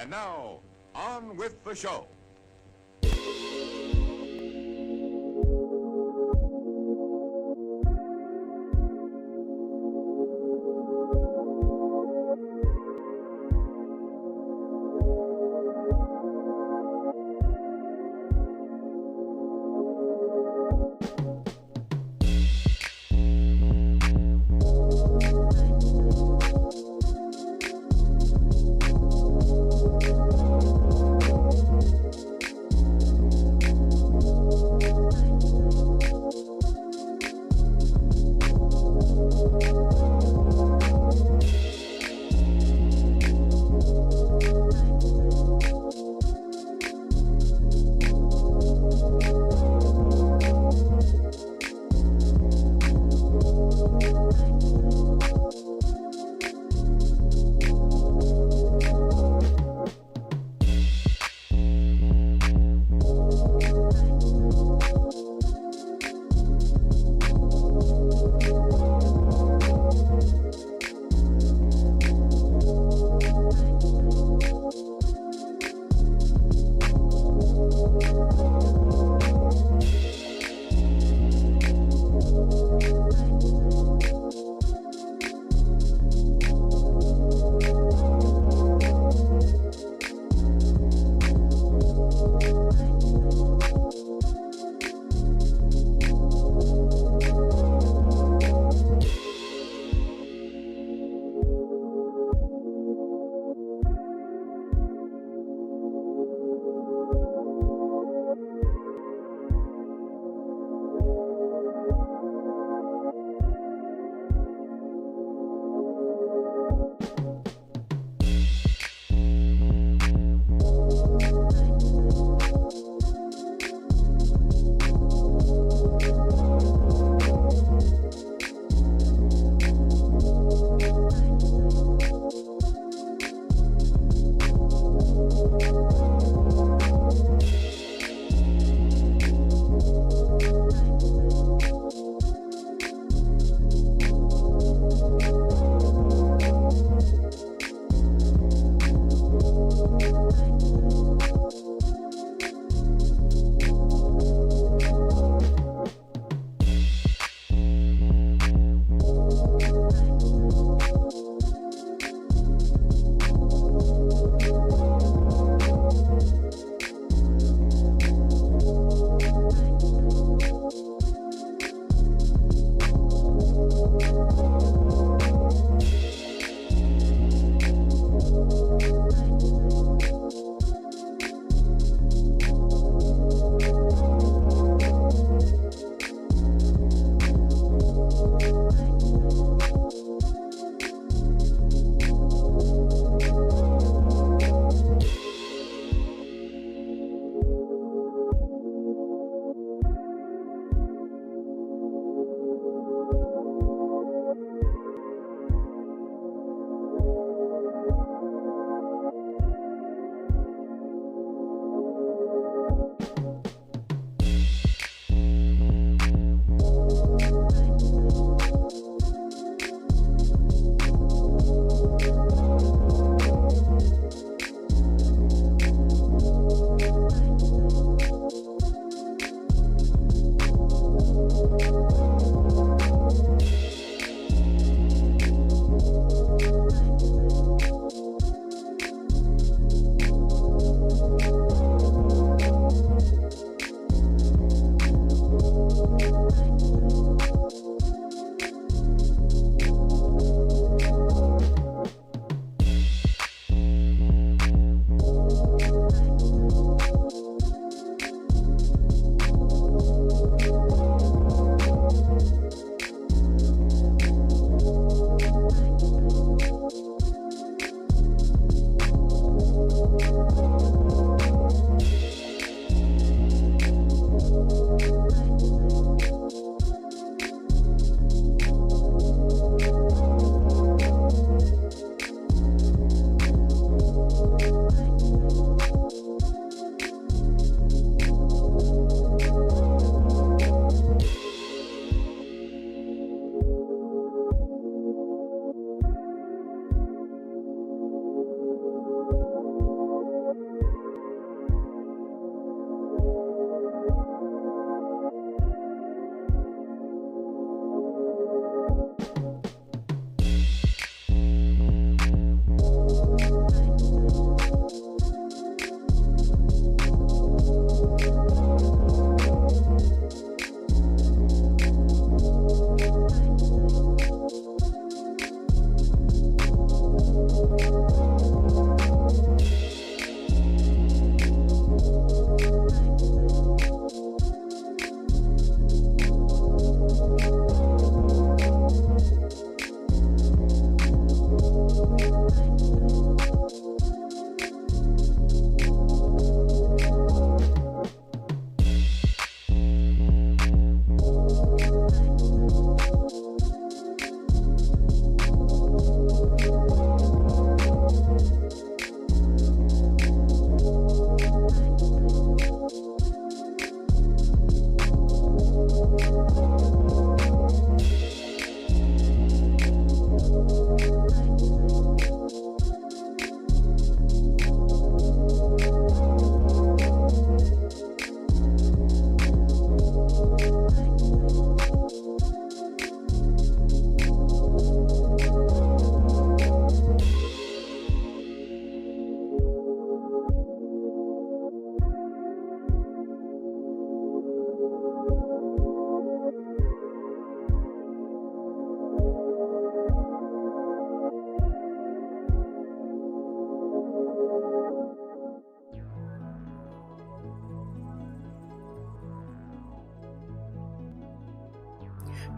And now, on with the show.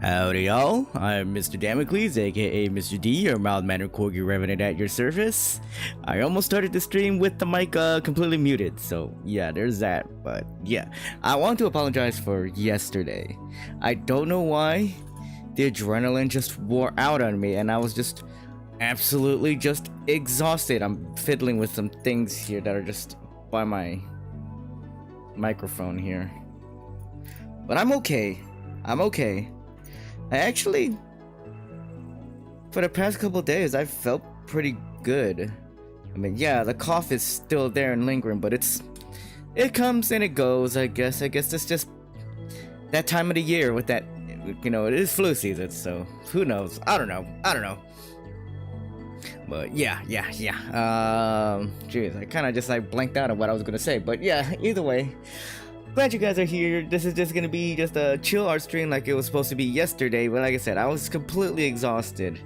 Howdy y'all, I'm Mr. Damocles, aka Mr. D, your mild-mannered corgi revenant at your service. I almost started the stream with the mic completely muted, so yeah, there's that. But yeah, I want to apologize for yesterday. I don't know why, the adrenaline just wore out on me and I was just absolutely just exhausted. I'm fiddling with some things here that are just by my microphone here. But I'm okay. I actually, for the past couple days, I felt pretty good. I mean, yeah, the cough is still there and lingering, but it comes and it goes, I guess. I guess it's just that time of the year with that, you know, it is flu season, so who knows? I don't know. But yeah. Jeez, I kind of just like blanked out on what I was gonna say, but yeah, either way. Glad you guys are here. This is just gonna be just a chill art stream like it was supposed to be yesterday, but like I said, I was completely exhausted.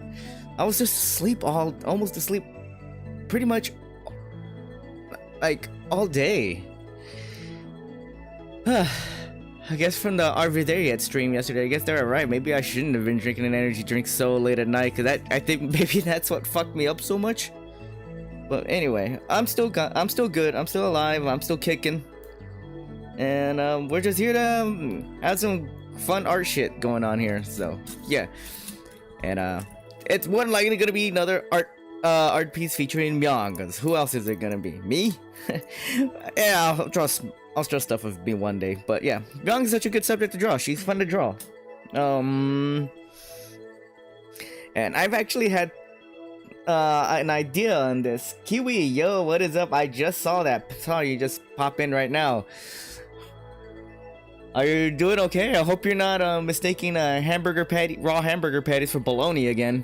I was just asleep almost asleep pretty much like all day. I guess from the Are We There Yet stream yesterday, I guess they're right. Maybe I shouldn't have been drinking an energy drink so late at night, because I think maybe that's what fucked me up so much. But anyway, I'm still good, I'm still alive, I'm still kicking. And we're just here to have some fun art shit going on here, so yeah. And it's more than likely gonna be another art piece featuring Myung, because who else is it gonna be? Me? Yeah, I'll draw stuff with me one day, but yeah, Myung is such a good subject to draw. She's fun to draw. And I've actually had an idea on this. Kiwi, yo, what is up? I just saw that. Sorry, you just pop in right now. Are you doing okay? I hope you're not mistaking raw hamburger patties for bologna again.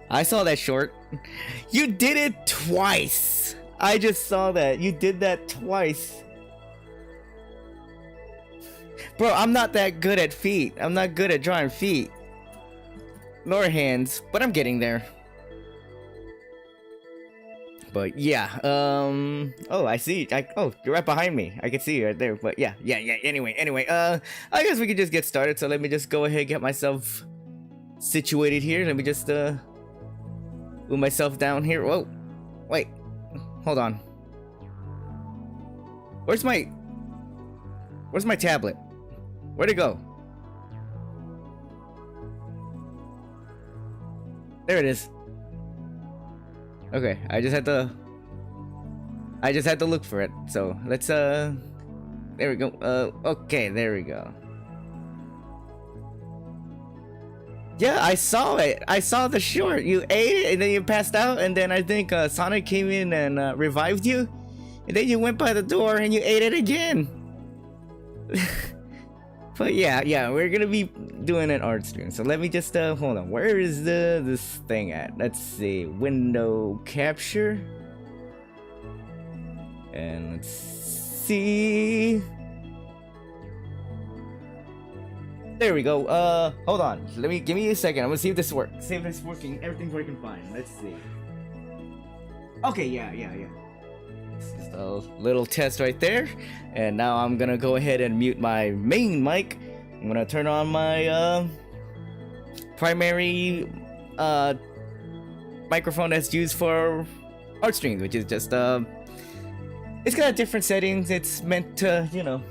I saw that short. You did it twice. I just saw that. You did that twice. Bro, I'm not that good at feet. I'm not good at drawing feet. Nor hands, but I'm getting there. But yeah, oh, I see. Oh, you're right behind me. I can see you right there. But yeah. Anyway, I guess we could just get started. So let me just go ahead and get myself situated here. Let me just move myself down here. Whoa, wait, hold on. Where's my tablet? Where'd it go? There it is. Okay, I just had to look for it. So let's there we go. Okay, there we go. Yeah, I saw it. I saw the short. You ate it and then you passed out, and then I think Sonic came in and revived you, and then you went by the door and you ate it again. But yeah, we're gonna be doing an art stream. So let me just hold on. Where is this thing at? Let's see. Window capture. And let's see. There we go. Hold on. Give me a second. I'm gonna see if this works. See if it's working. Everything's working fine. Let's see. Okay, yeah. Just a little test right there. And now I'm gonna go ahead and mute my main mic. I'm gonna turn on my primary microphone that's used for artstream, which is just it's got different settings. It's meant to, you know,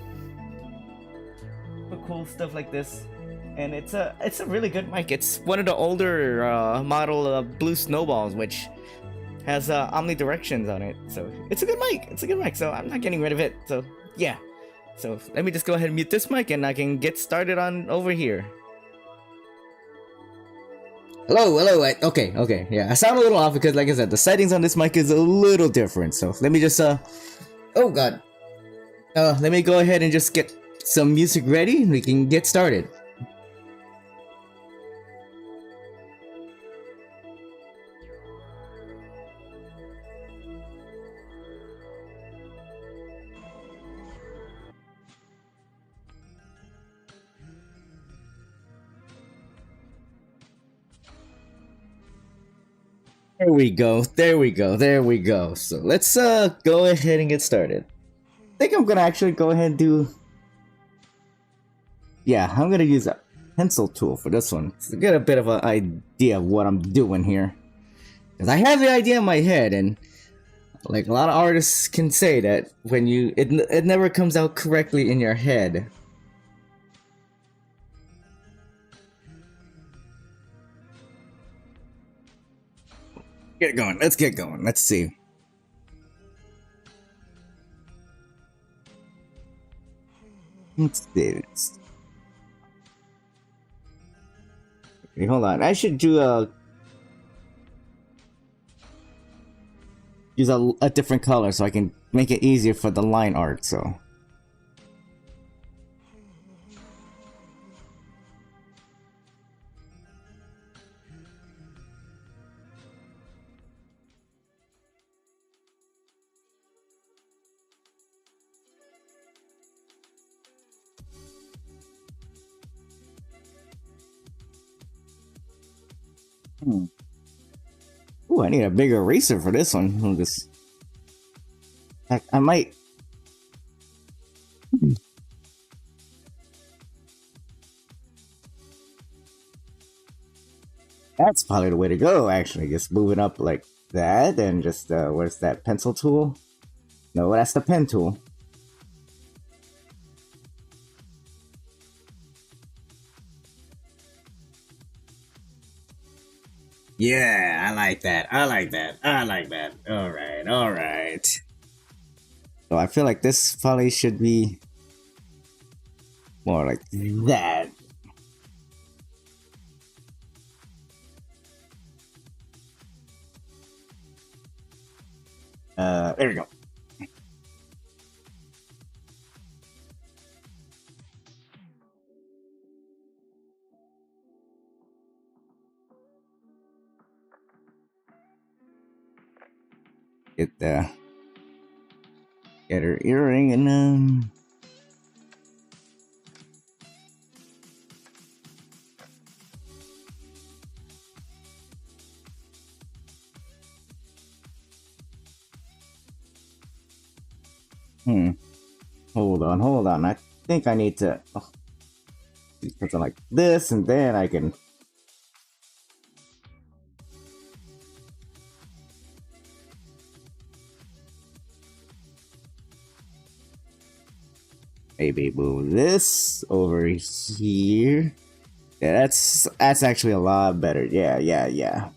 for cool stuff like this. And it's a really good mic. It's one of the older model Blue Snowballs, which has omnidirections on it. So it's a good mic. It's a good mic. So I'm not getting rid of it. So yeah. So let me just go ahead and mute this mic, and I can get started on over here. Hello. Okay. Yeah, I sound a little off because, like I said, the settings on this mic is a little different. So let me just oh god. Let me go ahead and just get some music ready. We can get started. There we go. So let's go ahead and get started. I think I'm gonna actually go ahead and do, yeah, I'm gonna use a pencil tool for this one to get a bit of an idea of what I'm doing here. Because I have the idea in my head, and like a lot of artists can say that when it never comes out correctly in your head. Get going. Let's get going. Let's see. Let's do this. Okay, hold on. I should do use a different color so I can make it easier for the line art. So. Ooh, I need a bigger eraser for this one. I'll just, I might. That's probably the way to go, actually. Just move it up like that, and just, where's that pencil tool? No, that's the pen tool. Yeah, I like that. Alright. So I feel like this probably should be more like that. There we go. Get her earring and hold on. I think I need to do something like this, and then I can. Maybe move this over here. Yeah, that's actually a lot better. Yeah.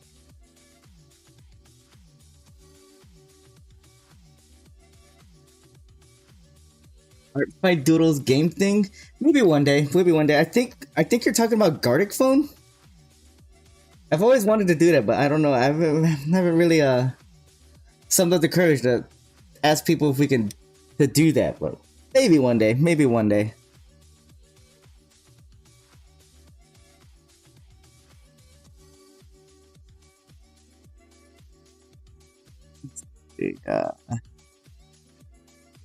Art by Doodle's game thing? Maybe one day. I think you're talking about Gartic phone. I've always wanted to do that, but I don't know. I've never really summed up the courage to ask people if we can to do that. But maybe one day.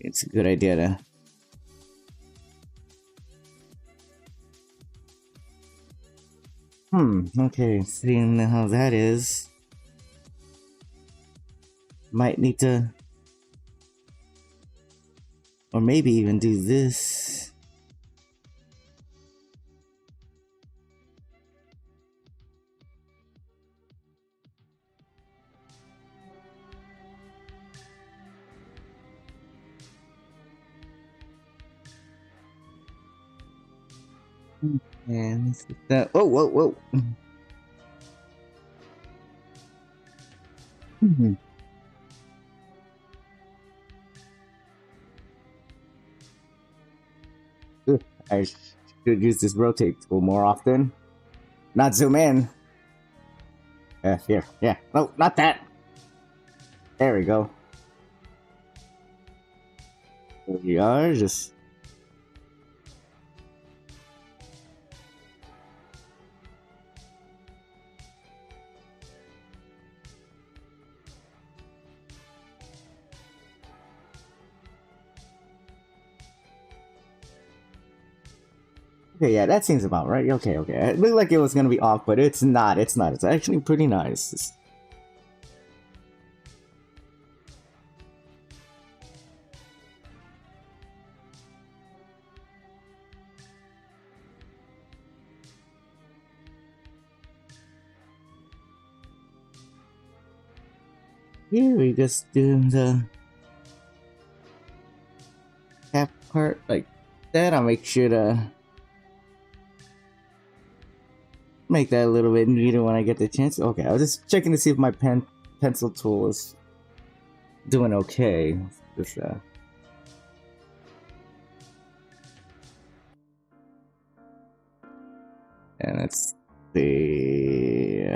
It's a good idea to. Okay, seeing how that is. Might need to. Or maybe even do this. And this is that. Oh, whoa, whoa. Mhm. Ugh, I should use this rotate tool more often. Not zoom in. Here, yeah. No, not that. There we go. There we are. Just. Okay, yeah, that seems about right. Okay, okay. It looked like it was gonna be off, but it's not. It's not. It's actually pretty nice. Here we just do the cap part like that. I'll make sure to make that a little bit neater when I get the chance. Okay, I was just checking to see if my pencil tool is doing okay. Just, and let's see.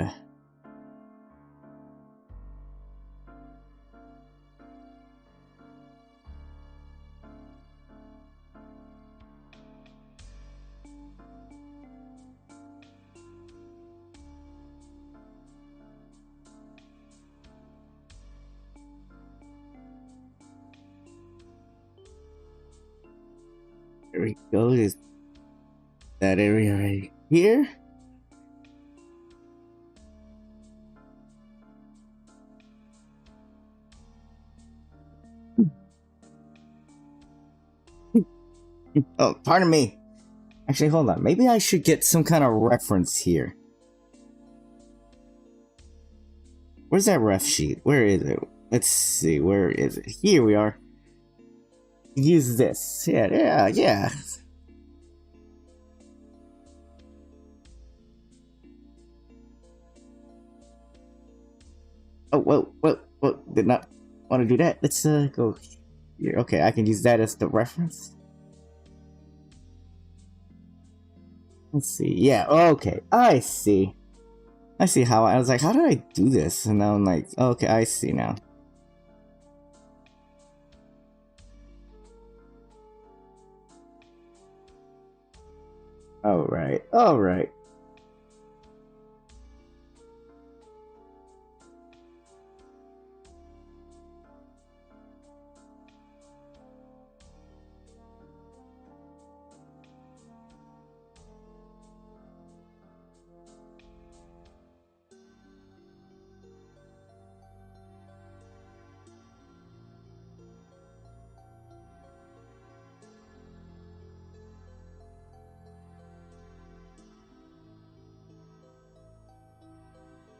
There we go. Is that area right here? Oh, pardon me. Actually, hold on. Maybe I should get some kind of reference here. Where's that ref sheet? Where is it? Let's see. Where is it? Here we are. Use this. Yeah. Oh, whoa. Did not want to do that. Let's go here. Okay, I can use that as the reference. Let's see. Yeah, okay. I see. I see how I was like, how did I do this? And now I'm like, okay, I see now. Alright.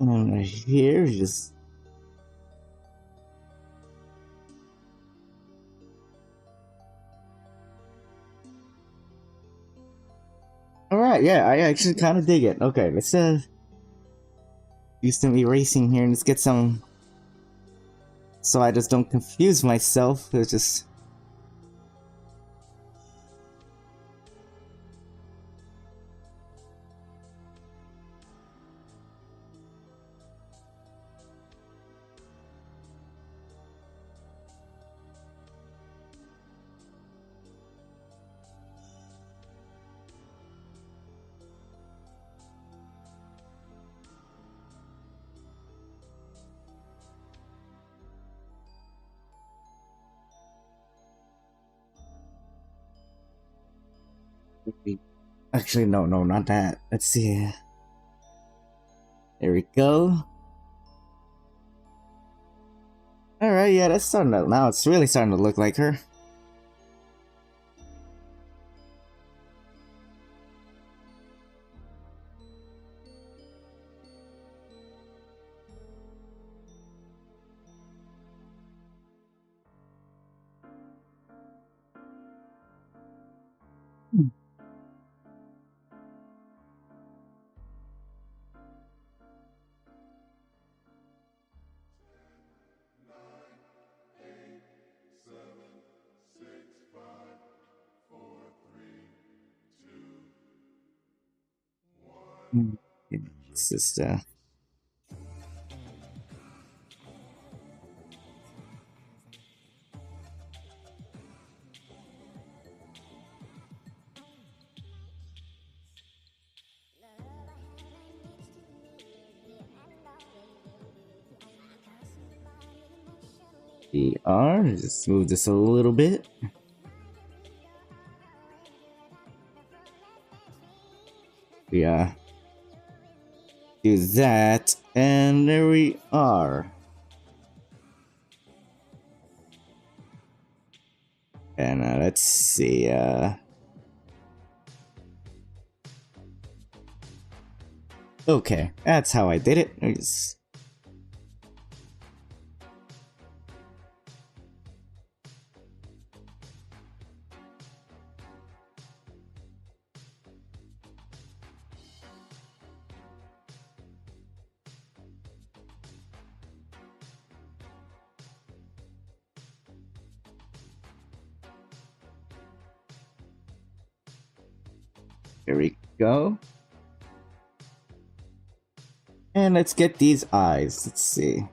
And then right here, just alright, yeah, I actually kind of dig it. Okay, let's do some erasing here and let's get some so I just don't confuse myself. It's just actually no, not that. Let's see. There we go. Alright, yeah, that's starting to now it's really starting to look like her. It's just just move this a little bit. Yeah, do that, and there we are. And let's see. Okay, that's how I did it. Here we go. And let's get these eyes. Let's see.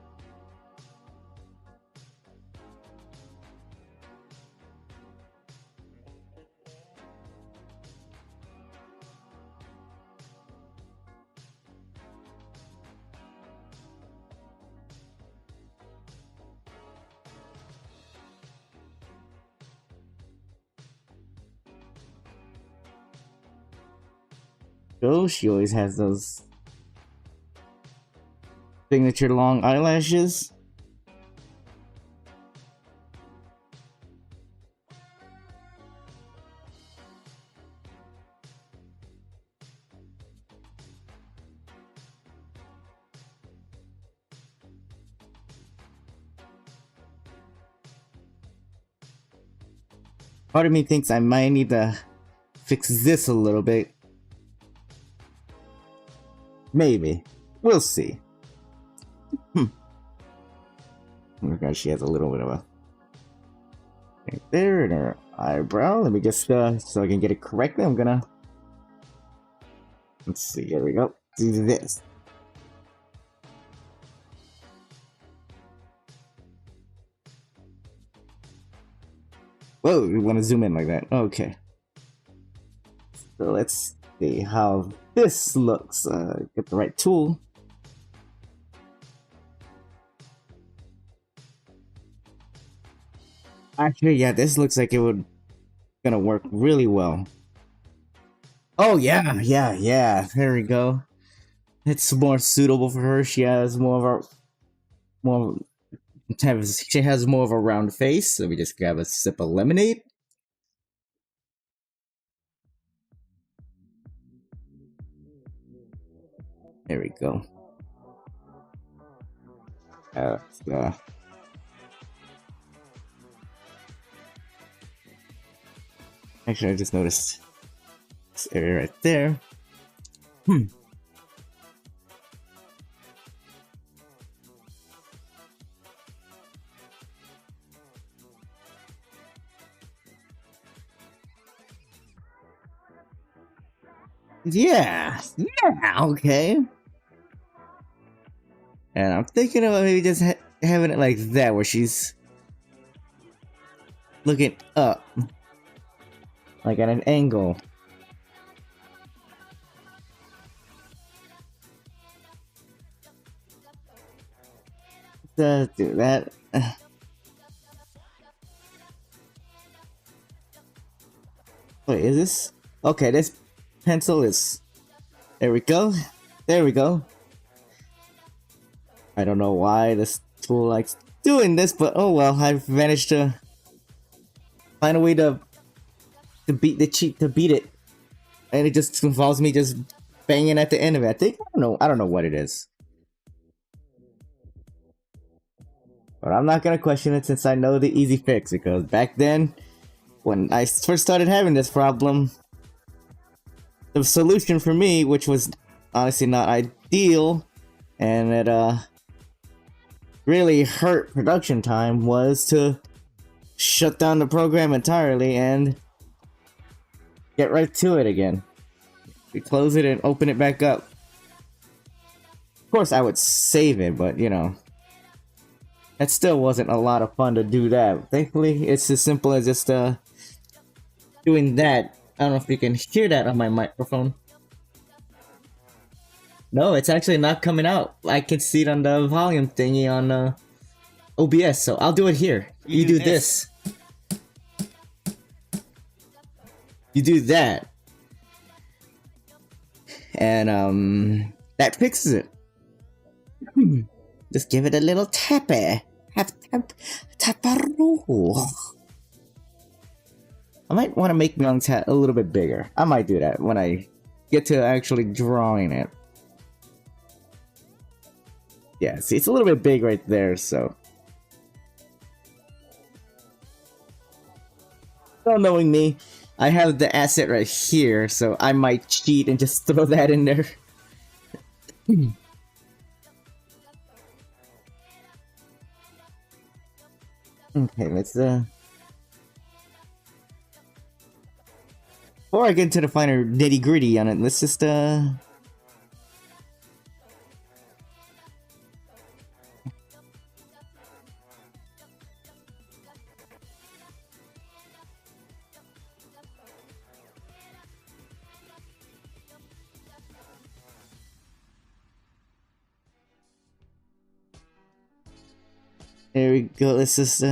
Oh, she always has those signature long eyelashes. Part of me thinks I might need to fix this a little bit. Maybe. We'll see. Oh my gosh, she has a little bit of a... right there in her eyebrow. Let me just, so I can get it correctly, I'm gonna... let's see, here we go. Do this. Whoa, we want to zoom in like that. Okay. So let's see how this looks. Get the right tool. Actually, yeah, this looks like it would gonna work really well. Oh yeah, yeah. There we go. It's more suitable for her. She has more of she has more of a round face. So we just grab a sip of lemonade. There we go. Actually, I just noticed this area right there. Yeah, okay. And I'm thinking about maybe just having it like that, where she's looking up, like at an angle. Does do that. Wait, is this? Okay, this pencil is... there we go. There we go. I don't know why this tool likes doing this, but oh well, I've managed to find a way to beat the cheat, to beat it. And it just involves me just banging at the end of it. I don't know what it is. But I'm not gonna question it since I know the easy fix, because back then, when I first started having this problem, the solution for me, which was honestly not ideal, and it really hurt production time, was to shut down the program entirely and get right to it again. We close it and open it back up. course, I would save it, but you know, that still wasn't a lot of fun to do that. Thankfully, it's as simple as just doing that. I don't know if you can hear that on my microphone. No, it's actually not coming out. I can see it on the volume thingy on OBS, so I'll do it here. You do this. You do that. And that fixes it. Just give it a little tappy. Tap-a-roo. I might want to make Myung's hat a little bit bigger. I might do that when I get to actually drawing it. Yeah, see, it's a little bit big right there, so. Well, knowing me, I have the asset right here, so I might cheat and just throw that in there. Okay, let's before I get into the finer nitty-gritty on it, let's just there we go, let's just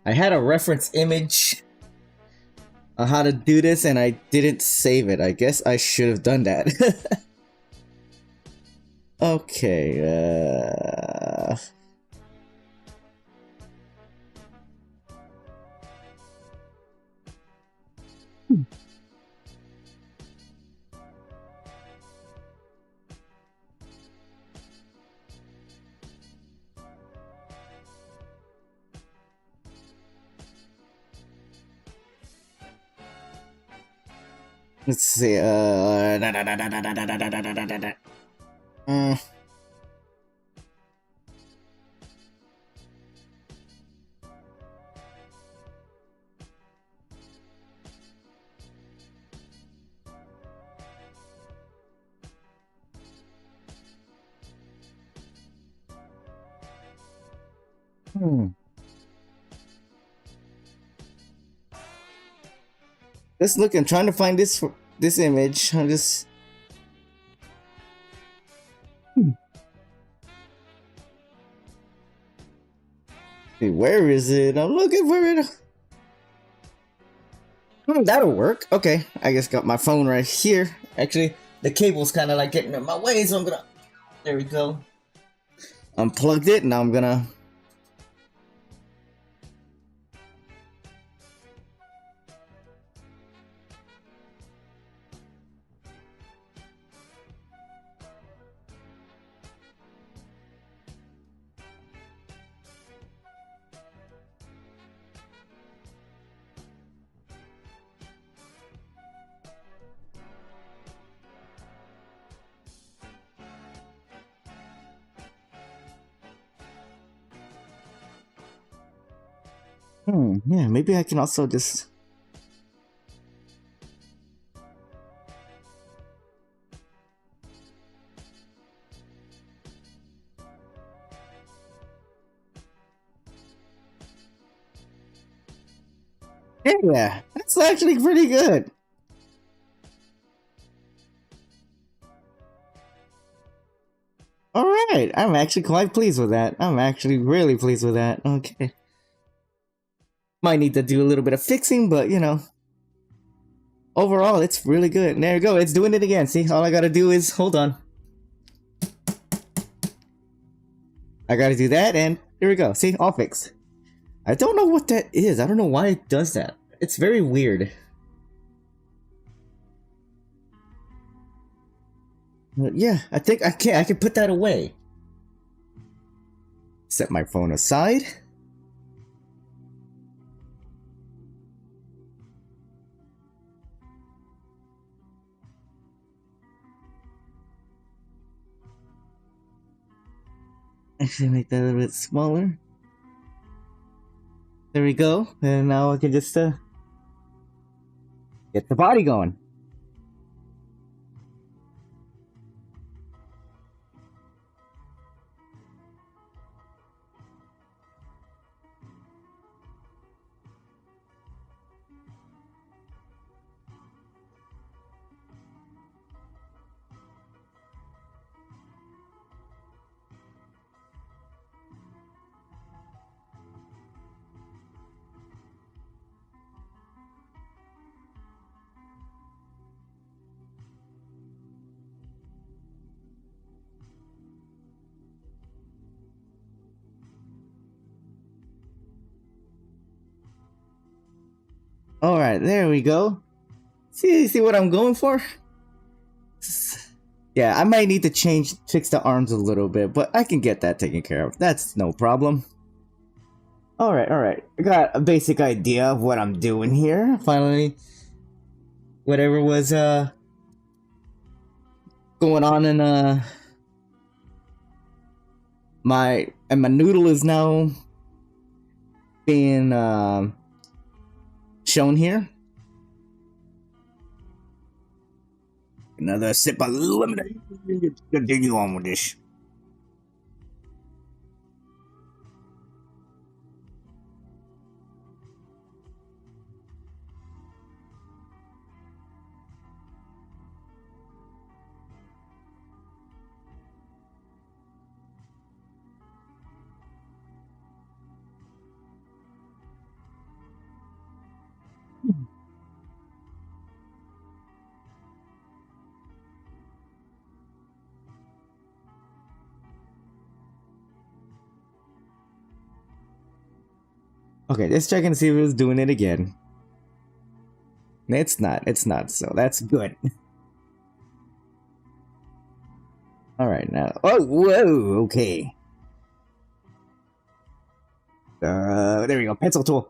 I had a reference image on how to do this and I didn't save it. I guess I should have done that. Okay, let's see, Just look, I'm trying to find this image. I'm just see, where is it? I'm looking for it. That'll work. Okay, I just got my phone right here. Actually, the cable's kind of like getting in my way, so I'm gonna. There we go. Unplugged it. Now I'm gonna. Yeah, maybe I can also just. Yeah, that's actually pretty good. Alright, I'm actually quite pleased with that. I'm actually really pleased with that. Okay. Might need to do a little bit of fixing, but you know. Overall, it's really good. And there you go, it's doing it again. See, all I gotta do is, hold on. I gotta do that, and here we go. See, all fixed. I don't know what that is. I don't know why it does that. It's very weird. But yeah, I think I can put that away. Set my phone aside. Actually, make that a little bit smaller. There we go. And now I can just get the body going. All right, there we go. See what I'm going for? Yeah, I might need to fix the arms a little bit, but I can get that taken care of. That's no problem. All right. I got a basic idea of what I'm doing here. Finally, whatever was going on in my noodle is now being shown here. Another sip of lemonade. Continue on with this. Okay, just checking to see if it's doing it again. It's not, so that's good. Alright, now. Oh, whoa, okay. There we go, pencil tool.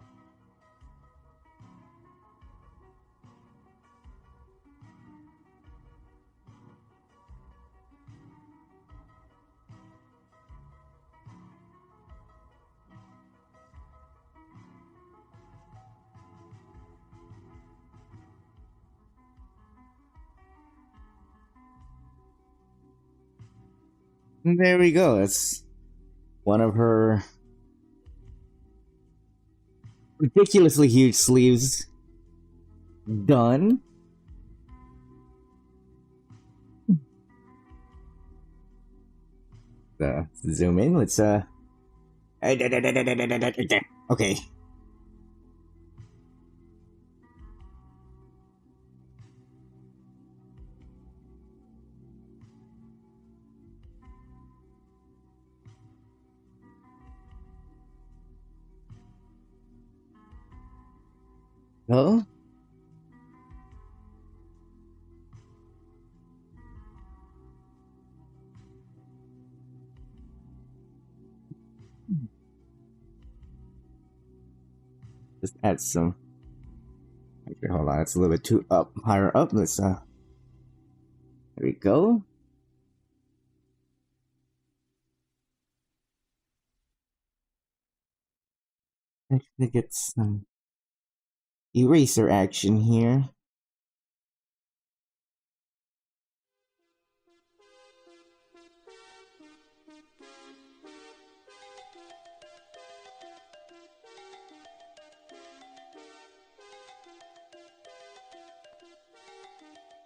There we go. That's one of her ridiculously huge sleeves done. Zoom in. Let's okay. Oh. Just add some. Okay, hold on. It's a little bit too higher up. Let's there we go. Actually get some eraser action here.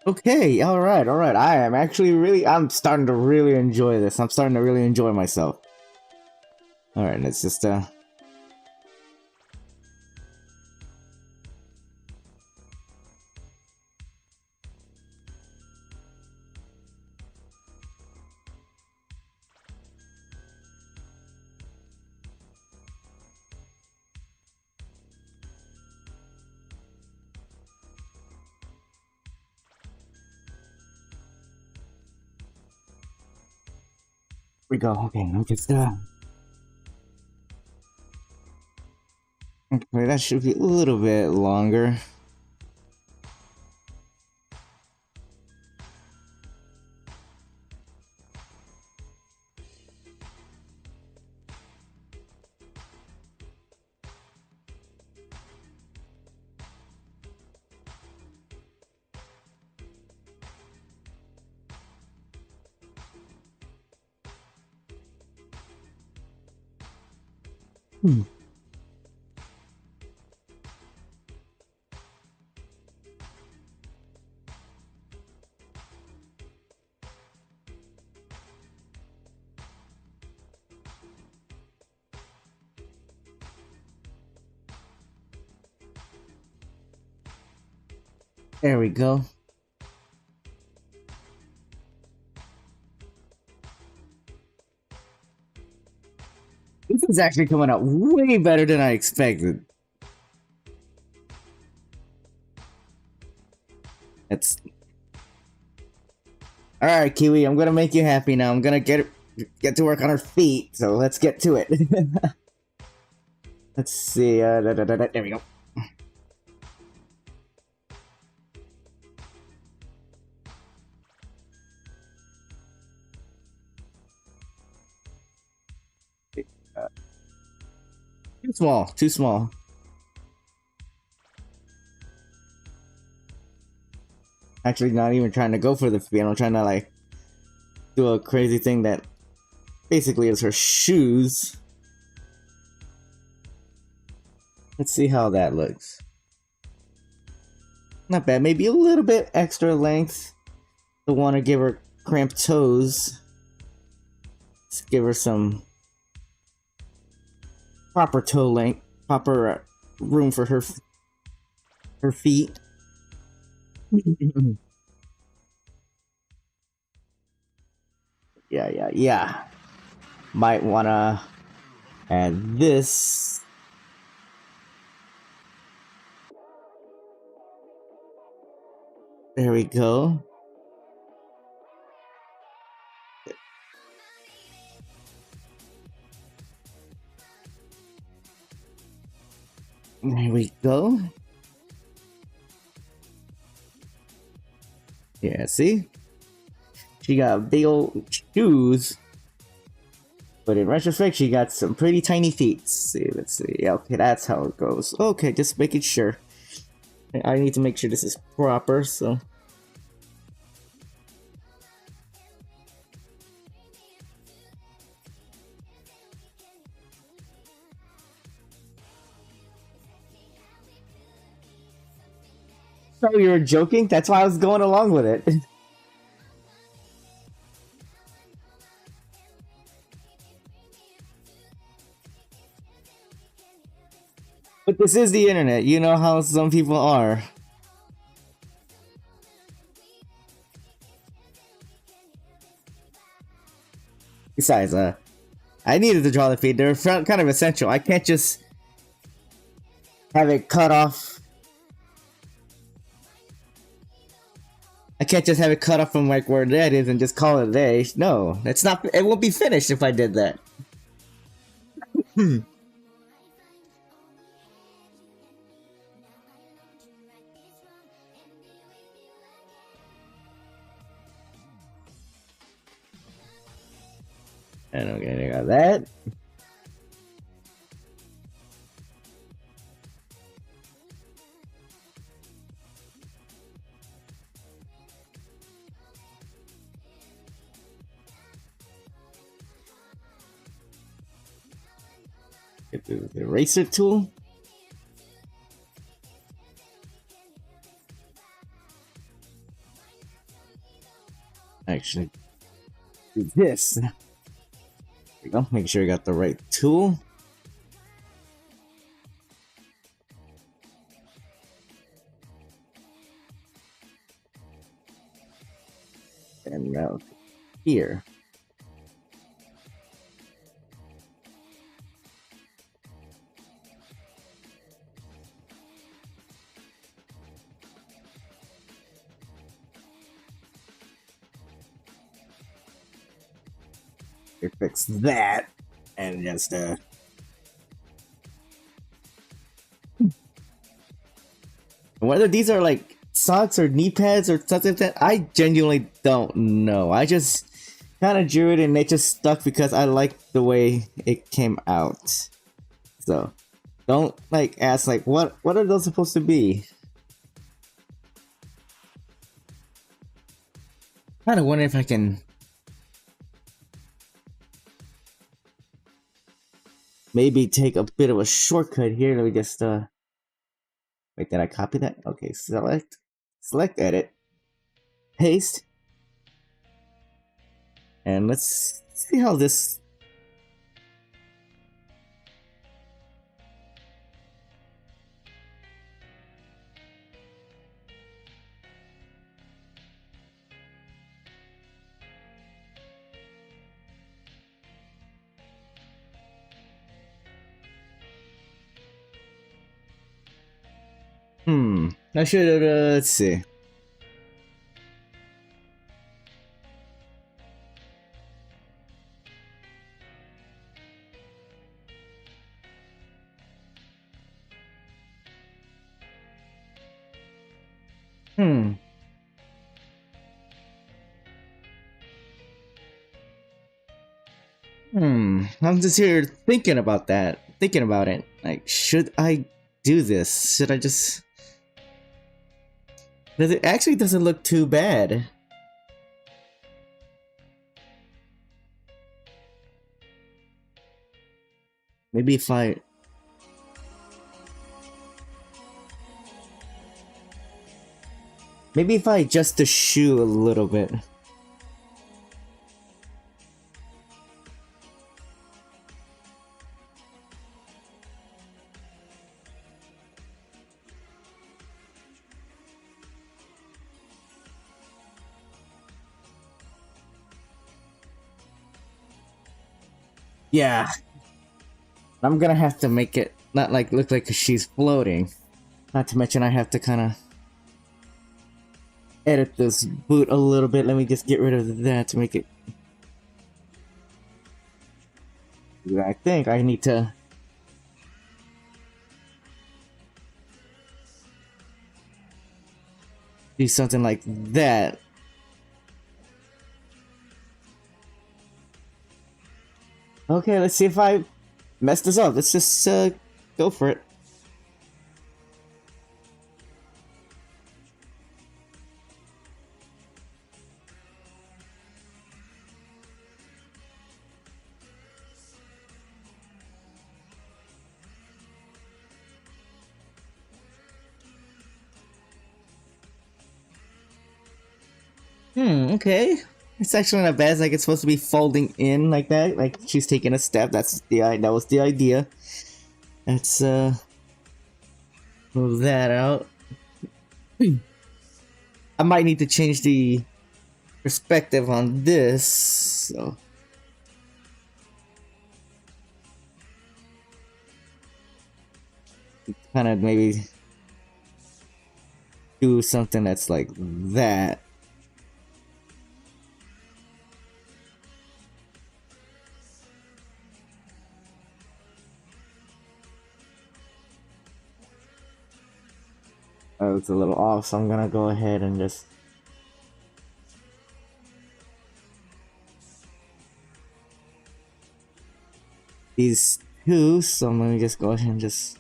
Okay, alright. I'm starting to really enjoy this. I'm starting to really enjoy myself. Alright, let's just we go. Okay, let's just okay, that should be a little bit longer. There we go. This is actually coming out way better than I expected. Let's. All right, Kiwi. I'm gonna make you happy now. I'm gonna get to work on her feet. So let's get to it. Let's see. There we go. Too small. Too small. Actually, not even trying to go for the feet. I'm trying to like do a crazy thing that basically is her shoes. Let's see how that looks. Not bad. Maybe a little bit extra length. Don't want to give her cramped toes. Let's give her some proper toe length, proper room for her feet. Yeah. Might wanna add this. There we go. There we go. Yeah, see? She got big old shoes. But in retrospect, she got some pretty tiny feet. Let's see. Okay, that's how it goes. Okay, just making sure. I need to make sure this is proper, so. So you were joking? That's why I was going along with it. But this is the internet. You know how some people are. Besides, I needed to draw the feet. They're kind of essential. I can't just have it cut off. I can't just have it cut off from like where that is and just call it a day. No, it's not. It won't be finished if I did that. And okay, I got that. Get the eraser tool. Actually, do this. There we go. Make sure you got the right tool. And now here. Fix that and just whether these are like socks or knee pads or something like that, I genuinely don't know. I just kind of drew it and it just stuck because I liked the way it came out. So don't like ask like what are those supposed to be? Kind of wonder if I can maybe take a bit of a shortcut here. Let me just wait, did I copy that? Okay, select edit, paste, and let's see how this. I should let's see. Hmm. I'm just here thinking about that. Thinking about it. Like, should I do this? Should I just... Because it actually doesn't look too bad. Maybe if I... Maybe if I adjust the shoe a little bit. Yeah. I'm gonna have to make it not like look like she's floating. Not to mention I have to kind of edit this boot a little bit. Let me just get rid of that to make it... I think I need to... do something like that. Okay, let's see if I mess this up. Let's just go for it. Okay. It's actually not bad. It's like it's supposed to be folding in like that. Like she's taking a step. That was the idea. Let's move that out. I might need to change the perspective on this. So kind of maybe do something that's like that. Oh, it's a little off, so I'm gonna go ahead and just... these two, so let me just go ahead and just...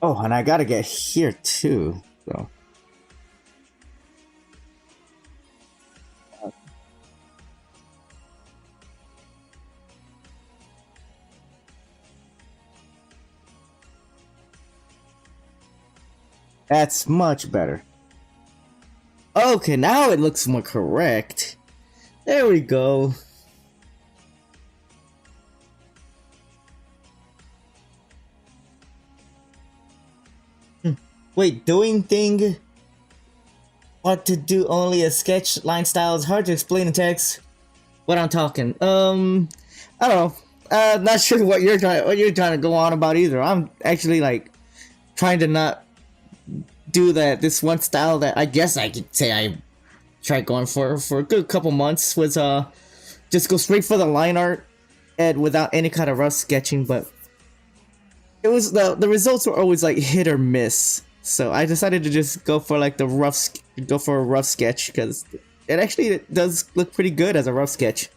Oh, and I gotta get here too, so... That's much better. Okay, now it looks more correct. There we go. Wait, doing thing... what to do only a sketch line style is hard to explain in text. What I'm talking. I don't know. Not sure what you're trying to go on about either. I'm actually like trying to not do that. This one style that I guess I could say I tried going for a good couple months was just go straight for the line art and without any kind of rough sketching, but it was the results were always like hit or miss. So I decided to just go for like go for a rough sketch because it does look pretty good as a rough sketch.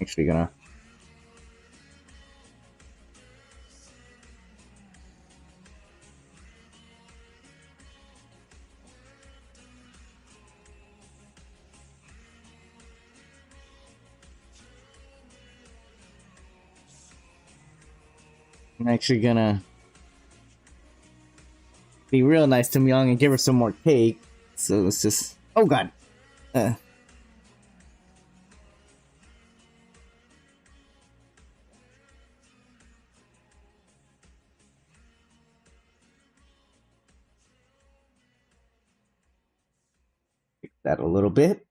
Actually gonna... I'm actually gonna be real nice to Myung and give her some more cake. So let's just... oh god. Uh. That a little bit.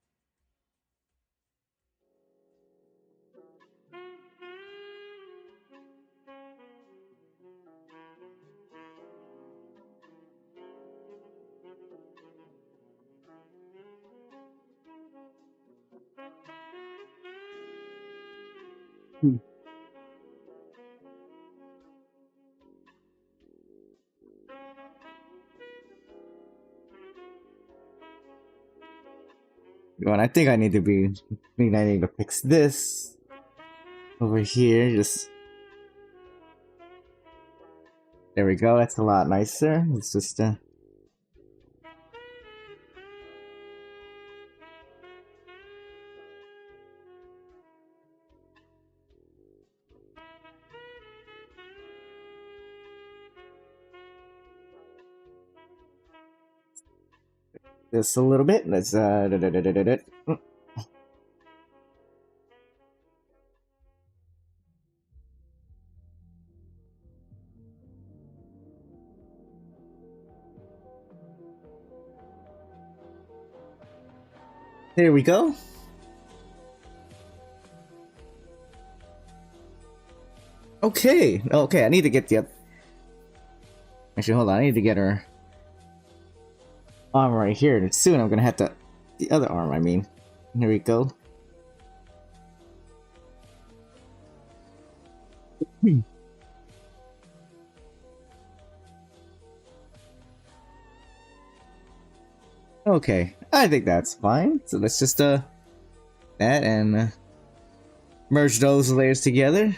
Hmm. Well, I think I need to be. I think I need to fix this over here. Just there we go. That's a lot nicer. It's just this a little bit. Let's There we go. Okay. Okay, I need to get the. Actually, hold on. I need to get her arm right here. And soon I'm gonna have to. The other arm, I mean. Here we go. Okay, I think that's fine. So let's just that and merge those layers together.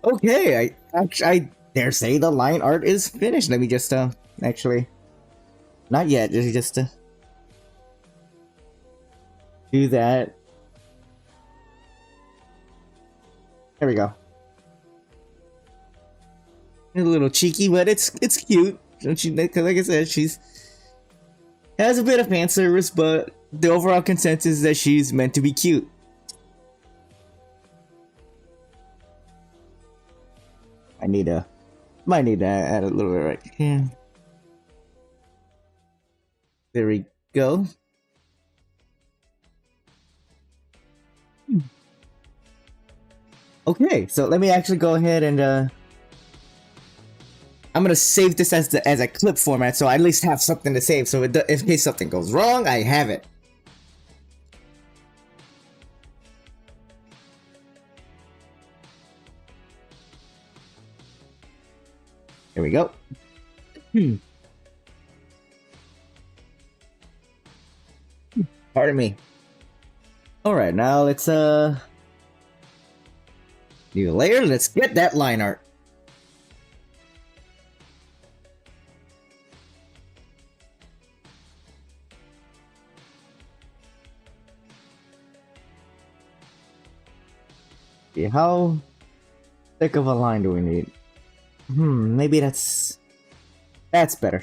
Okay, I dare say the line art is finished. Let me just actually not yet. Just do that. There we go. A little cheeky, but it's cute. Don't you? Because like I said, she's has a bit of fan service, but the overall consensus is that she's meant to be cute. I might need to add a little bit right here. There we go. Okay, so let me actually go ahead and I'm gonna save this as a clip format, so I at least have something to save. So in case something goes wrong, I have it. Here we go. Pardon me. All right, now let's new layer. Let's get that line art. Okay, how thick of a line do we need? Maybe that's better.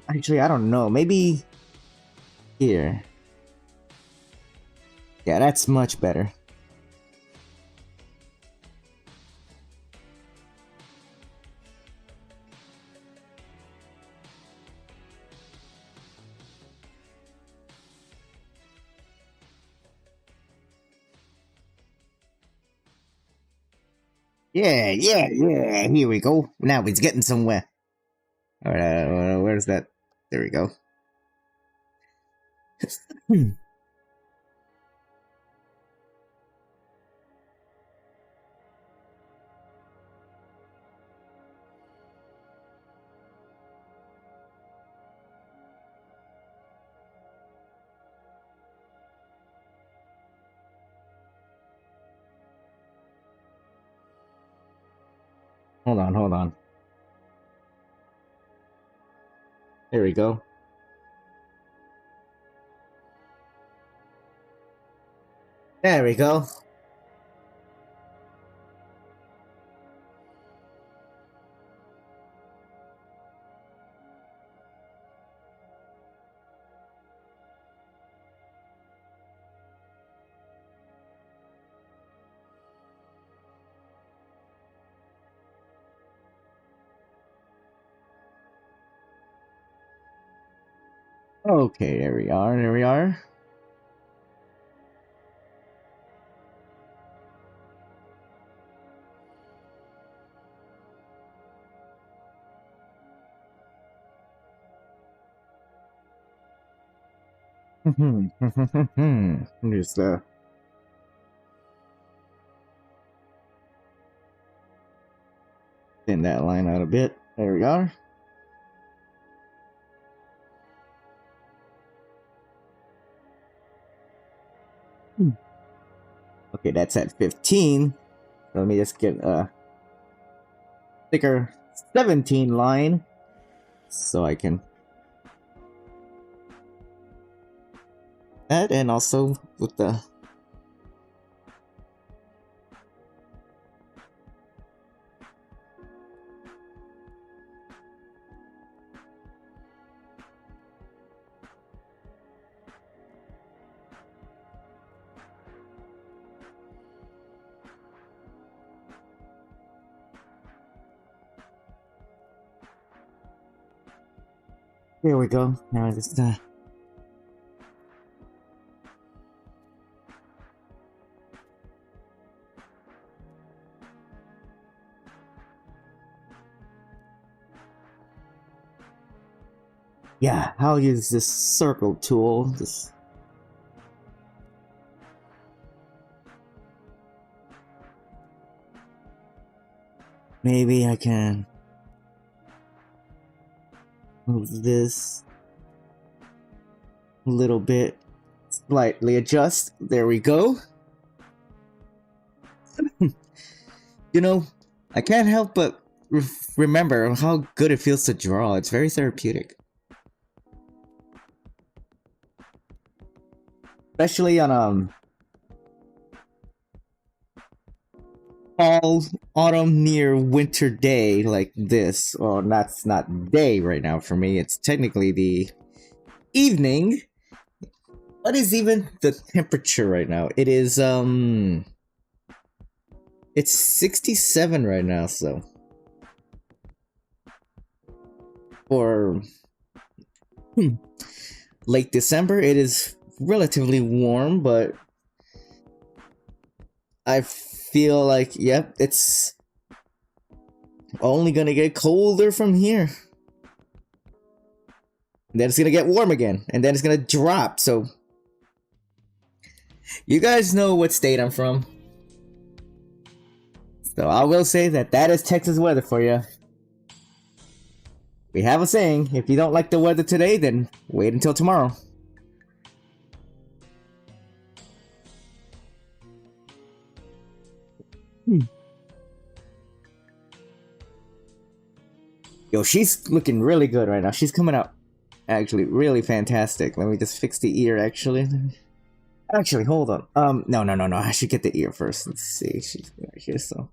Actually, I don't know. Maybe here. Yeah, that's much better. Yeah, yeah, yeah. Here we go. Now it's getting somewhere. All right, where's that? There we go. Hold on, hold on. There we go. There we go. Okay, there we are. There we are. Just thin that line out a bit. There we are. Okay, that's at 15. So let me just get a thicker 17 line so I can add, and also with the here we go. Now just yeah, I'll use this circle tool. Just maybe I can move this a little bit, slightly adjust. There we go. You know, I can't help but remember how good it feels to draw. It's very therapeutic. Especially on fall, autumn, near winter day like this. Well, that's not day right now for me. It's technically the evening. What is even the temperature right now? It is it's 67 right now, so for late December it is relatively warm, but I feel like, yep, it's only gonna get colder from here. And then it's gonna get warm again, and then it's gonna drop, so you guys know what state I'm from. So I will say that that is Texas weather for you. We have a saying, if you don't like the weather today, then wait until tomorrow. Yo, she's looking really good right now. She's coming out actually really fantastic. Let me just fix the ear actually. Actually, hold on. No. I should get the ear first. Let's see. She's right here, so.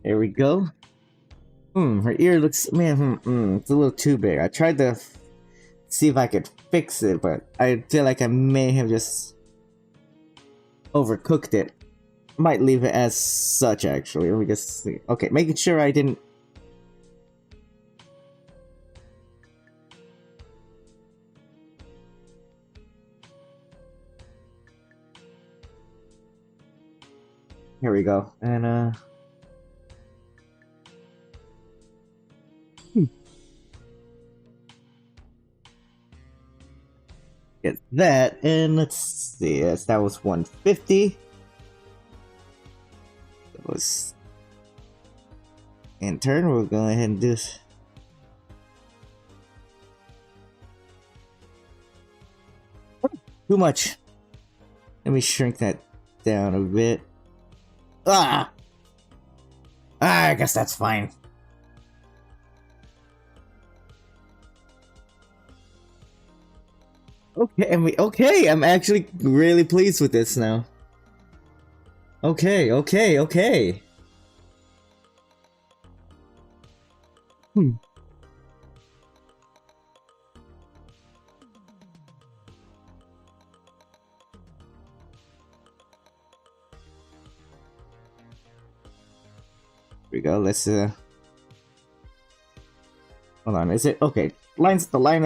There we go. Her ear looks, man, it's a little too big. I tried to see if I could fix it, but I feel like I may have just overcooked it. Might leave it as such, actually. Let me just see. Okay, making sure I didn't. Here we go. And, get that, and let's see. Yes, that was 150. That was. In turn, we'll go ahead and do this. Too much. Let me shrink that down a bit. I guess that's fine. Okay, I'm actually really pleased with this now. Okay. Here we go, let's hold on, is it okay? The line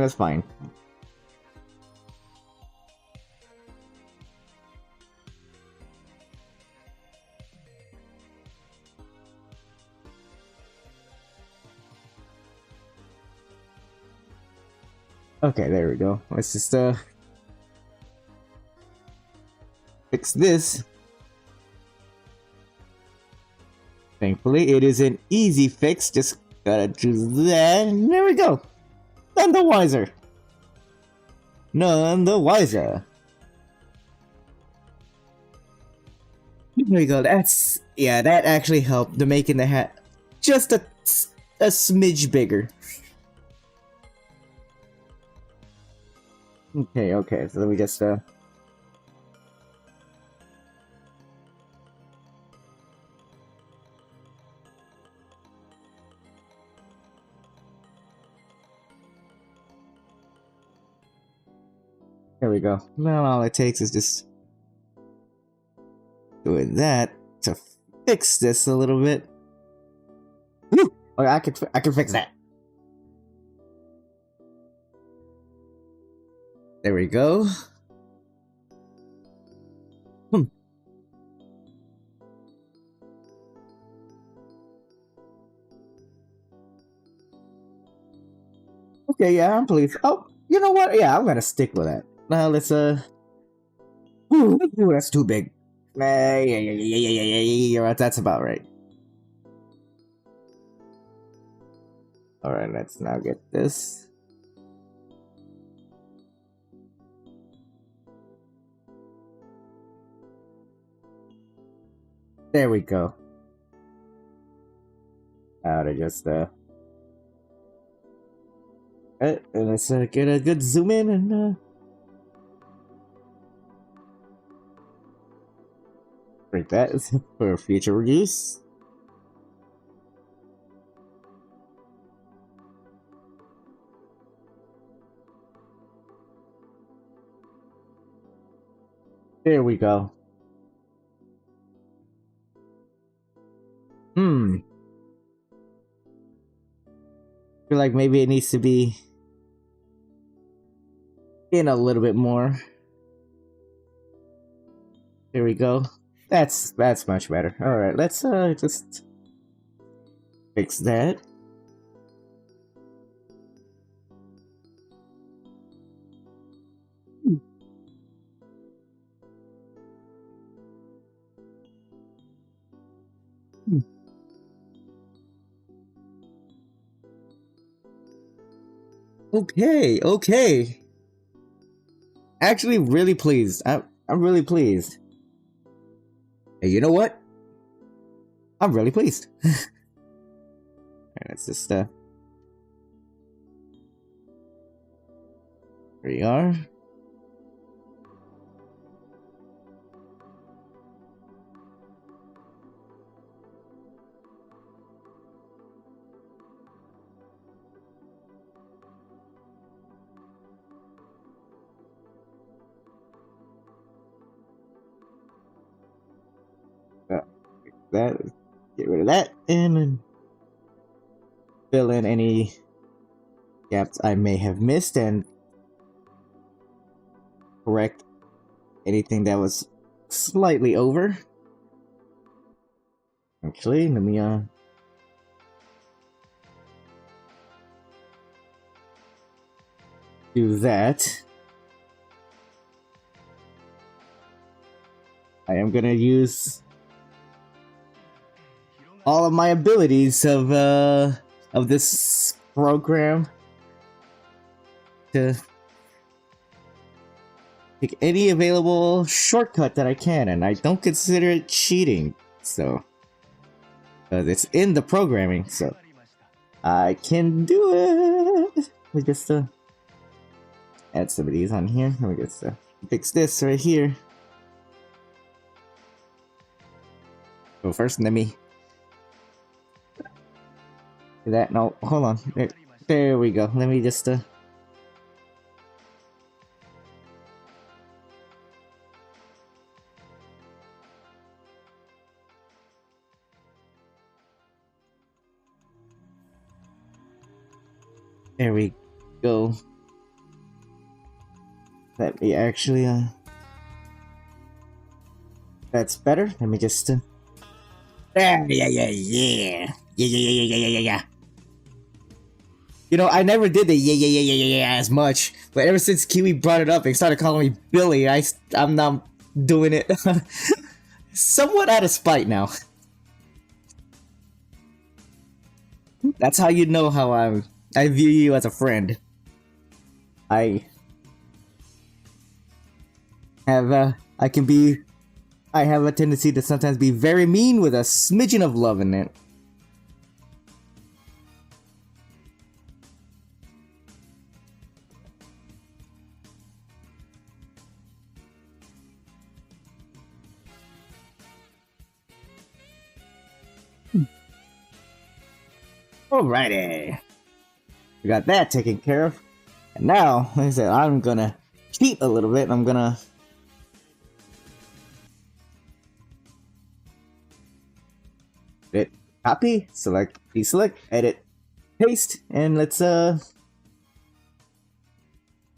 is fine. Okay, there we go. Let's just fix this. Thankfully, it is an easy fix. Just gotta choose that, and there we go. None the wiser. None the wiser. There we go. That's yeah. That actually helped to making the hat just a smidge bigger. Okay. So let me just there we go. Now all it takes is just doing that to fix this a little bit. Woo! Okay, I can fix that. There we go. Okay, yeah, I'm pleased. Oh, you know what? Yeah, I'm gonna stick with that. Now let's ooh, that's too big. Yeah. That's about right. All right, let's now get this. There we go. Now to just and let's get a good zoom in and break that for future use. There we go. Feel like maybe it needs to be in a little bit more. There we go. That's much better. All right, let's just fix that. Okay. Actually, really pleased. I'm really pleased. Hey, you know what? I'm really pleased. Let's just here we are. That, get rid of that, and then fill in any gaps I may have missed and correct anything that was slightly over. Actually, let me do that. I am gonna use all of my abilities of this program to take any available shortcut that I can, and I don't consider it cheating, so it's in the programming, so I can do it. We just add some of these on here. Let me just fix this right here. So first, let me do that. No, hold on. There we go. Let me just There we go. Let me actually, that's better. Let me just, yeah, yeah, yeah, yeah. Yeah, yeah, yeah, yeah, yeah, yeah, yeah. You know, I never did the yeah, yeah, yeah, yeah, yeah, yeah as much, but ever since Kiwi brought it up and started calling me Billy, I'm now doing it somewhat out of spite now. That's how you know how I view you as a friend. I have I can be I have a tendency to sometimes be very mean with a smidgen of love in it. Alrighty. We got that taken care of. And now, like I said, I'm gonna cheat a little bit. I'm gonna hit copy, select, deselect, edit, paste, and let's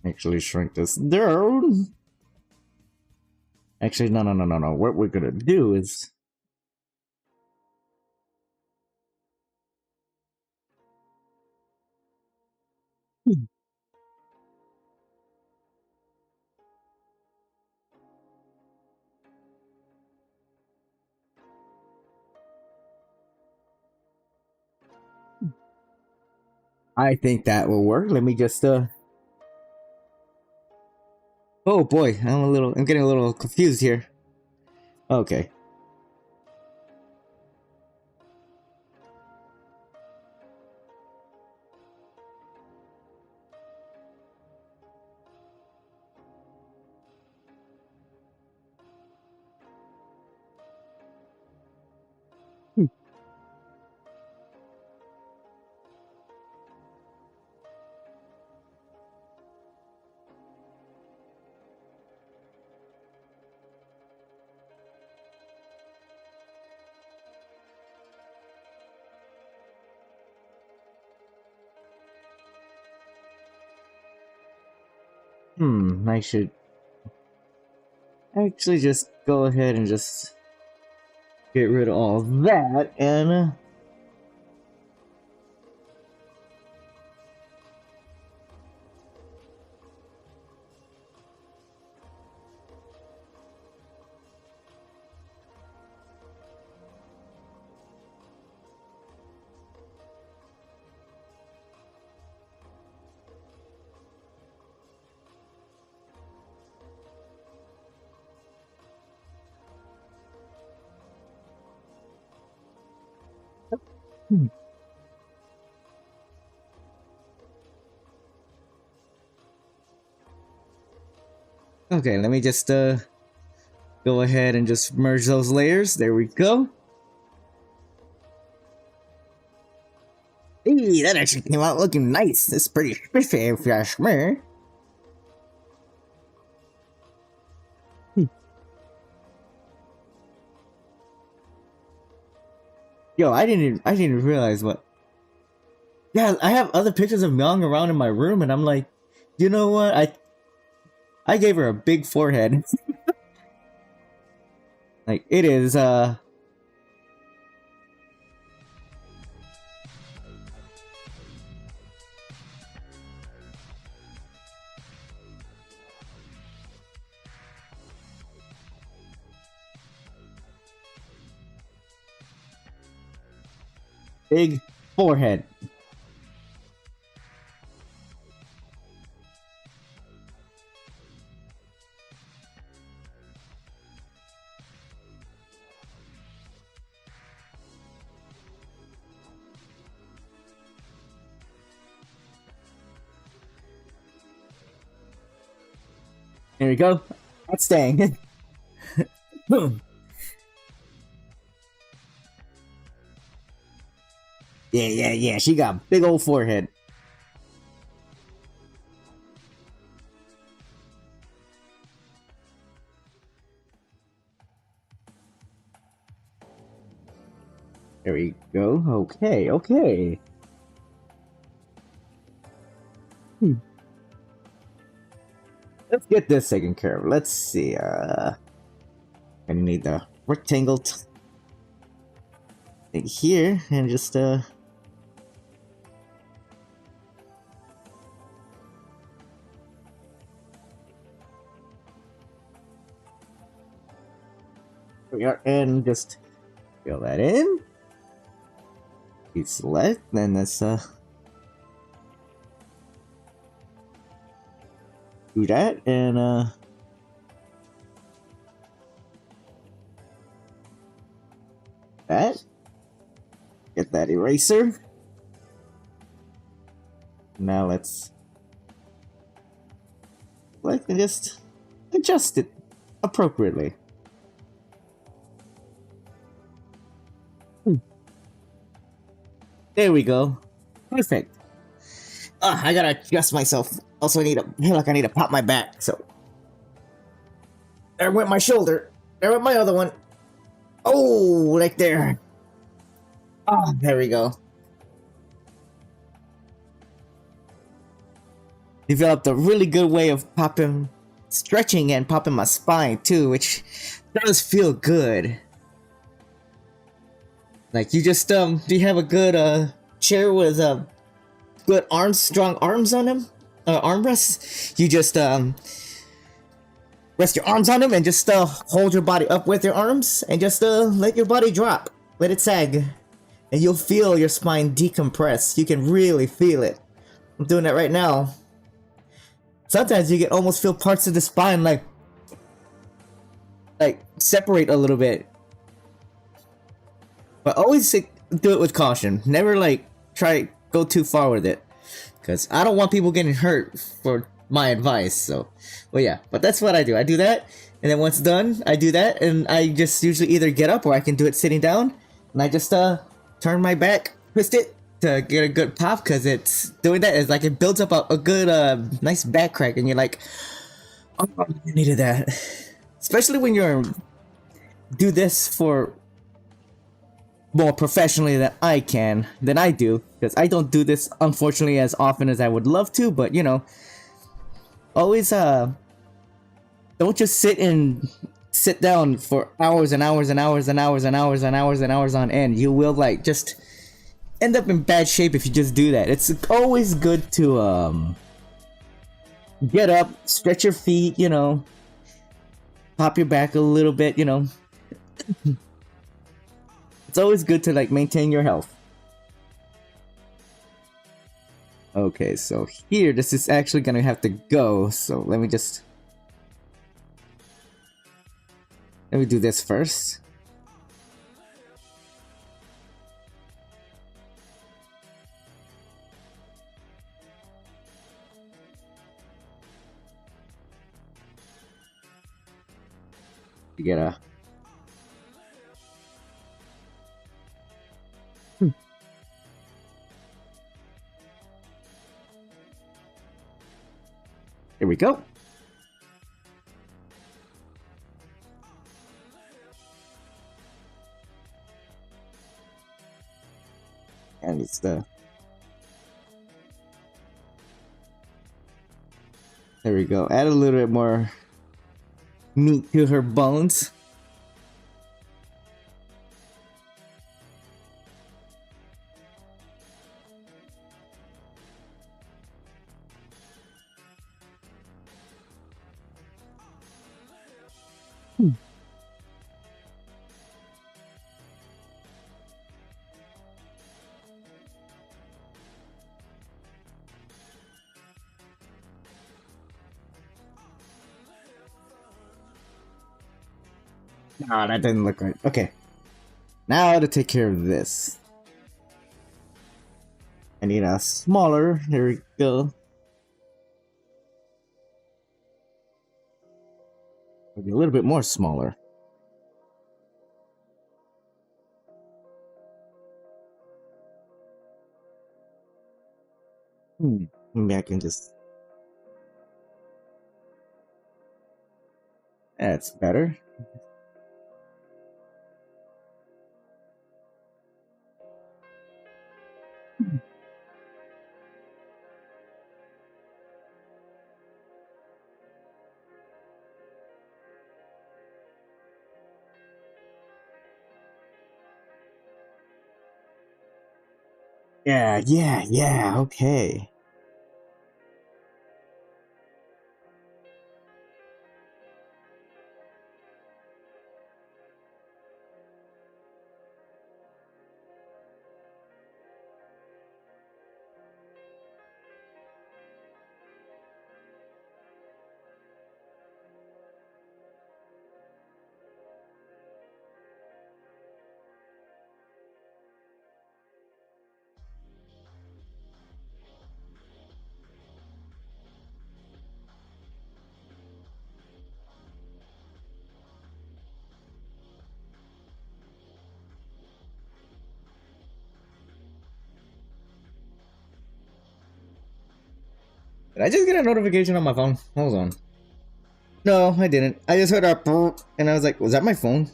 actually shrink this down. Actually, no. What we're gonna do is I think that will work. Let me just oh boy, I'm getting a little confused here. Okay. I should actually just go ahead and just get rid of all that and okay, let me just go ahead and just merge those layers. There we go. Hey, that actually came out looking nice. It's pretty spiffy if you ask me. Yo, I didn't even realize what. Yeah, I have other pictures of Myung around in my room, and I'm like, you know what? I gave her a big forehead. Like it is big forehead. There we go. That's staying. Boom. Yeah. She got a big old forehead. There we go. Okay. Hmm. Let's get this taken care of. Let's see. I need the rectangle thing here, and just we are, and just fill that in. You select, then let's do that, and that. Get that eraser. Now let's select and just adjust it appropriately. There we go. Perfect. I gotta adjust myself. Also, I feel like I need to pop my back. So there went my shoulder. There went my other one. Oh, right there. Oh, there we go. Developed a really good way of stretching and popping my spine too, which does feel good. Like you just do you have a good chair with good strong arms on them, armrests? You just rest your arms on them and just hold your body up with your arms and just let your body drop, let it sag, and you'll feel your spine decompress. You can really feel it. I'm doing that right now. Sometimes you can almost feel parts of the spine like separate a little bit. But always do it with caution. Never try go too far with it, because I don't want people getting hurt for my advice. So, well, yeah. But that's what I do. I do that, and then once done, I do that, and I just usually either get up or I can do it sitting down, and I just turn my back, twist it to get a good pop, because it's doing that is like it builds up a good nice back crack, and you're like, oh, I needed that. Especially when you're do this for more professionally than I do, because I don't do this unfortunately as often as I would love to, but you know, always don't just sit down for hours and hours and hours and hours and hours and hours and hours on end. You will just end up in bad shape if you just do that. It's always good to get up, stretch your feet, you know, pop your back a little bit, you know. It's always good to maintain your health. Okay, so here, this is actually gonna have to go, so let me do this first. You get a Here we go. And it's there we go. Add a little bit more meat to her bones. No, that didn't look right. Okay. Now to take care of this. I need a smaller. There we go. Maybe a little bit more smaller. Maybe I can just... That's better. Yeah, okay. Did I just get a notification on my phone? Hold on. No, I didn't. I just heard a burp, and I was like, was that my phone?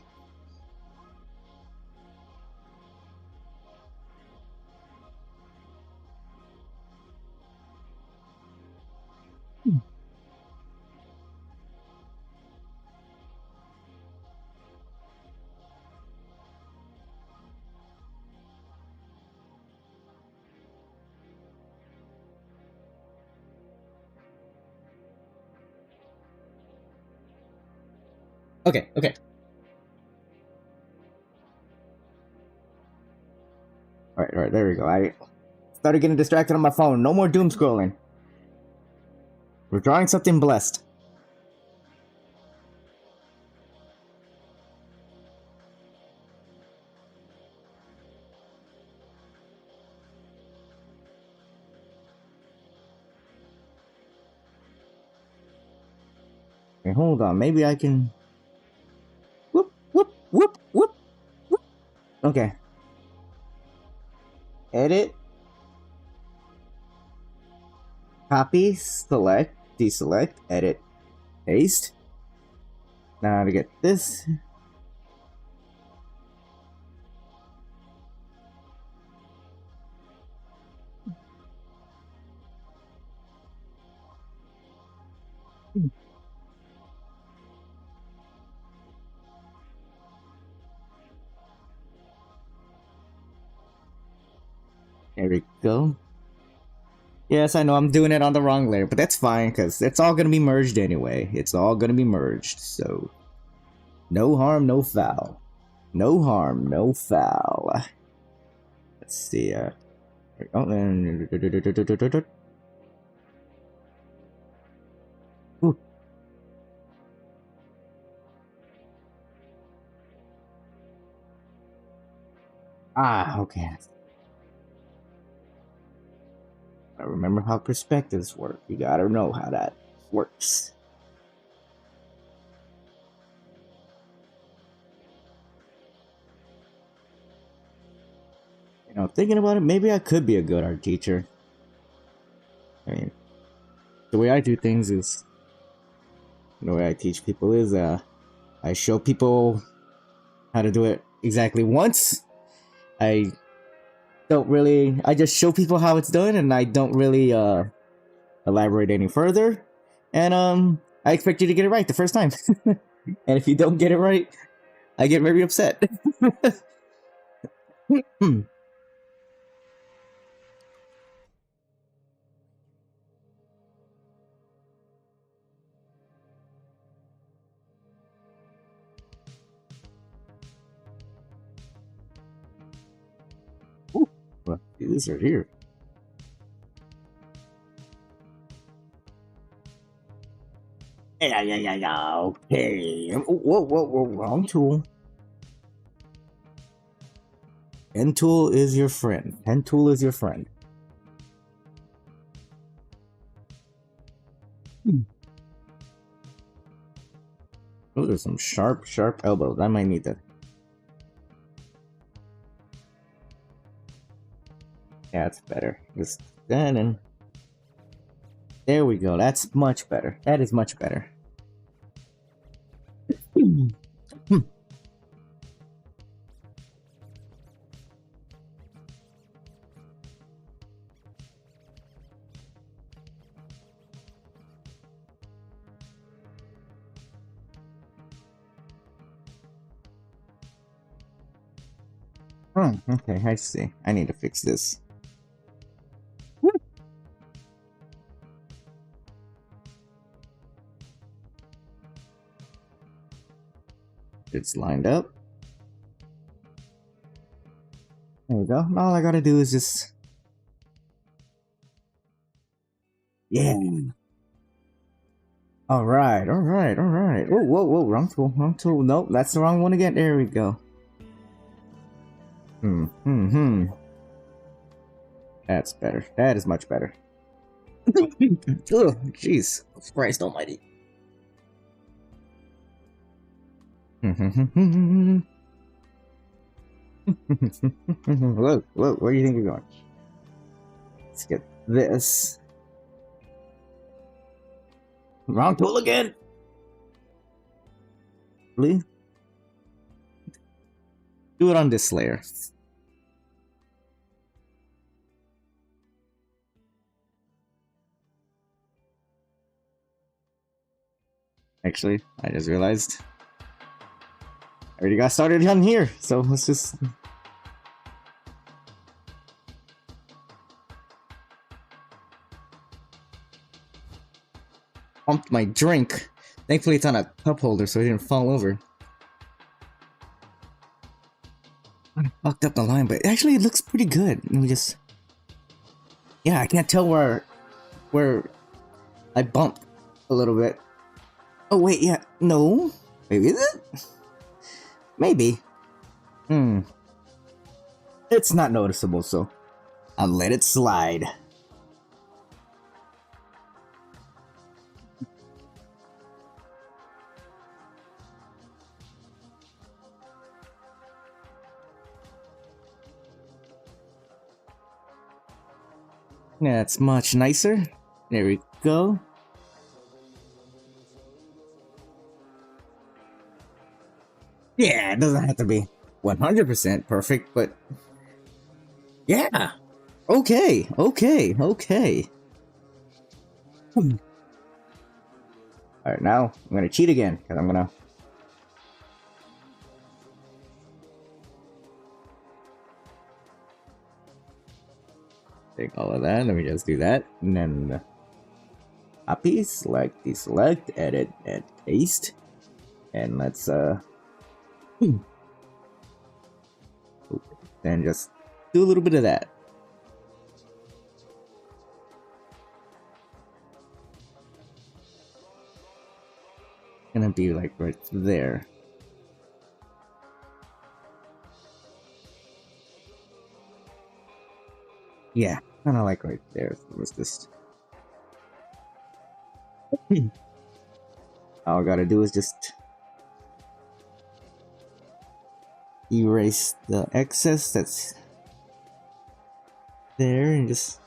Okay. Alright, there we go. I started getting distracted on my phone. No more doom scrolling. We're drawing something blessed. Okay, hold on. Maybe I can... Whoop. Okay. Edit. Copy. Select. Deselect. Edit. Paste. Now to get this. There we go. Yes, I know I'm doing it on the wrong layer, but that's fine, because it's all going to be merged anyway. It's all going to be merged, so... No harm, no foul. No harm, no foul. Let's see, oh, Ooh. Ah, okay. I remember how perspectives work. You gotta know how that works. You know, thinking about it, maybe I could be a good art teacher. I mean, the way I do things is, the way I teach people is, I show people how to do it exactly once. I just show people how it's done, and I don't really, elaborate any further. And, I expect you to get it right the first time. And if you don't get it right, I get very upset. Ooh, well, these are here. Yeah. Okay. Whoa. Wrong tool. Pen tool is your friend. Pen tool is your friend. Those are some sharp elbows. I might need that. Yeah, it's better. Just then and there we go. That's much better. That is much better. Okay, I see. I need to fix this. It's lined up. There we go. All I gotta do is just... Yeah. Alright, alright, alright. Oh, whoa, whoa, wrong tool, wrong tool. Nope, that's the wrong one again. There we go. That's better. That is much better. Oh, jeez. Christ almighty. Whoa, whoa, where do you think you're going? Let's get this. Wrong tool again! Really? Do it on this layer. Actually, I just realized I already got started on here, so let's just... Pumped my drink. Thankfully it's on a cup holder so it didn't fall over. I fucked up the line, but actually it looks pretty good. Let me just... Yeah, I can't tell where I bumped a little bit. Oh wait, yeah, no. Maybe is it? Maybe. It's not noticeable, so I'll let it slide. That's much nicer. There we go. Yeah, it doesn't have to be 100% perfect, but yeah. Okay, okay, okay. Alright, now I'm gonna cheat again, because I'm gonna... Take all of that, let me just do that, and then... Copy, select, deselect, edit, and paste. And let's, then just do a little bit of that. Gonna be like right there. Yeah, kind of like right there. So let's just... All I gotta do is just erase the excess that's there and just...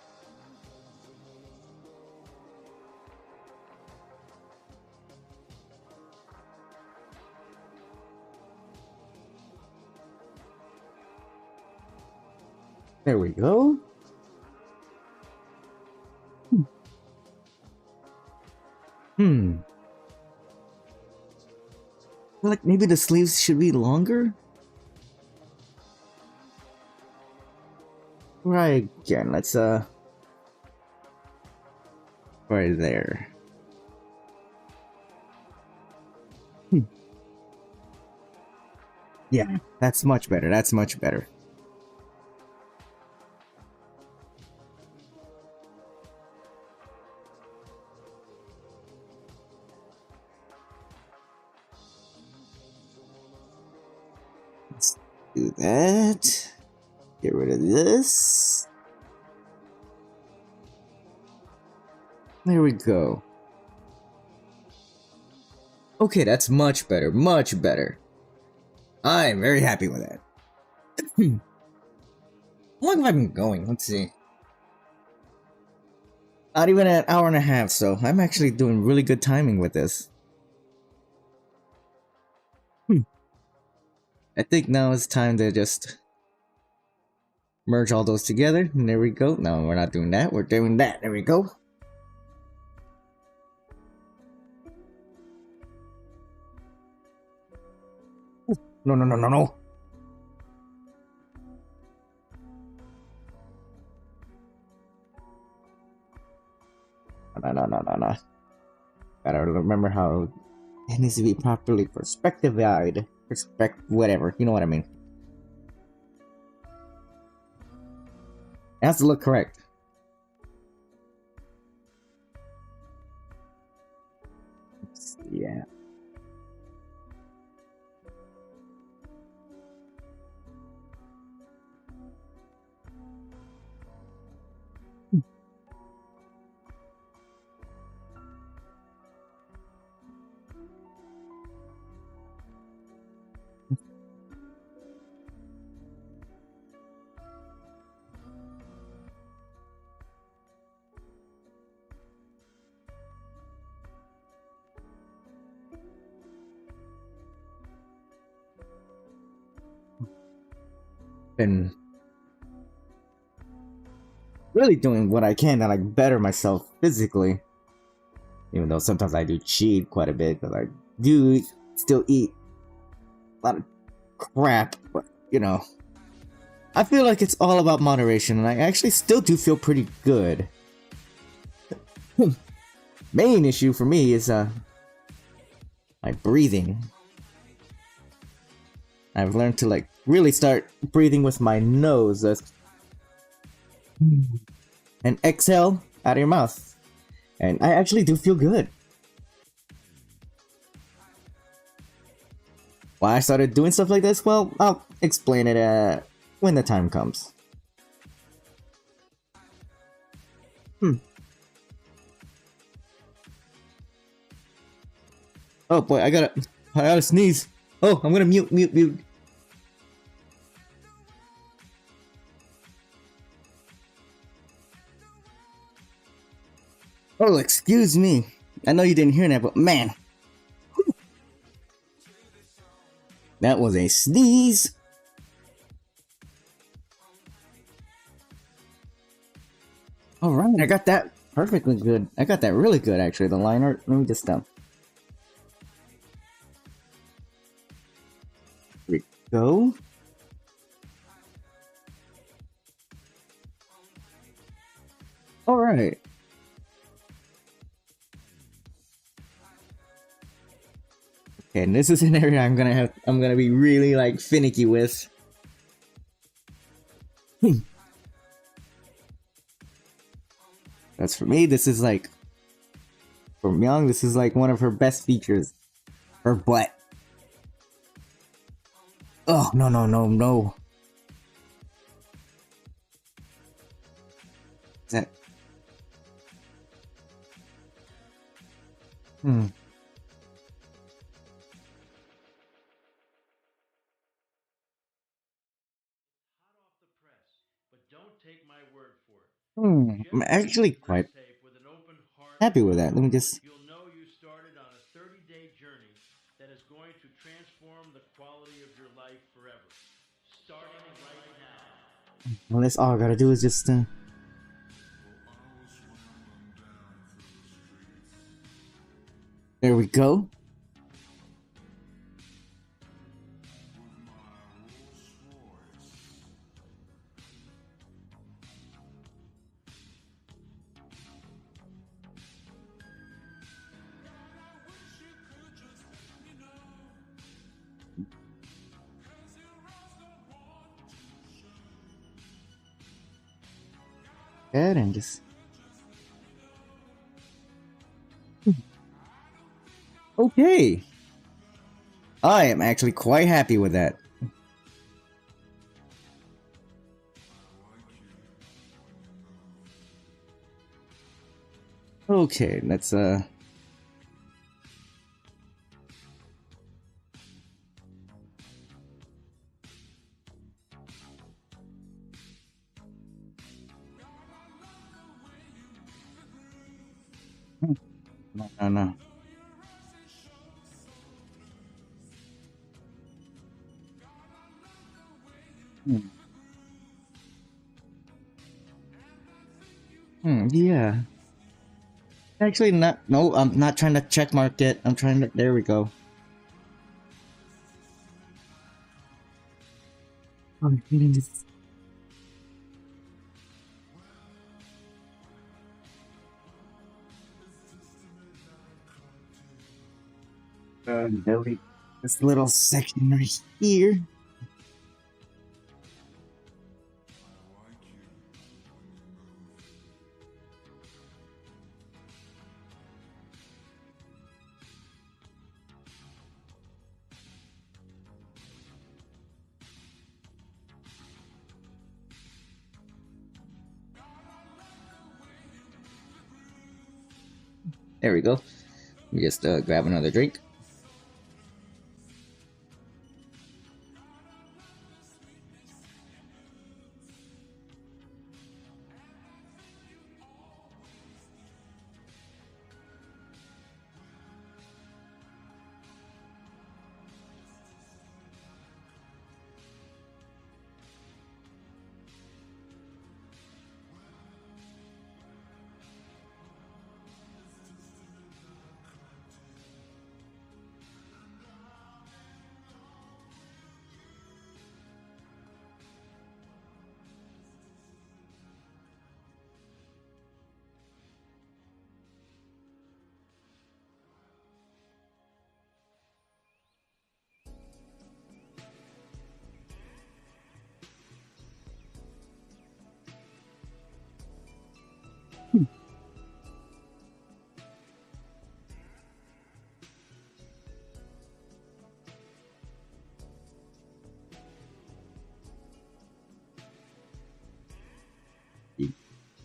There we go. Like maybe the sleeves should be longer? Right again, let's right there. Yeah, that's much better. That's much better. Let's do that. Get rid of this. There we go. Okay, that's much better. Much better. I'm very happy with that. How long have I been going? Let's see. Not even an hour and a half, so I'm actually doing really good timing with this. I think now it's time to just merge all those together, and there we go. No, we're not doing that. We're doing that. There we go. No, no, no, no, no. No, no, no, no, no. Gotta remember how it needs to be properly perspective-eyed. respect, whatever. You know what I mean. It has to look correct. Yeah. Been really doing what I can to like better myself physically. Even though sometimes I do cheat quite a bit, because I do still eat a lot of crap, but you know. I feel like it's all about moderation, and I actually still do feel pretty good. Main issue for me is my breathing. I've learned to like really start breathing with my nose and exhale out of your mouth, and I actually do feel good. Why I started doing stuff like this? Well, I'll explain it when the time comes. Oh boy, I gotta sneeze. Oh, I'm gonna mute. Oh, excuse me. I know you didn't hear that, but man. Whew. That was a sneeze. Alright, I got that perfectly good. I got that really good, actually, the line art. Let me just, Here we go. Alright. Okay, and this is an area I'm gonna be really, like, finicky with. That's for me, this is like, from Young, this is like one of her best features. Her butt. Oh, no. Is that... I'm actually quite happy with that. Let me just... You'll know you started on a 30-day journey that is going to transform the quality of your life forever. Starting right now. Well, that's all I gotta do is just, There we go. And just... Okay. I am actually quite happy with that. Okay, let's No. Yeah. Actually, not. No, I'm not trying to check mark it. I'm trying to. There we go. Oh, there we This little section right here. There we go. Let me just grab another drink.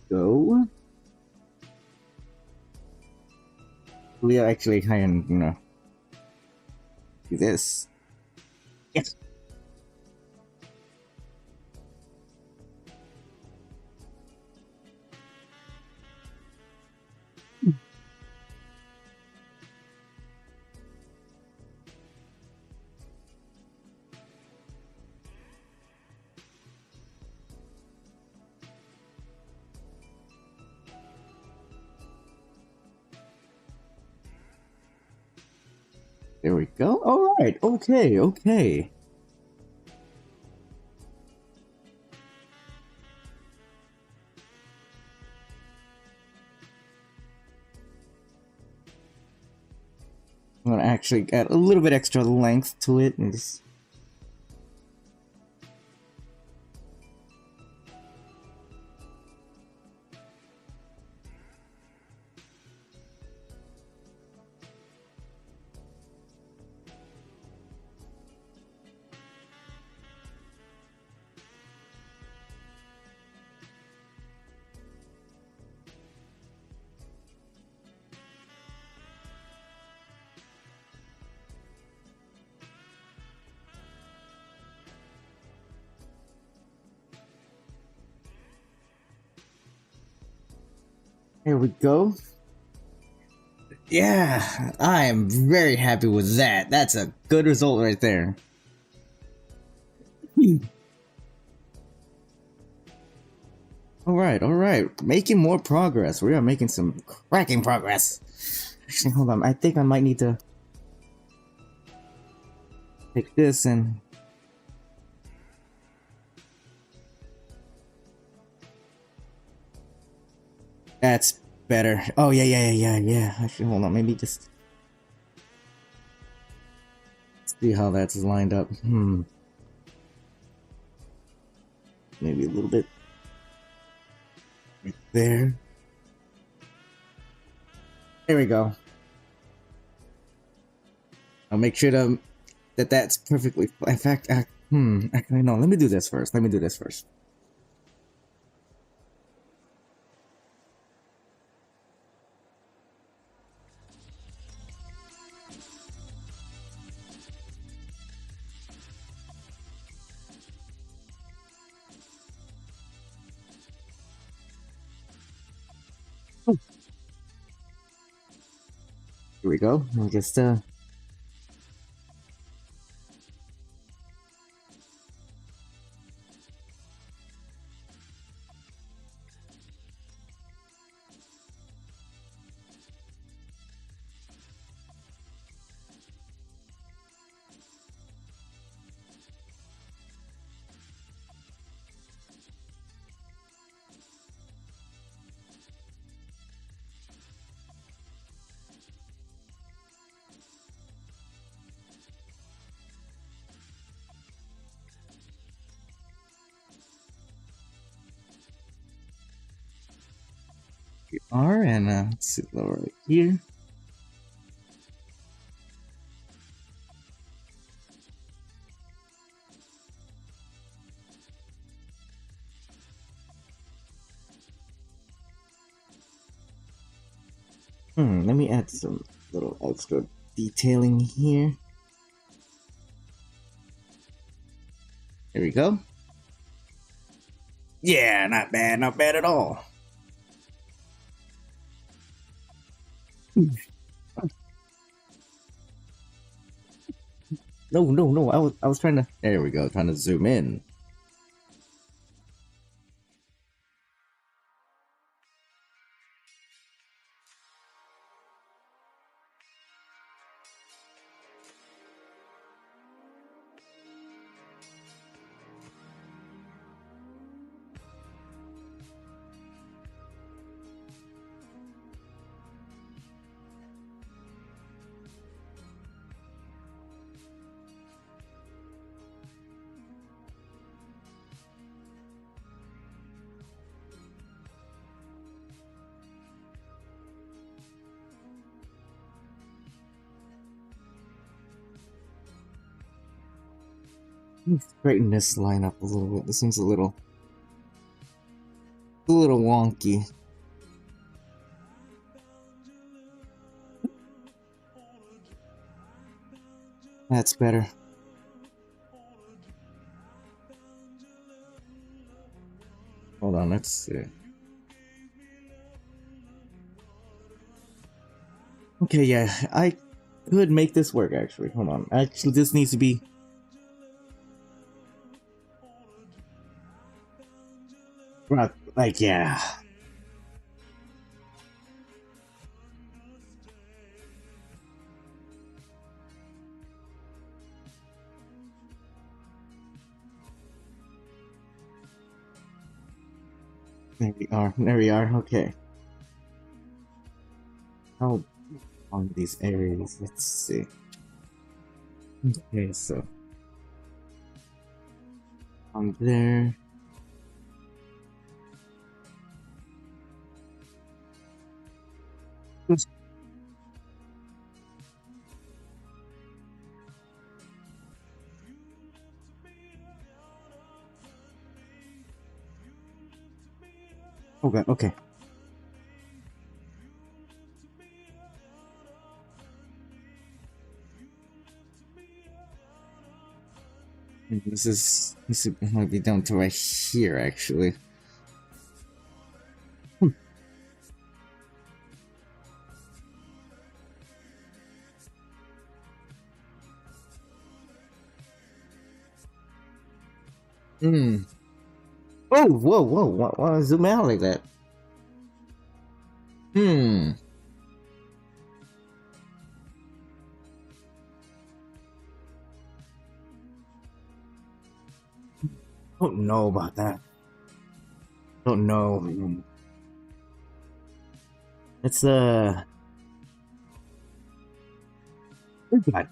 Go. We are actually kind of, do this. Yes. There we go. All right. Okay. Okay. I'm gonna actually add a little bit extra length to it and just. Here we go. Yeah, I am very happy with that. That's a good result right there. All right. Making more progress. We are making some cracking progress. Actually, hold on. I think I might need to take this and. That's better. Oh, yeah. Actually, hold on. Maybe just. See how that's lined up. Maybe a little bit. Right there. There we go. I'll make sure that's perfectly. In fact, actually, no. Let me do this first. Here we go. I'll just R, and let's see, lower right here. Let me add some little extra detailing here. There we go. Yeah, not bad at all. No, I was trying to, there we go, trying to zoom in. Straighten this line up a little bit. This one's a little wonky. That's better. Hold on, let's see. Okay, yeah, I could make this work actually. Hold on. Actually, this needs to be. Right, like, yeah. There we are. There we are. Okay. How on these areas? Let's see. Okay, so on there. Okay, okay. This might be down to right here, actually. Oh, whoa, why zoom out like that? Don't know about that. Don't know. It's oh God.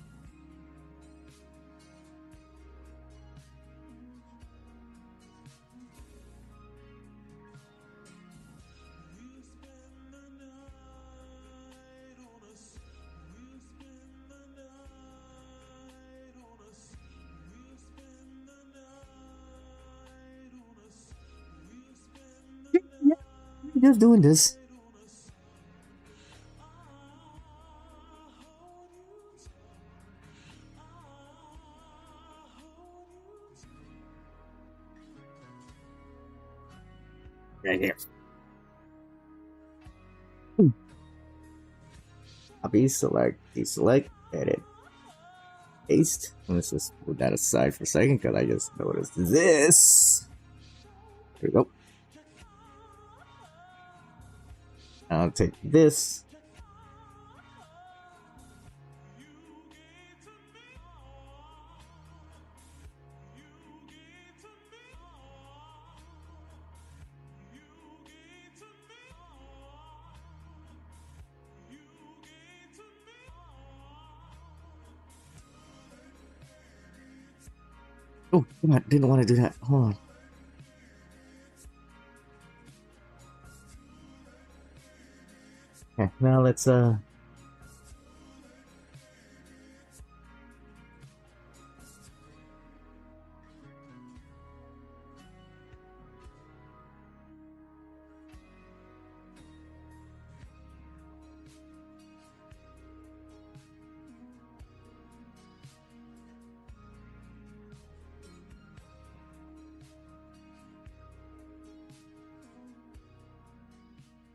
Just doing this. Right here. Copy, select, deselect, edit, paste. Let's just put that aside for a second because I just noticed this. There we go. I'll take this. Oh, God, didn't want to do that. Hold on. Okay, now let's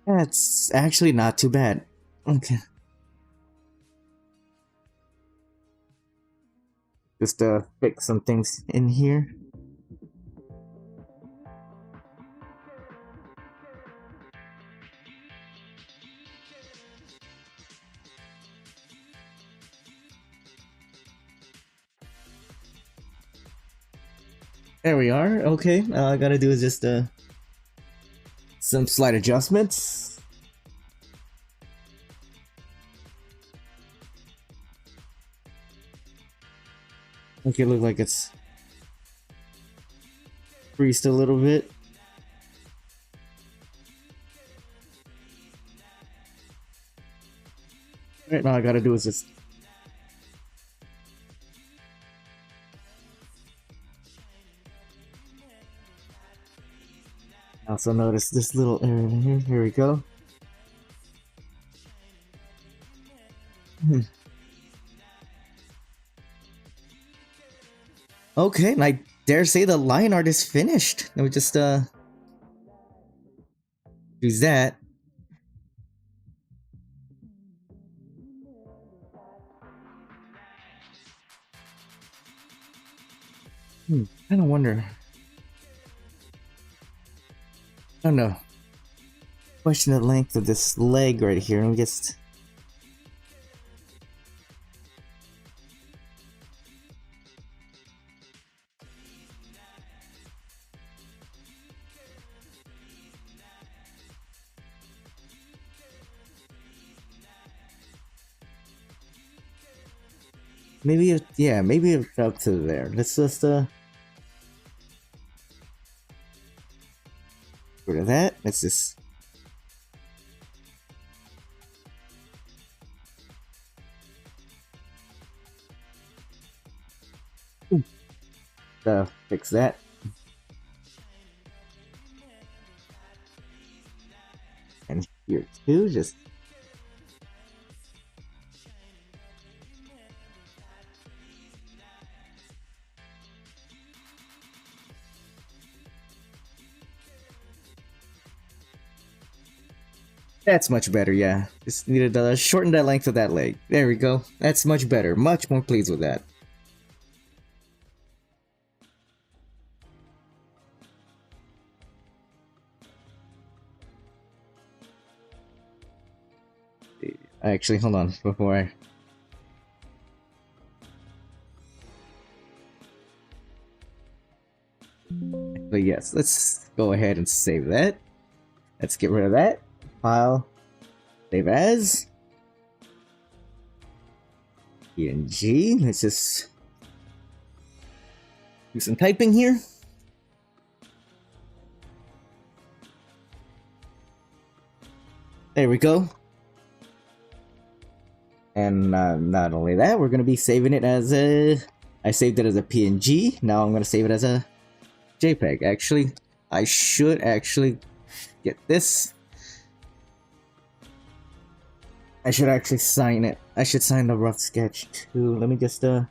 That's actually not too bad. Okay. Just fix some things in here. There we are. Okay, all I gotta do is just some slight adjustments. Make it look like it's creased a little bit. Right now, I gotta do is just also notice this little area here. Here we go. Okay, and I dare say the line art is finished. Let me just use that. I kind of wonder. I don't know. Question the length of this leg right here. Let me just. Maybe it, yeah, maybe it's up to there. Let's just rid of that. Let's just fix that. And here too, just that's much better, yeah. Just needed to shorten that length of that leg. There we go. That's much better. Much more pleased with that. Actually, hold on before I... But yes, let's go ahead and save that. Let's get rid of that. File. Save as. PNG. Let's just do some typing here. There we go. And not only that, we're going to be saving it as a... I saved it as a PNG. Now I'm going to save it as a JPEG. Actually, I should actually get this. I should actually sign it. I should sign the rough sketch too. Let me just get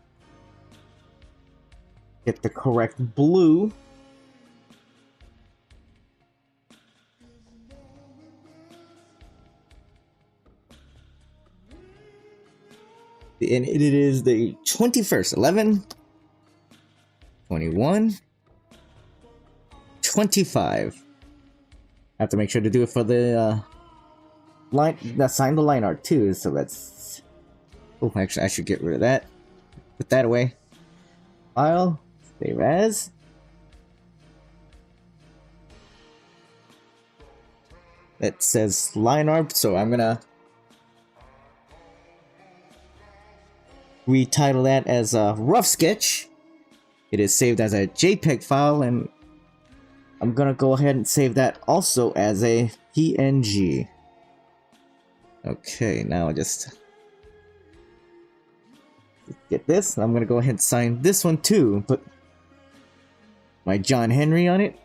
the correct blue. And it is the 21st, 11, 21, 25. I have to make sure to do it for the line, sign the line art too, so that's... Oh, actually I should get rid of that. Put that away. File, save as. It says line art, so I'm gonna retitle that as a rough sketch. It is saved as a JPEG file, and I'm gonna go ahead and save that also as a PNG. Okay, now I just get this. I'm gonna go ahead and sign this one too. Put my John Henry on it.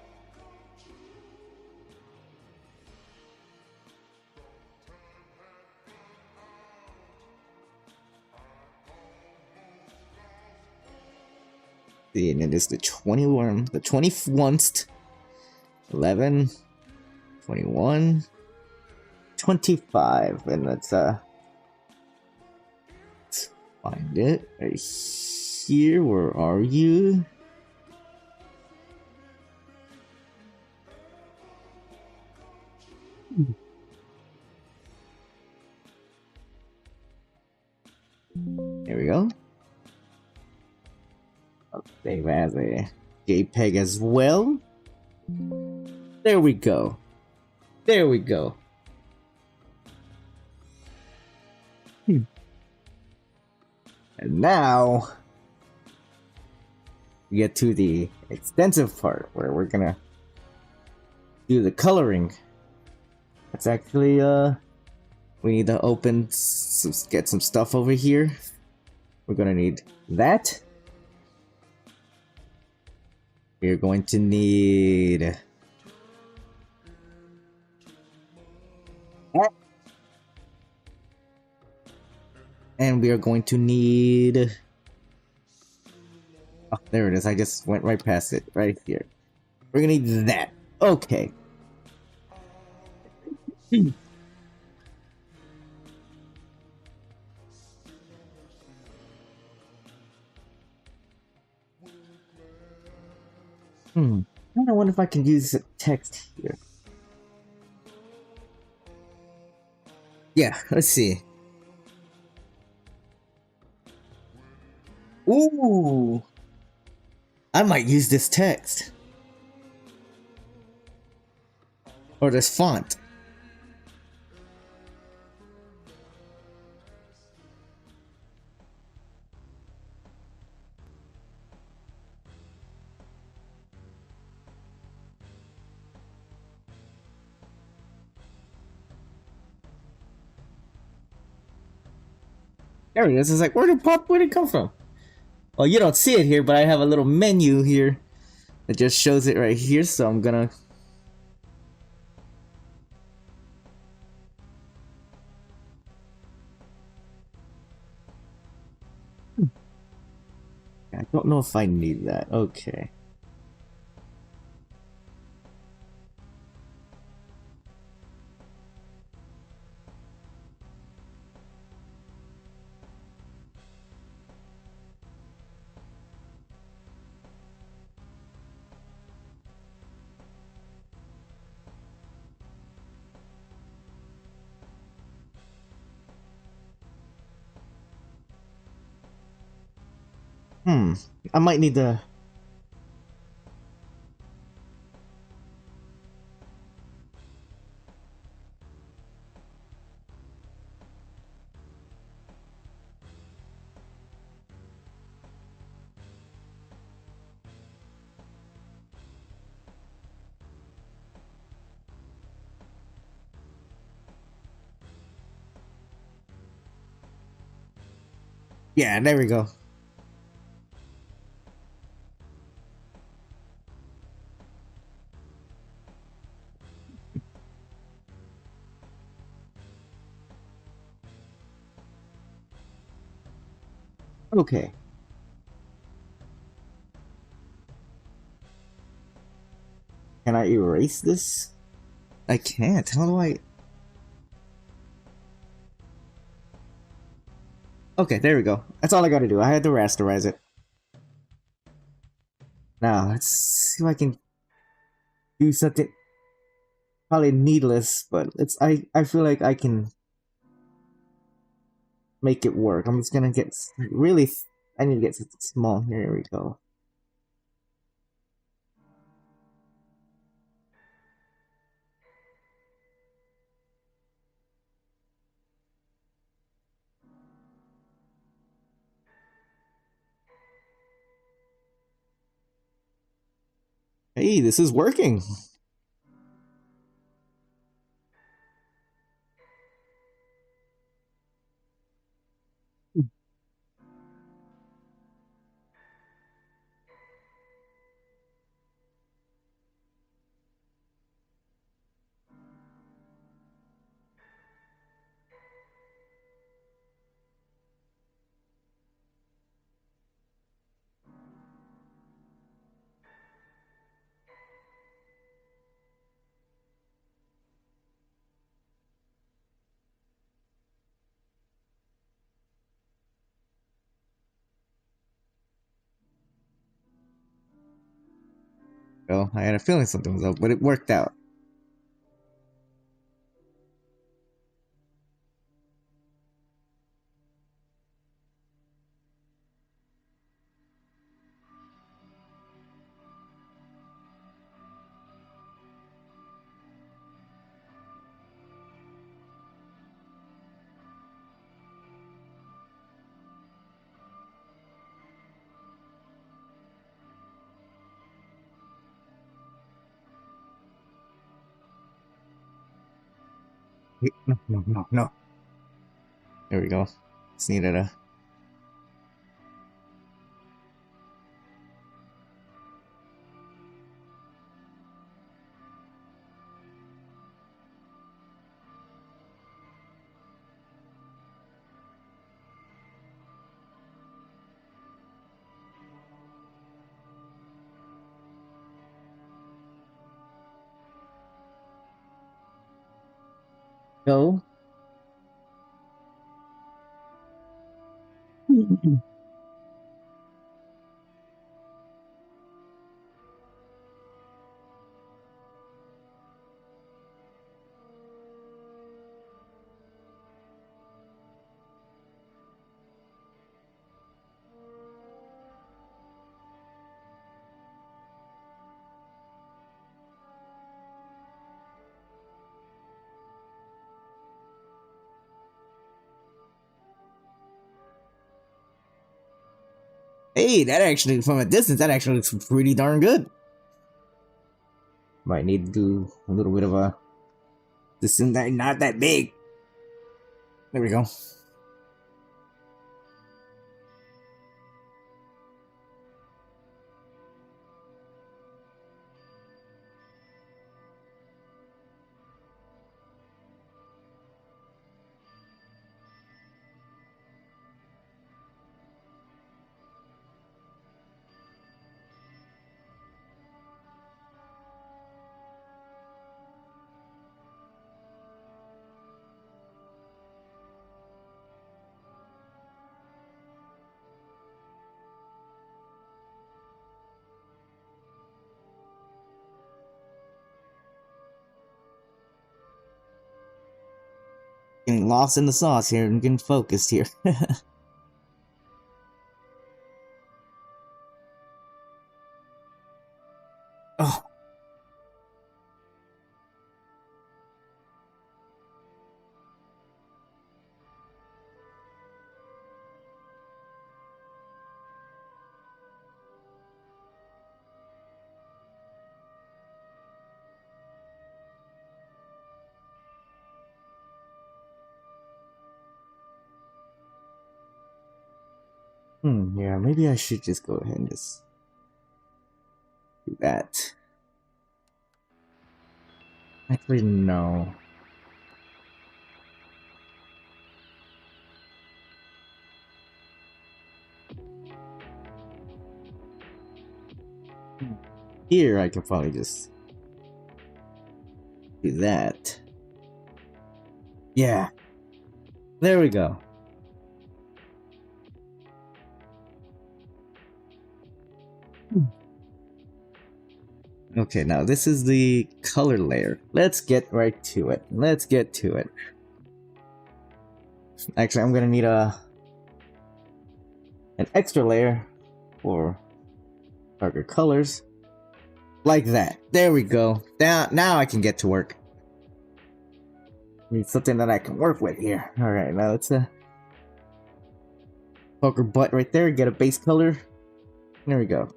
And it is the 21, the 21st, 11, 21, 25, and let's find it right here. Where are you? There we go. I'll save as a JPEG as well. There we go. There we go. And now we get to the extensive part where we're gonna do the coloring. It's actually we need to get some stuff over here. We're gonna need that. We're going to need that. And we are going to need... Oh, there it is. I just went right past it. Right here. We're gonna need that. Okay. I wonder if I can use text here. Yeah, let's see. Ooh! I might use this text. Or this font. There it is. It's like, where'd it come from? Well, you don't see it here, but I have a little menu here that just shows it right here, so I'm gonna... I don't know if I need that. Okay. I might need to... Yeah, there we go. Okay. Can I erase this? I can't. How do I... Okay, there we go. That's all I gotta do. I had to rasterize it. Now, let's see if I can do something probably needless, but I feel like I can make it work. I'm just gonna get really... I need to get something small. Here we go. Hey, this is working. Well, I had a feeling something was up, but it worked out. Wait, no, no, no, no. There we go. Just needed a... Go. Hey, that actually, from a distance, that actually looks pretty darn good. Might need to do a little bit of a... This isn't that, not that big. There we go. Getting lost in the sauce here and getting focused here. Oh. Yeah, maybe I should just go ahead and just do that. Actually, no. Here, I can probably just do that. Yeah. There we go. Okay, now this is the color layer. Let's get right to it. Let's get to it. Actually, I'm gonna need an extra layer for darker colors. Like that. There we go. Now I can get to work. Need something that I can work with here. Alright, now let's poke her butt right there, get a base color. There we go.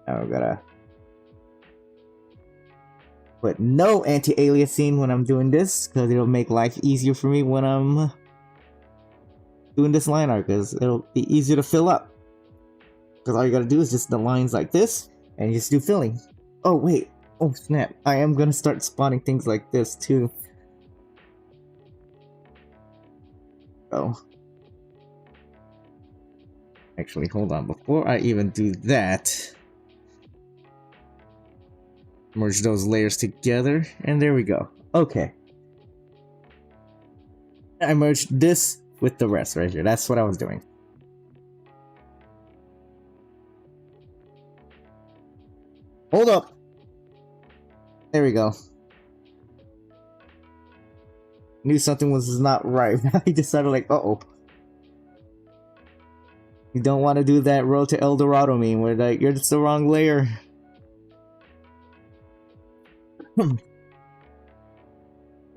Now we gotta put no anti-aliasing when I'm doing this, because it'll make life easier for me when I'm doing this line art, because it'll be easier to fill up. Because all you gotta do is just the lines like this, and you just do filling. Oh wait, oh snap, I am gonna start spawning things like this too. Oh. Actually, hold on, before I even do that, merge those layers together, and there we go. Okay. I merged this with the rest right here. That's what I was doing. Hold up. There we go. Knew something was not right. I decided like, uh-oh. You don't want to do that road to El Dorado meme where like you're just the wrong layer. But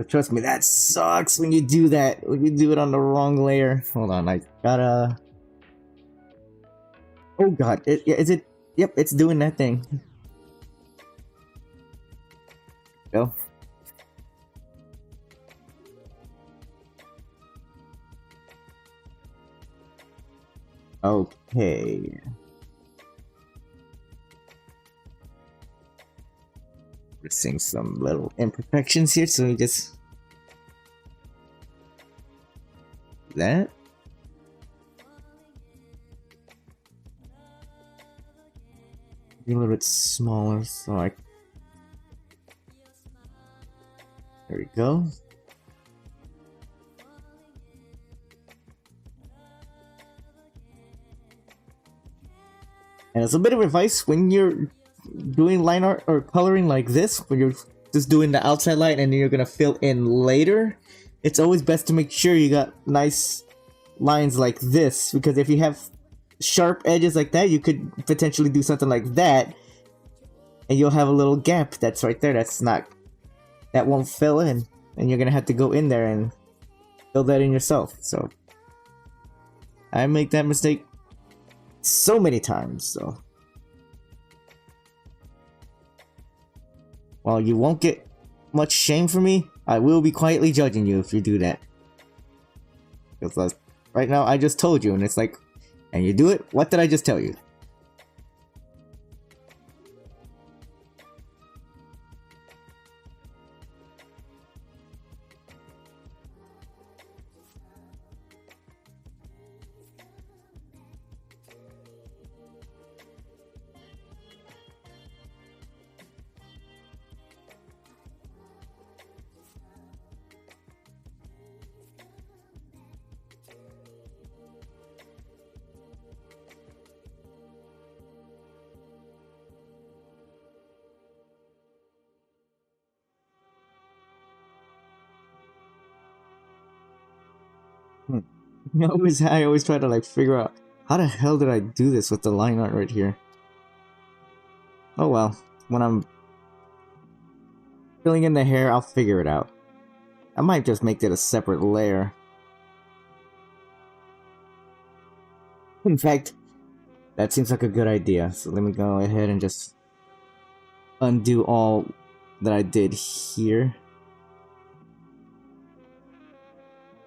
trust me, that sucks when you do that. When you do it on the wrong layer. Hold on, I gotta. Oh god, is it? Yep, it's doing that thing. Go. Okay. We're seeing some little imperfections here, so we just that. Be a little bit smaller, so I. There we go. And as a bit of advice, when you're doing line art or coloring like this, when you're just doing the outside line and then you're gonna fill in later, it's always best to make sure you got nice lines like this, because if you have sharp edges like that, you could potentially do something like that, and you'll have a little gap that's right there that won't fill in, and you're gonna have to go in there and fill that in yourself. So I make that mistake so many times, so while you won't get much shame from me, I will be quietly judging you if you do that. Because right now I just told you, and it's like, and you do it? What did I just tell you? I always try to like figure out how the hell did I do this with the line art right here. Oh well, when I'm filling in the hair, I'll figure it out. I might just make it a separate layer. In fact, that seems like a good idea. So let me go ahead and just undo all that I did here.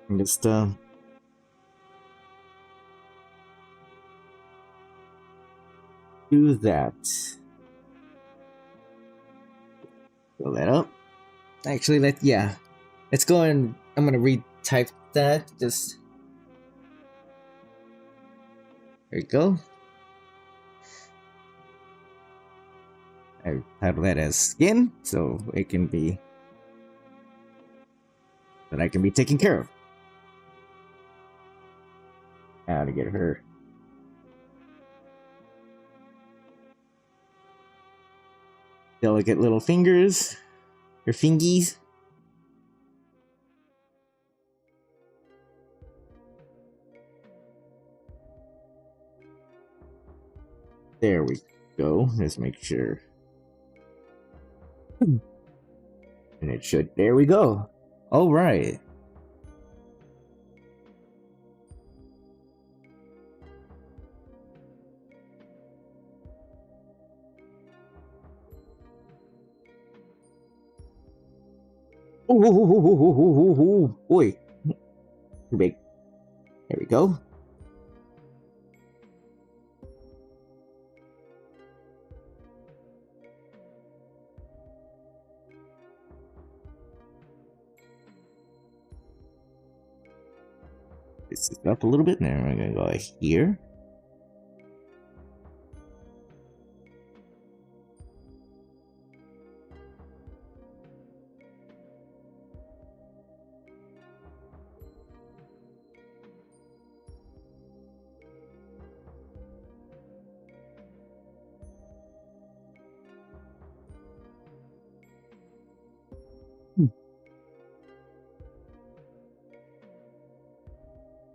And just do that. Fill that up. Actually, let's go and I'm gonna retype that. Just there you go. I title that as skin, so it can be that I can be taken care of. How to get her. Delicate little fingers. Her fingies. There we go. Let's make sure. And it should. There we go. All right. Ooh, boy. Too big. There we go. This is up a little bit. Now we're gonna go here.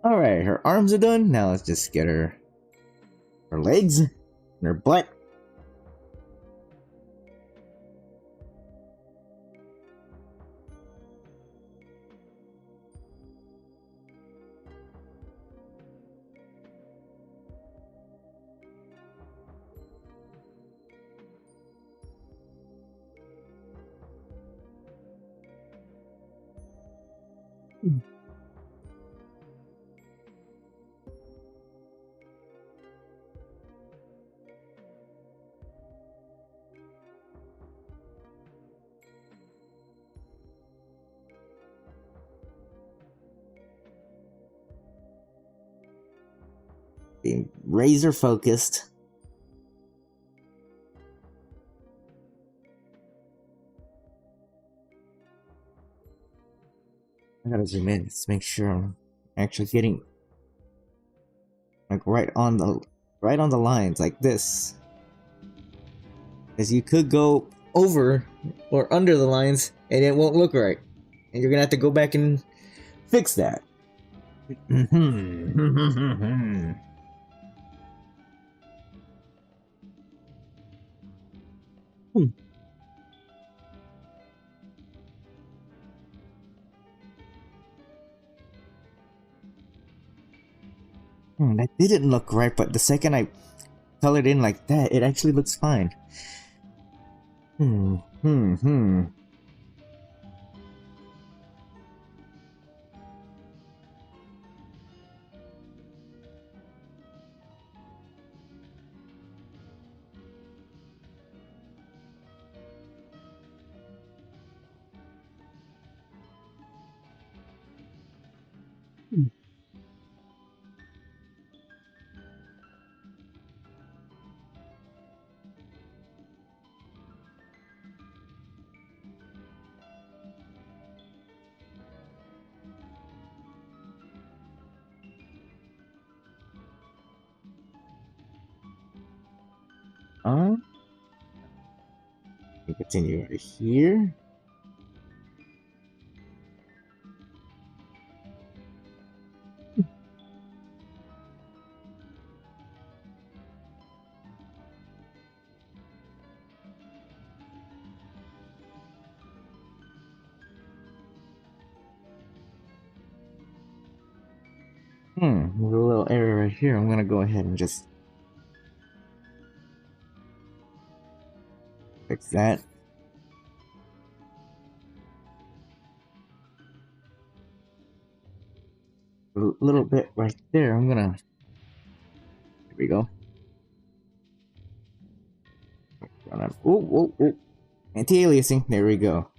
Alright, her arms are done. Now let's just get her legs and her butt. Being razor focused. I gotta zoom in to make sure I'm actually getting like right on the lines like this. As you could go over or under the lines and it won't look right. And you're gonna have to go back and fix that. That didn't look right, but the second I colored in like that, it actually looks fine. We continue right here. There's a little error right here. I'm gonna go ahead and just fix that. A little bit right there. There we go. Oh. Anti-aliasing. There we go.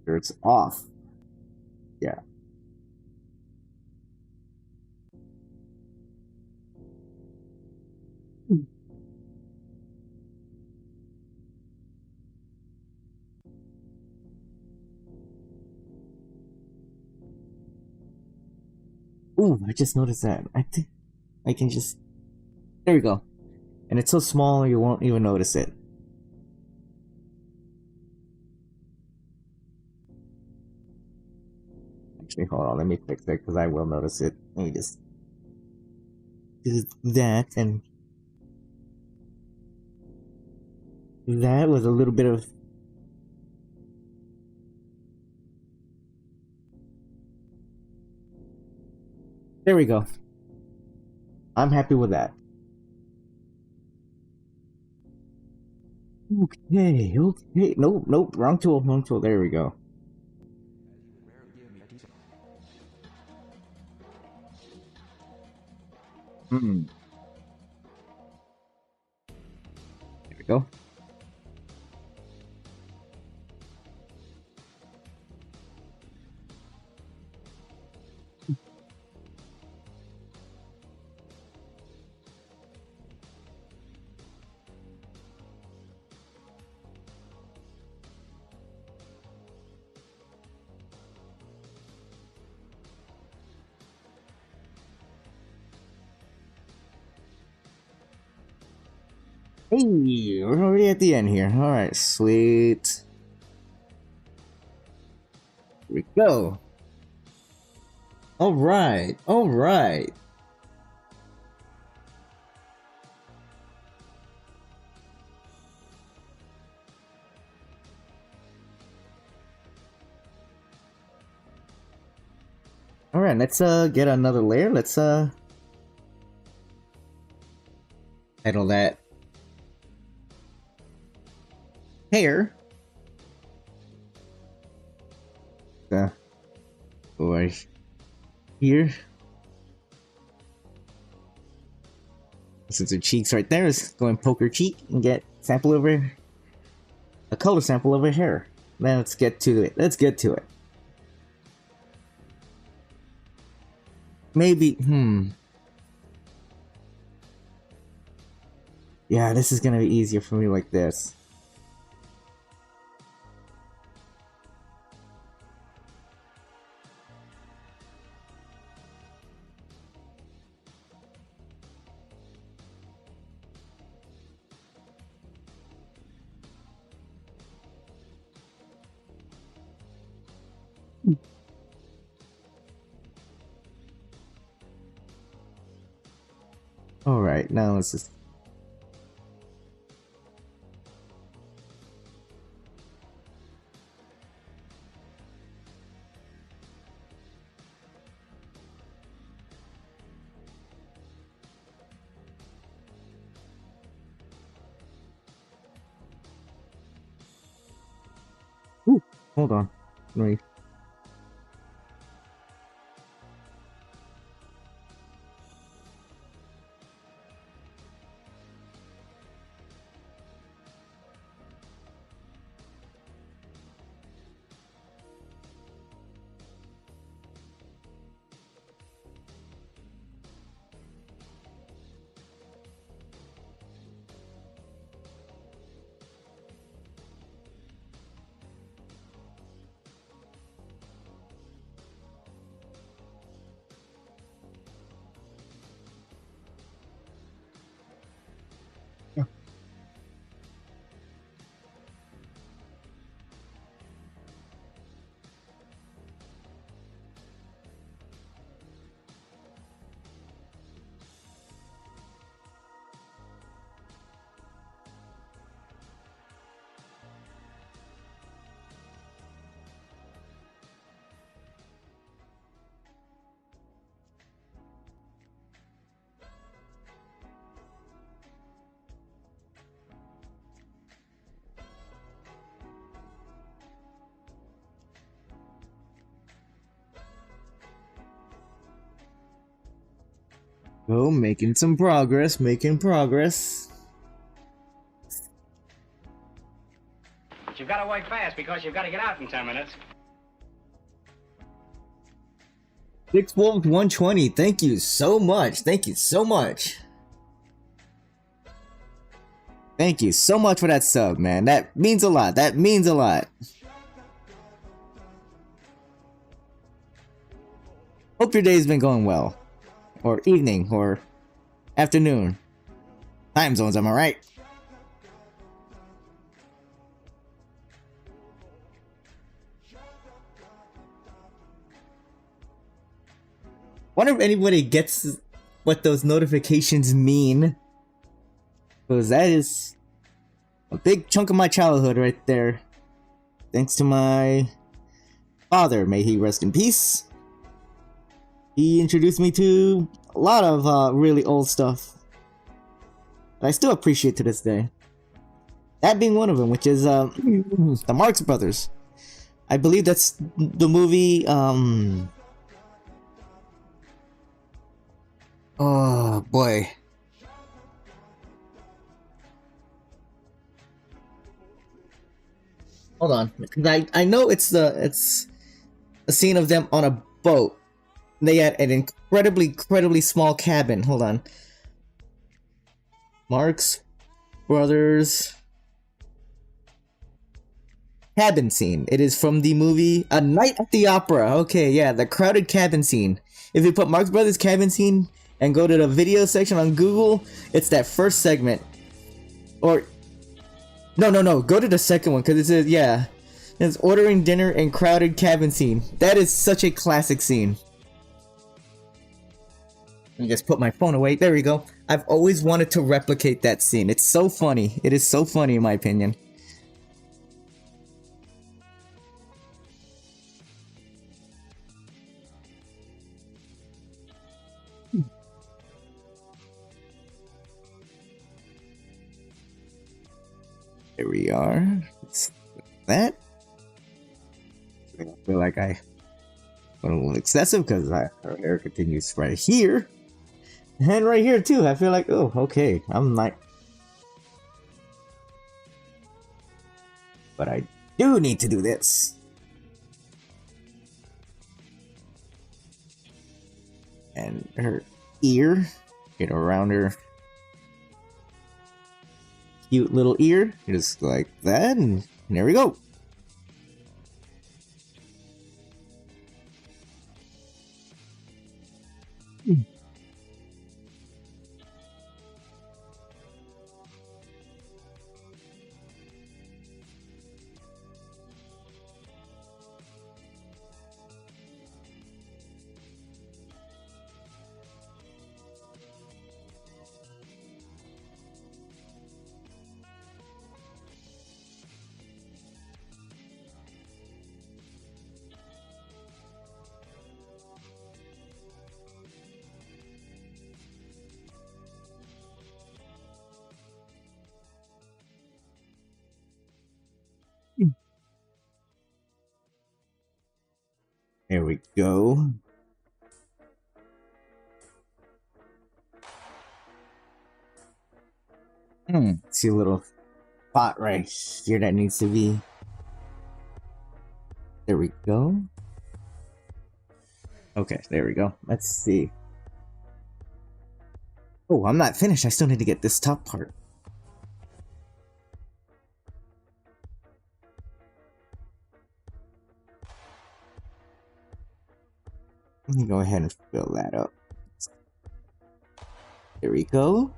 Sure, it's off. Yeah. Ooh, I just noticed that. I think I can just... There we go. And it's so small you won't even notice it. Actually, hold on, let me fix that because I will notice it. Let me just do that, and that was a little bit of... There we go. I'm happy with that. Okay. Nope, wrong tool. There we go. There we go. Hey, we're already at the end here. Alright, sweet. Here we go. Alright, alright. Alright, let's get another layer. Let's title that hair. Over here. Since her cheeks right there, let's go and poke her cheek and get sample over a color sample of her hair. Now let's get to it. Let's get to it. Maybe, yeah, this is gonna be easier for me like this. Alright, now let's just... Ooh, hold on. Wait. Oh, making some progress, making progress. But you've got to work fast because you've got to get out in 10 minutes. 6Wolf120, thank you so much. Thank you so much. Thank you so much for that sub, man. That means a lot. That means a lot. Hope your day's been going well. Or evening, or afternoon. Time zones, am I right? Wonder if anybody gets what those notifications mean. Because that is a big chunk of my childhood right there. Thanks to my father, may he rest in peace. He introduced me to a lot of really old stuff that I still appreciate to this day. That being one of them, which is the Marx Brothers. I believe that's the movie. Oh boy. Hold on, because I know it's a scene of them on a boat. They had an incredibly small cabin. Hold on. Marx Brothers cabin scene. It is from the movie A Night at the Opera. Okay, yeah, the crowded cabin scene. If you put Marx Brothers cabin scene and go to the video section on Google, it's that first segment. Or no, go to the second one because it says, yeah, it's ordering dinner and crowded cabin scene. That is such a classic scene. me just put my phone away. There we go. I've always wanted to replicate that scene. It's so funny. It is so funny in my opinion. There we are. It's that. I feel like I went a little excessive because her hair continues right here. And right here too. I feel like, oh, okay. I'm like... But I do need to do this. And her ear. Get around her cute little ear. Just like that. And there we go. There we go. See a little spot right here that needs to be. There we go. Okay, there we go. Let's see. Oh, I'm not finished. I still need to get this top part. Let me go ahead and fill that up. There we go.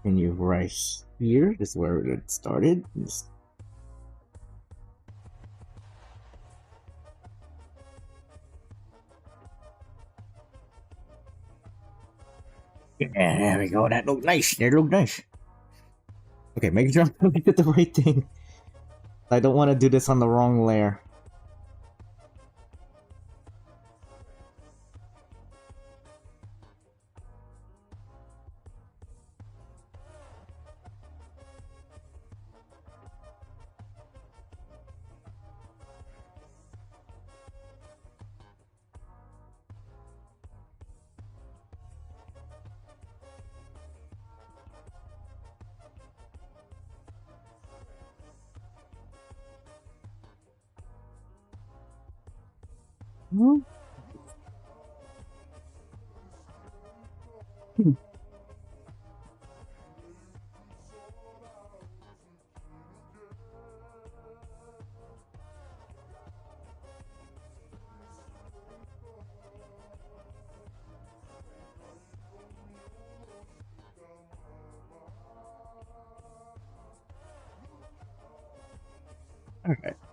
Continue right here. This is where it started. Yeah, there we go. That looked nice. That looked nice. Okay, making sure I'm looking at the right thing. I don't want to do this on the wrong layer.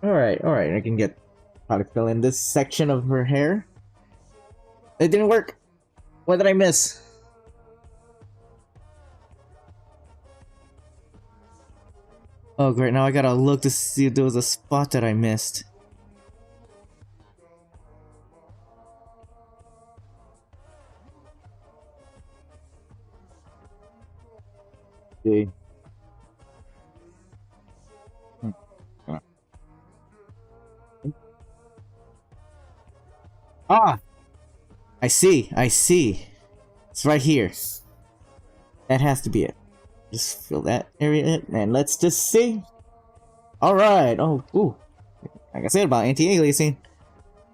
Alright, I can get how to fill in this section of her hair. It didn't work! What did I miss? Oh great, now I gotta look to see if there was a spot that I missed. See. Ah! I see. It's right here. That has to be it. Just fill that area in, and let's just see. Alright, oh, ooh. Like I said about anti-aliasing.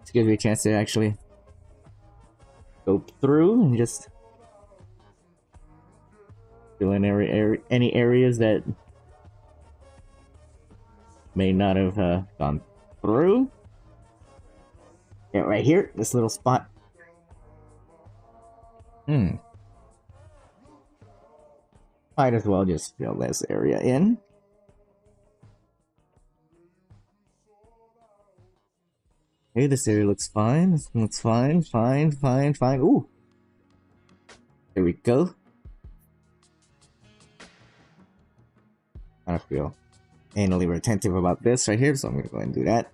To give you a chance to actually go through and just fill in any areas that may not have gone through. Yeah, right here, this little spot. Hmm. Might as well just fill this area in. Hey, this area looks fine. This looks fine, fine, fine, fine. Ooh! There we go. I feel anally retentive about this right here, so I'm gonna go ahead and do that.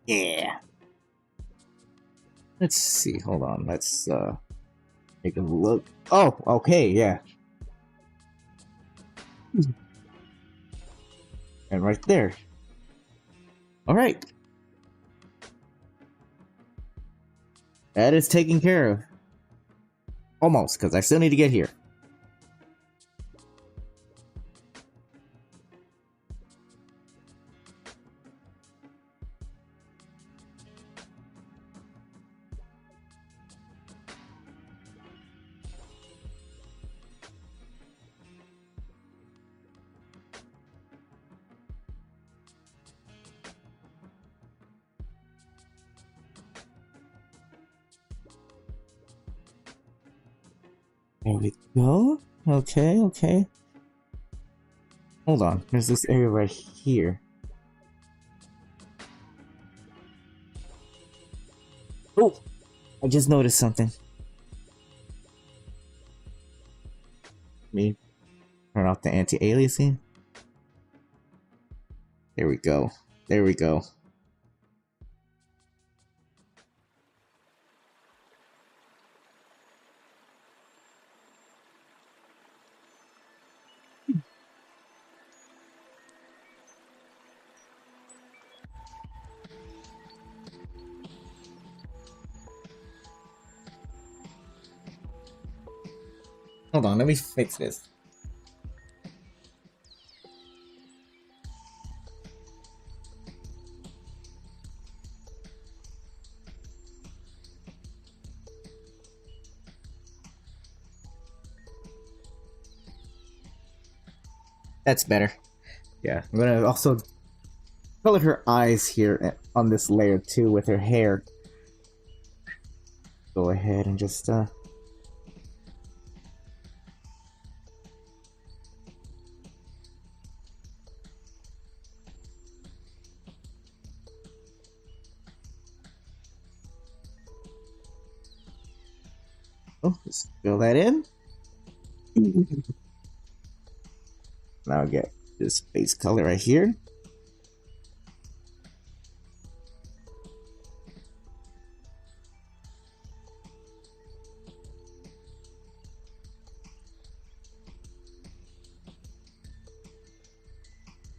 Yeah! Let's see, hold on, let's take a look. Oh, okay, yeah. And right there. Alright. That is taken care of. Almost, because I still need to get here. There we go. Okay, okay. Hold on, there's this area right here. Oh! I just noticed something. Let me turn off the anti-aliasing. There we go. There we go. Hold on, let me fix this. That's better. Yeah, I'm gonna also color her eyes here on this layer too with her hair. Go ahead and just oh, just fill that in. Now I get this base color right here.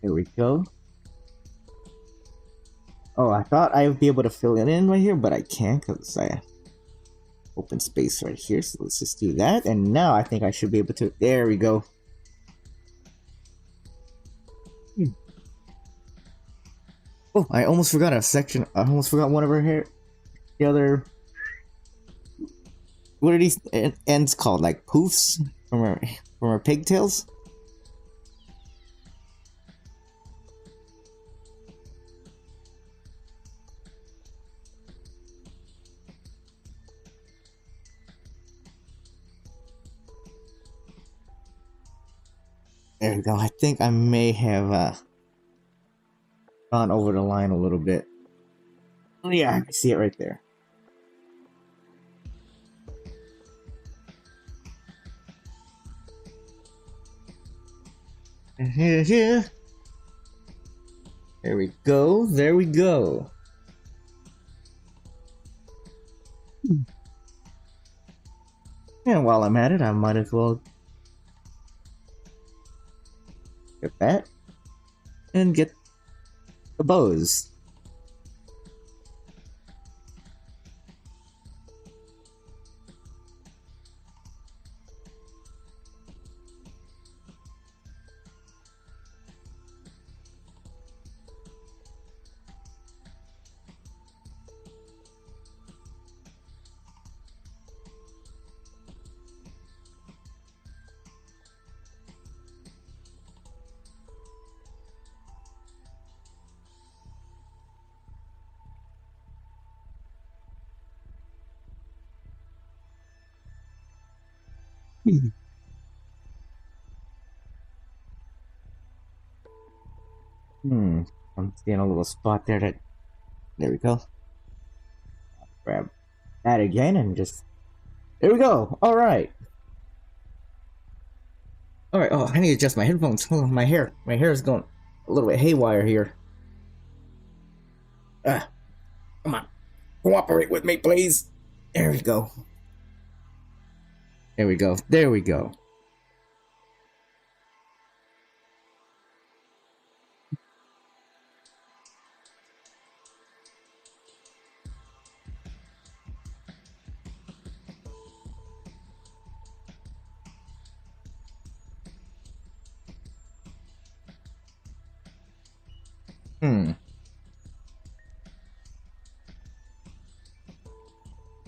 There we go. Oh, I thought I would be able to fill it in right here, but I can't because I open space right here. So let's just do that. And now I think I should be able to. There we go. Oh, I almost forgot a section. I almost forgot one of her hair. The other. What are these ends called? Like poofs from her pigtails? There we go. I think I may have gone over the line a little bit. Oh yeah, I see it right there. Here. There we go. There we go. And while I'm at it, I might as well get that and get the bows. I'm seeing a little spot there that. There we go. Grab that again and just. There we go. All right. All right. Oh, I need to adjust my headphones. Hold on, my hair. My hair is going a little bit haywire here. Come on. Cooperate with me, please. There we go. There we go. There we go.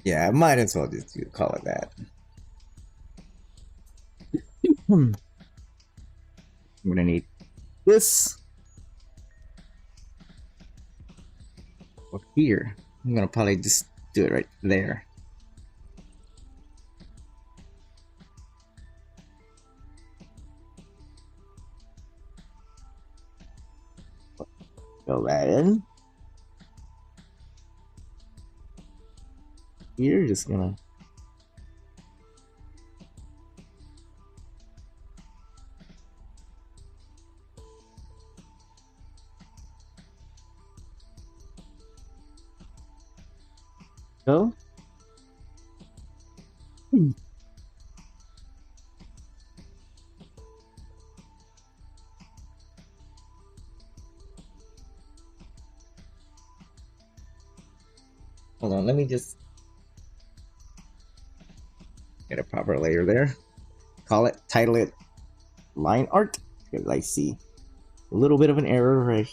Yeah, I might as well just call it that. I'm gonna need this up here. I'm gonna probably just do it right there. Fill that in. You're just gonna. Go. Hold on, let me just get a proper layer there. Title it line art, because I see a little bit of an error right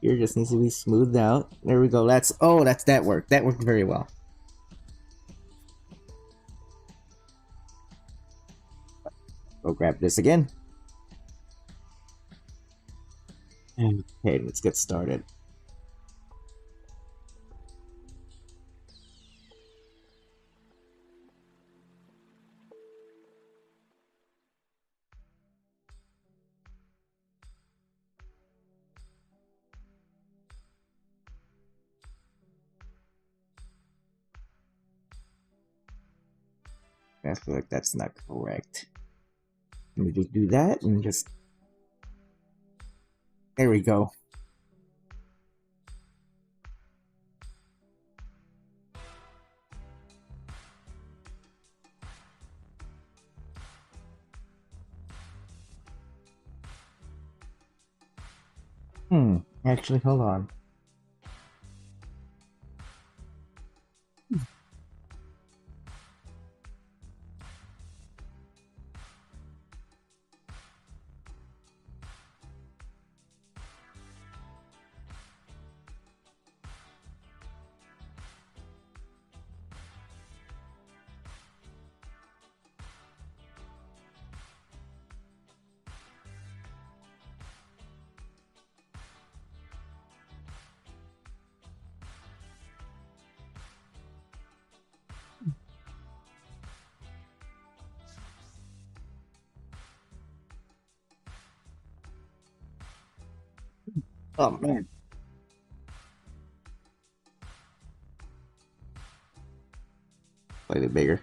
here. Just needs to be smoothed out. There we go. That worked. That worked very well. Go grab this again. Okay, let's get started. I feel like that's not correct. Let me just do that and just. There we go. Actually, hold on. Oh man. Slightly bigger.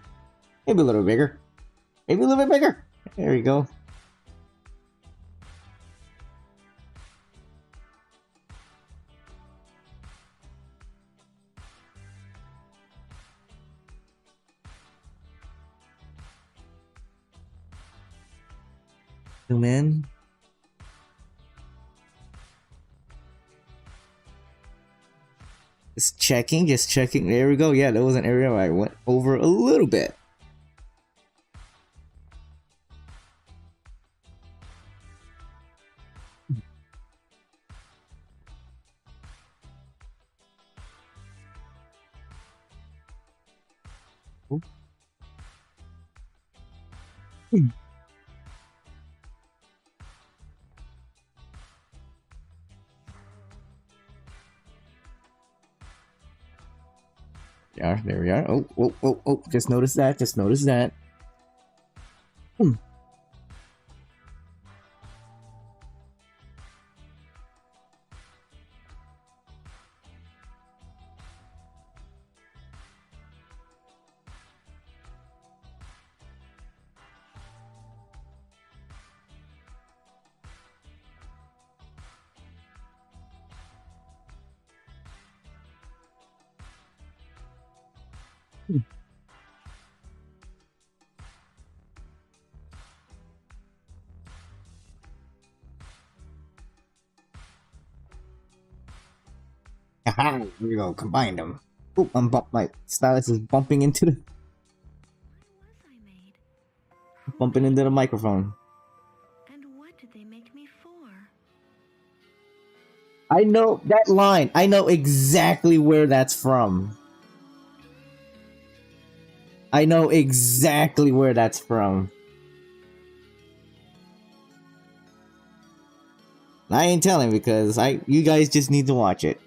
Maybe a little bigger. Maybe a little bit bigger. There we go. Zoom in. Just checking. There we go. Yeah, that was an area I went over a little bit. Yeah, there we are. Oh, just notice that. Aha, here we go, combine them. Oop, my stylus is bumping into the bumping into the microphone. And what did they make me for? I know that line. I know exactly where that's from. I know exactly where that's from. I ain't telling because you guys just need to watch it.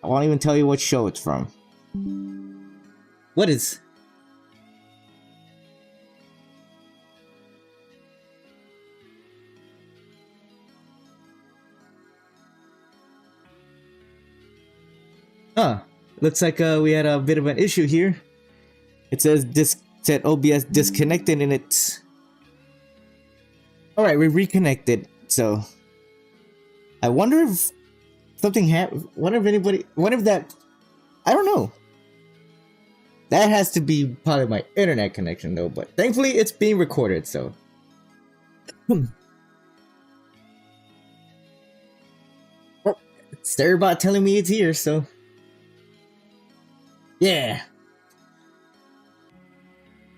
I won't even tell you what show it's from. What is? Huh. Looks like we had a bit of an issue here. It says OBS disconnected and it's... Alright, we reconnected, so... I wonder if something happened. Wonder if that... I don't know. That has to be probably my internet connection though, but thankfully it's being recorded, so... Well, it's Starybot telling me it's here, so... Yeah.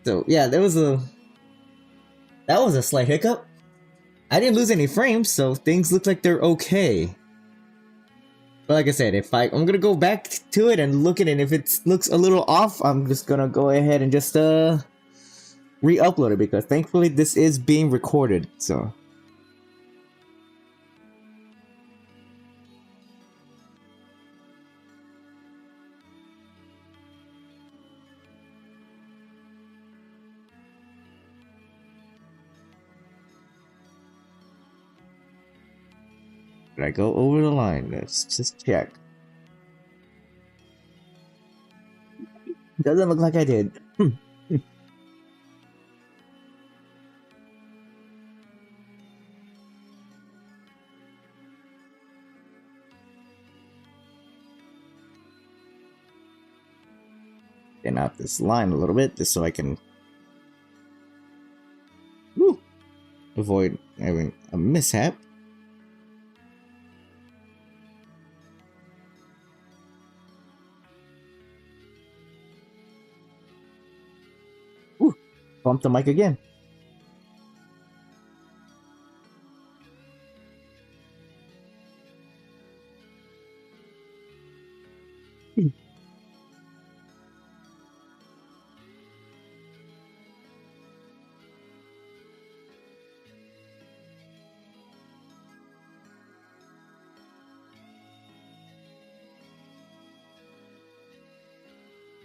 So yeah, that was a slight hiccup. I didn't lose any frames, so things look like they're okay. But like I said, I'm gonna go back to it and look at it, and if it looks a little off, I'm just gonna go ahead and just re-upload it because thankfully this is being recorded, so. Did I go over the line? Let's just check. Doesn't look like I did. Get out this line a little bit just so I can avoid having a mishap. Bump the mic again.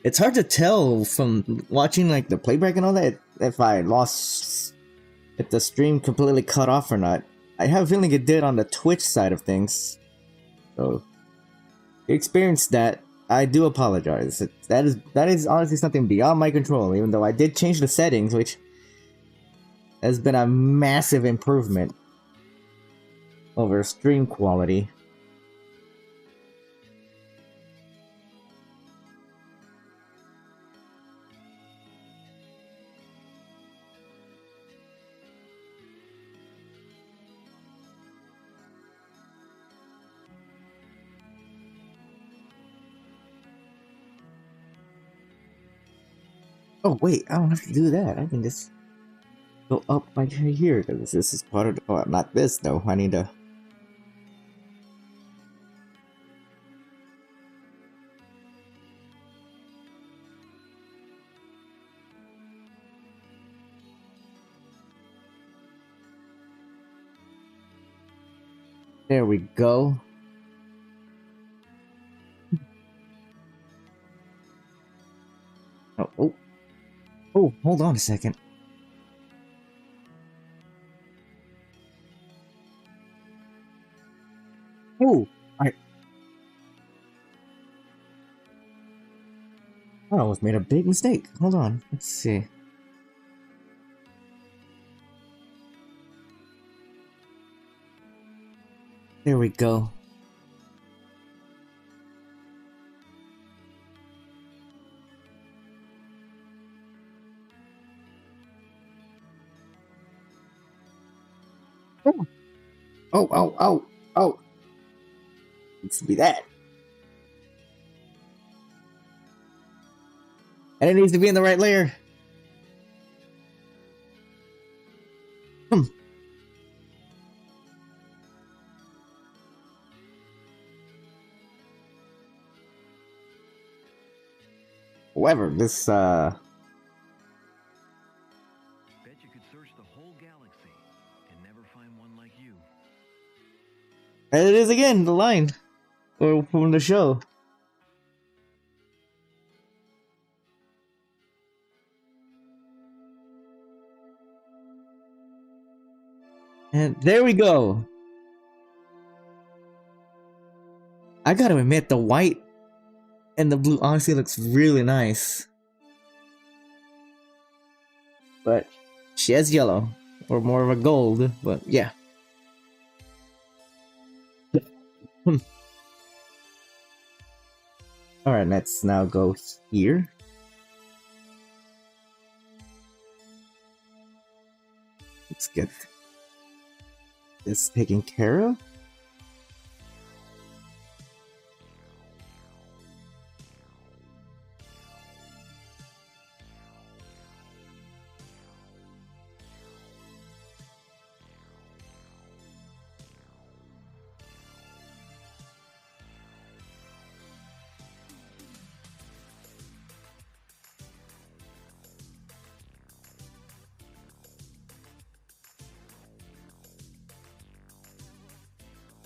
It's hard to tell from watching like the playback and all that if the stream completely cut off or not. I have a feeling it did on the Twitch side of things. So, if you experienced that, I do apologize. That is honestly something beyond my control, even though I did change the settings, which has been a massive improvement over stream quality. Oh wait, I don't have to do that. I can just go up right here because this is part of the, oh, not this though. I need to. There we go. Oh, hold on a second. I almost made a big mistake. Hold on. Let's see. There we go. Oh, oh. Needs to be that. And it needs to be in the right layer. However, this Bet you could search the whole galaxy and never find one like you. and it is again the line from the show. And there we go. I gotta admit, the white and the blue honestly looks really nice. But she has yellow, or more of a gold, but yeah. Alright, let's now go here. Let's get this taken care of.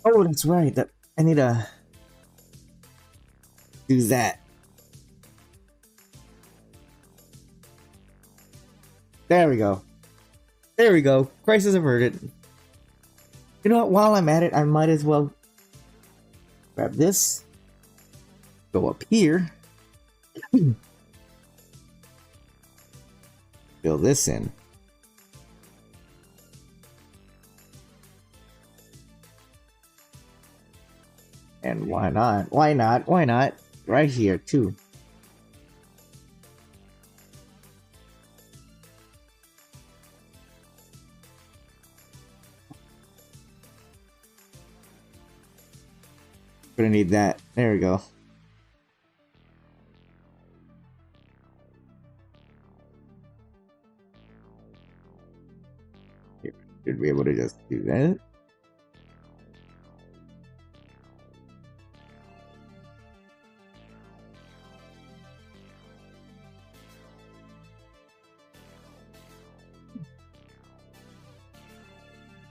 Oh, that's right. That I need to do that. There we go. There we go. Crisis averted. You know what? While I'm at it, I might as well grab this. Go up here. Fill this in. And why not? Why not? Why not? Right here, too. Gonna need that. There we go. Here, should be able to just do that.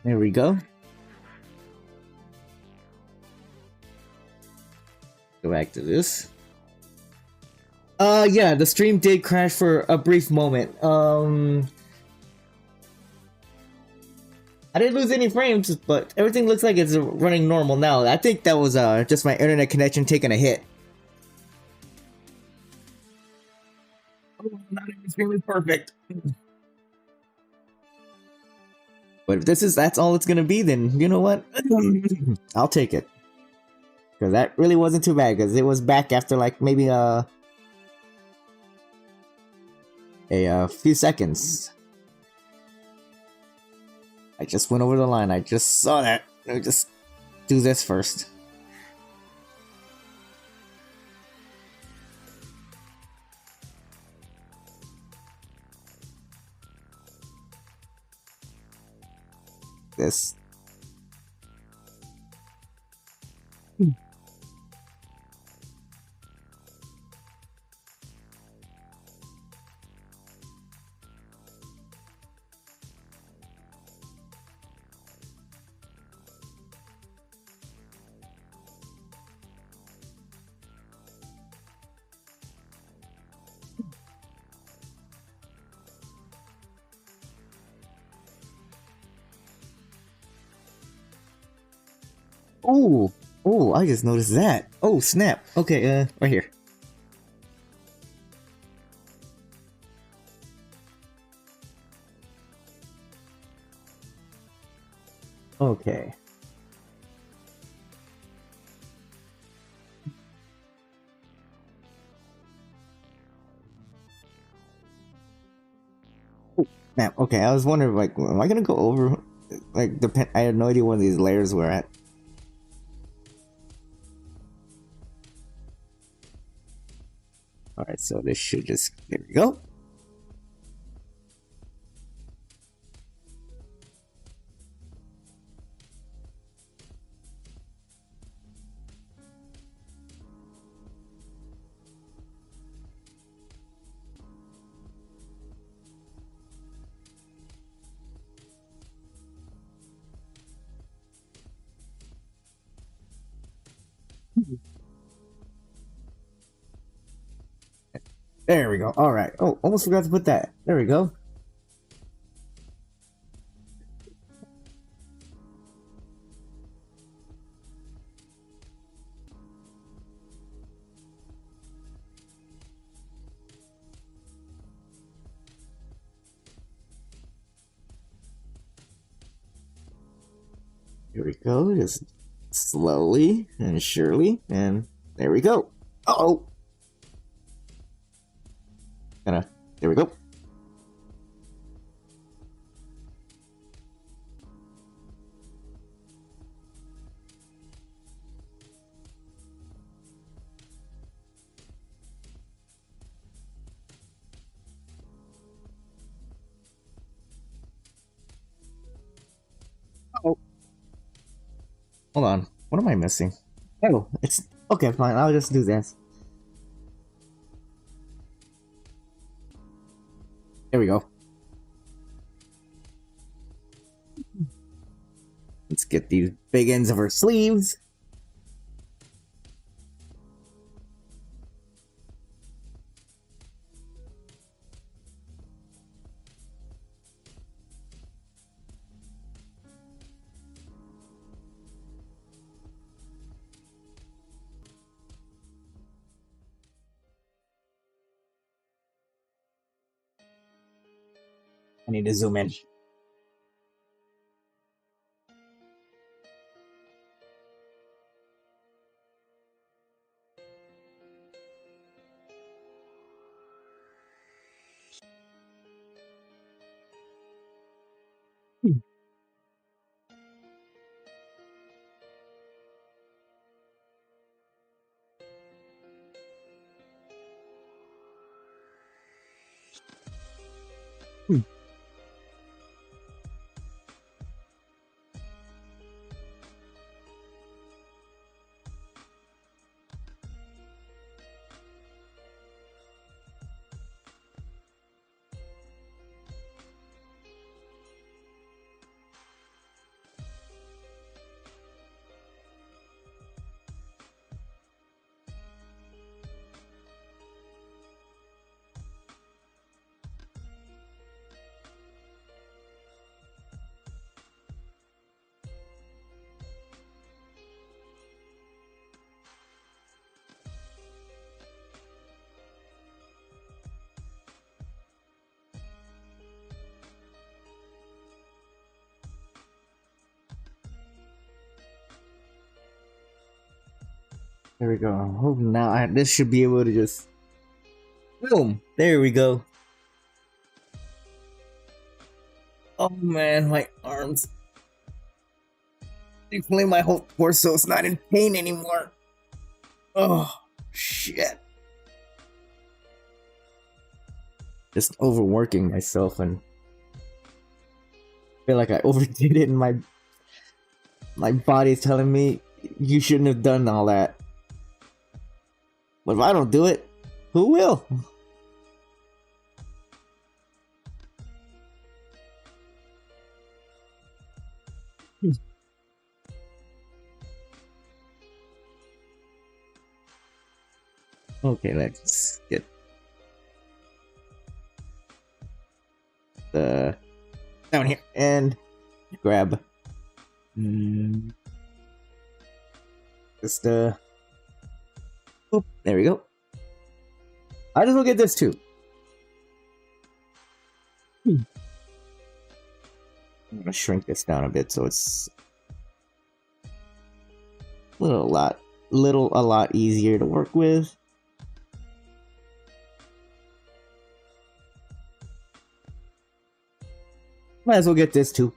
There we go. Go back to this. Yeah, the stream did crash for a brief moment. I didn't lose any frames, but everything looks like it's running normal now. I think that was just my internet connection taking a hit. Oh, not every stream is perfect. But if that's all it's gonna be, then you know what? I'll take it. Because that really wasn't too bad, because it was back after like maybe a few seconds. I just went over the line. I just saw that. Let me just do this first. This. Oh, I just noticed that. Oh, snap. Okay, right here. Okay. Man, okay, I was wondering, like, am I gonna go over, like, I had no idea where these layers were at. Alright, so this should just, there we go. There we go. Alright. Oh, almost forgot to put that. There we go. Here we go. Just slowly and surely. And there we go. Uh-oh. There we go. Oh. Hold on. What am I missing? Oh, it's okay, fine. I'll just do this. There we go. Let's get these big ends of her sleeves. I need to zoom in. There we go. Oh, now this should be able to just boom. There we go. Oh man, my arms. Definitely my whole torso is not in pain anymore. Oh shit. Just overworking myself and feel like I overdid it, and my body's telling me you shouldn't have done all that. But if I don't do it, who will? Okay, let's get the down here and grab just oop, there we go. I just look at this too. I'm gonna shrink this down a bit so it's a lot easier to work with. Might as well get this too.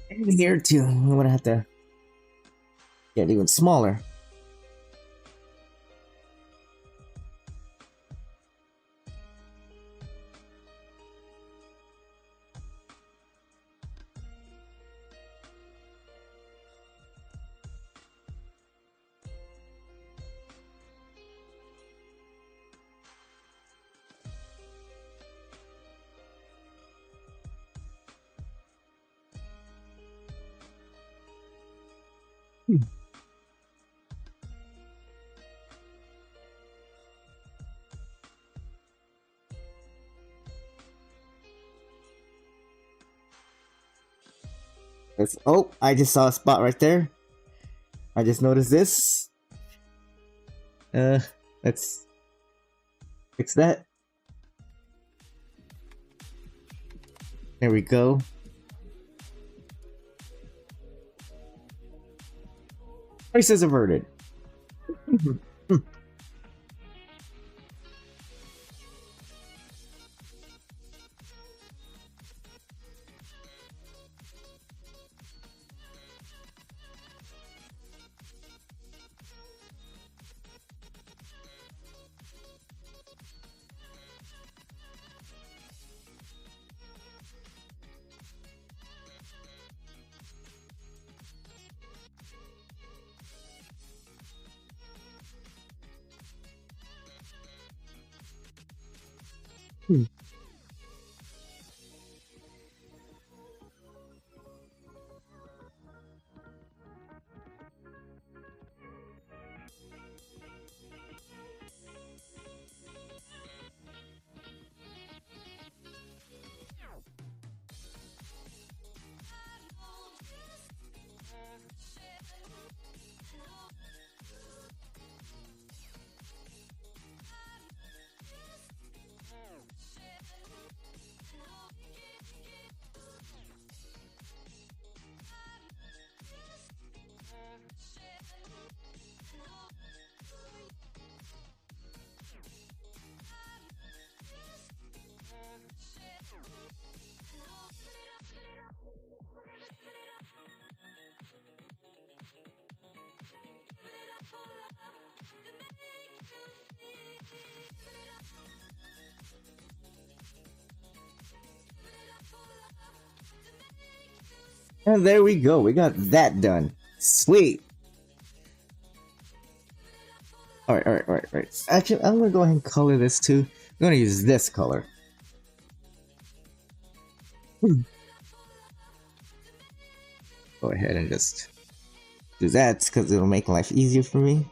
And here too, I'm gonna have to get even smaller. Oh, I just saw a spot right there. I just noticed this. Let's fix that. There we go. Crisis averted. And there we go. We got that done. Sweet. Alright. Actually, I'm gonna go ahead and color this too. I'm gonna use this color. Go ahead and just do that because it'll make life easier for me.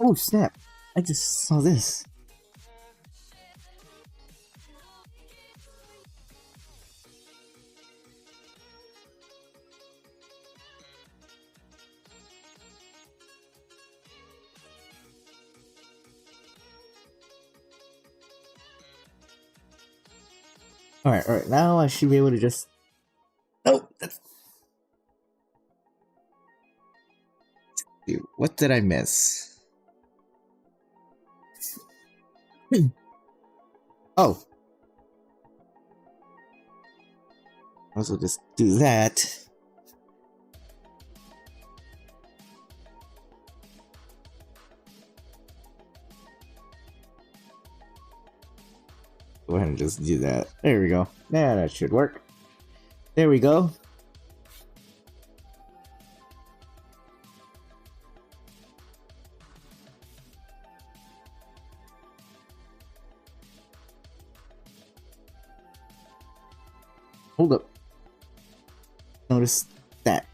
Oh snap! I just saw this. Alright, now I should be able to just... Oh! What did I miss? Oh! I will just do that. Go ahead and just do that. There we go. Yeah, that should work. There we go. Hold up. Notice that.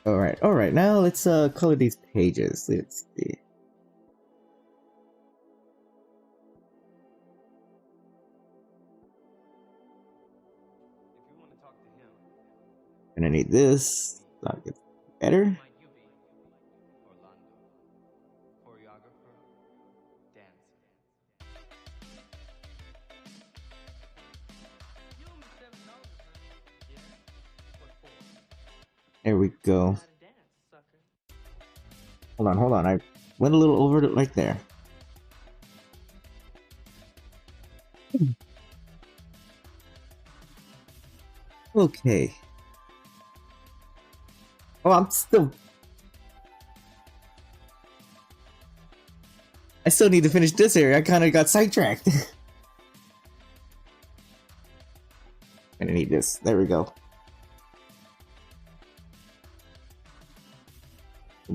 Alright, now let's color these pages. Let's see. Gonna need this. That'll get better. There we go. Hold on. I went a little over it right there. Okay. Oh, I still need to finish this area. I kind of got sidetracked. Gonna need this. There we go.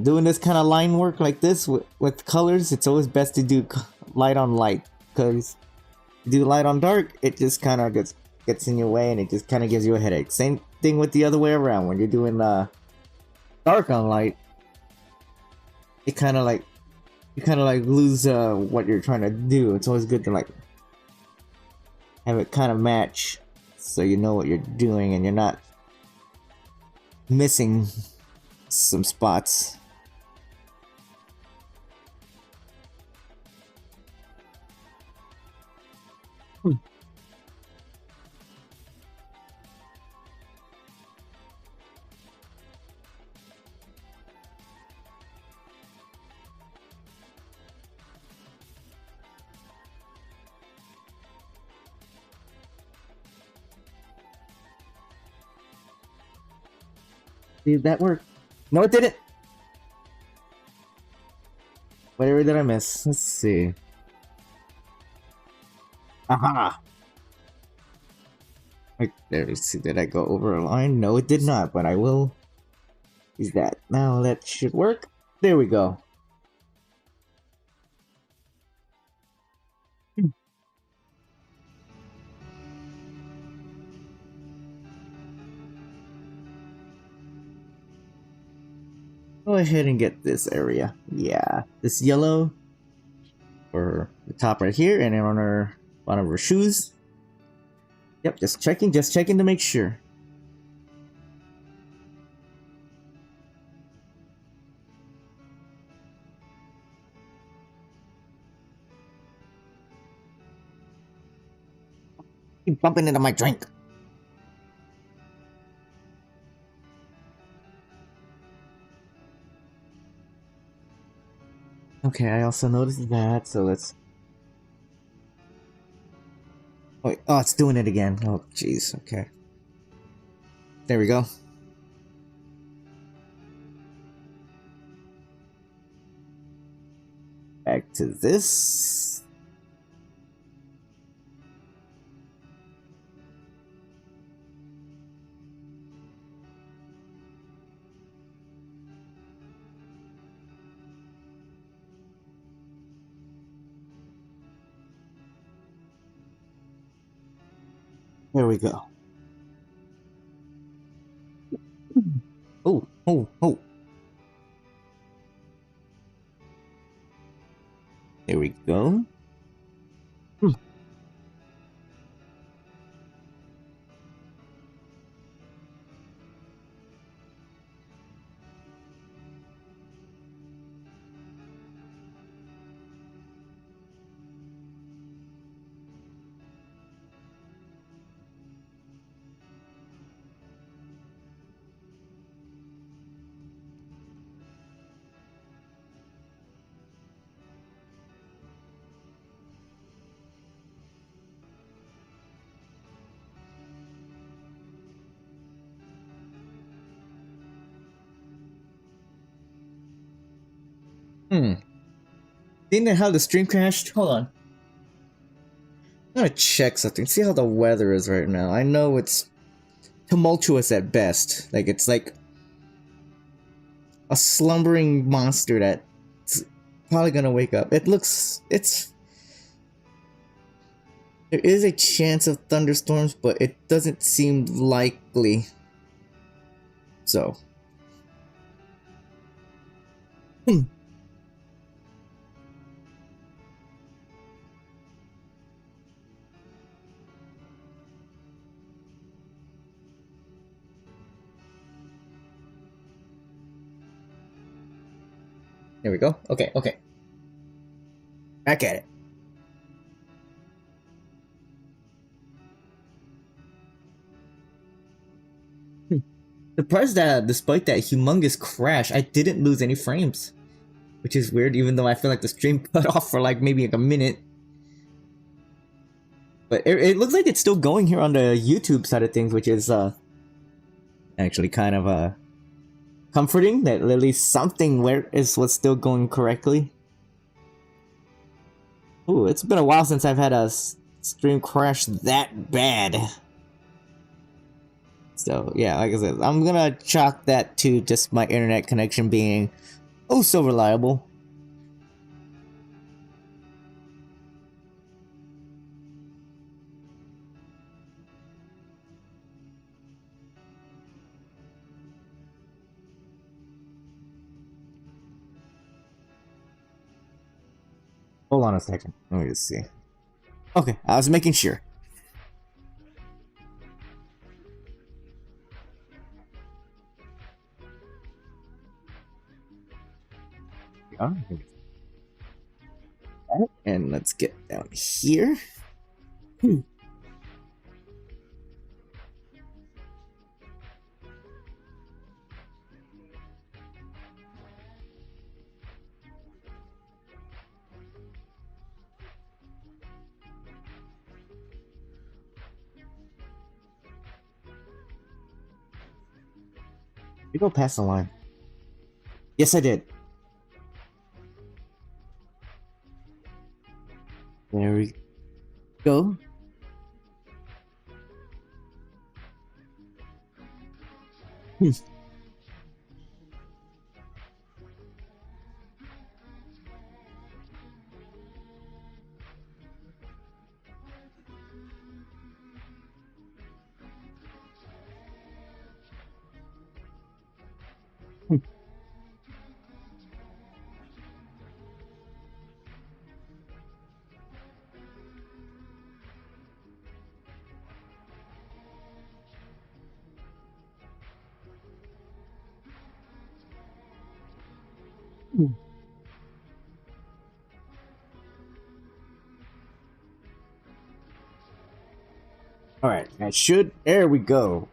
Doing this kind of line work like this with colors, it's always best to do light on light, because you do light on dark, it just kind of gets in your way and it just kind of gives you a headache. Same thing with the other way around. When you're doing dark on light, it kind of like lose what you're trying to do. It's always good to like have it kind of match, so you know what you're doing and you're not missing some spots. Did that work? No, it didn't. Whatever did I miss? Let's see. Aha! Right there, let's see. Did I go over a line? No, it did not, but I will use that. Now that should work. There we go. Go ahead and get this area. Yeah, this yellow for the top right here, and then on our bottom of our shoes. Yep, just checking to make sure. Keep bumping into my drink. Okay, I also noticed that, so let's... Wait, oh, it's doing it again. Oh, jeez, okay. There we go. Back to this. There we go. Oh. There we go. Seeing how the stream crashed? Hold on. I'm gonna check something. See how the weather is right now. I know it's tumultuous at best. Like, it's like a slumbering monster that's probably gonna wake up. There is a chance of thunderstorms, but it doesn't seem likely. So. There we go. Okay, okay. Back at it. Surprised that despite that humongous crash, I didn't lose any frames. Which is weird, even though I feel like the stream cut off for like maybe like a minute. But it looks like it's still going here on the YouTube side of things, which is actually kind of comforting that at least something was still going correctly. Ooh, it's been a while since I've had a stream crash that bad. So yeah, like I said, I'm gonna chalk that to just my internet connection being oh so reliable. Hold on a second. Let me just see. Okay, I was making sure. And let's get down here. You go past the line. Yes, I did. There we go. Alright, that should. There we go.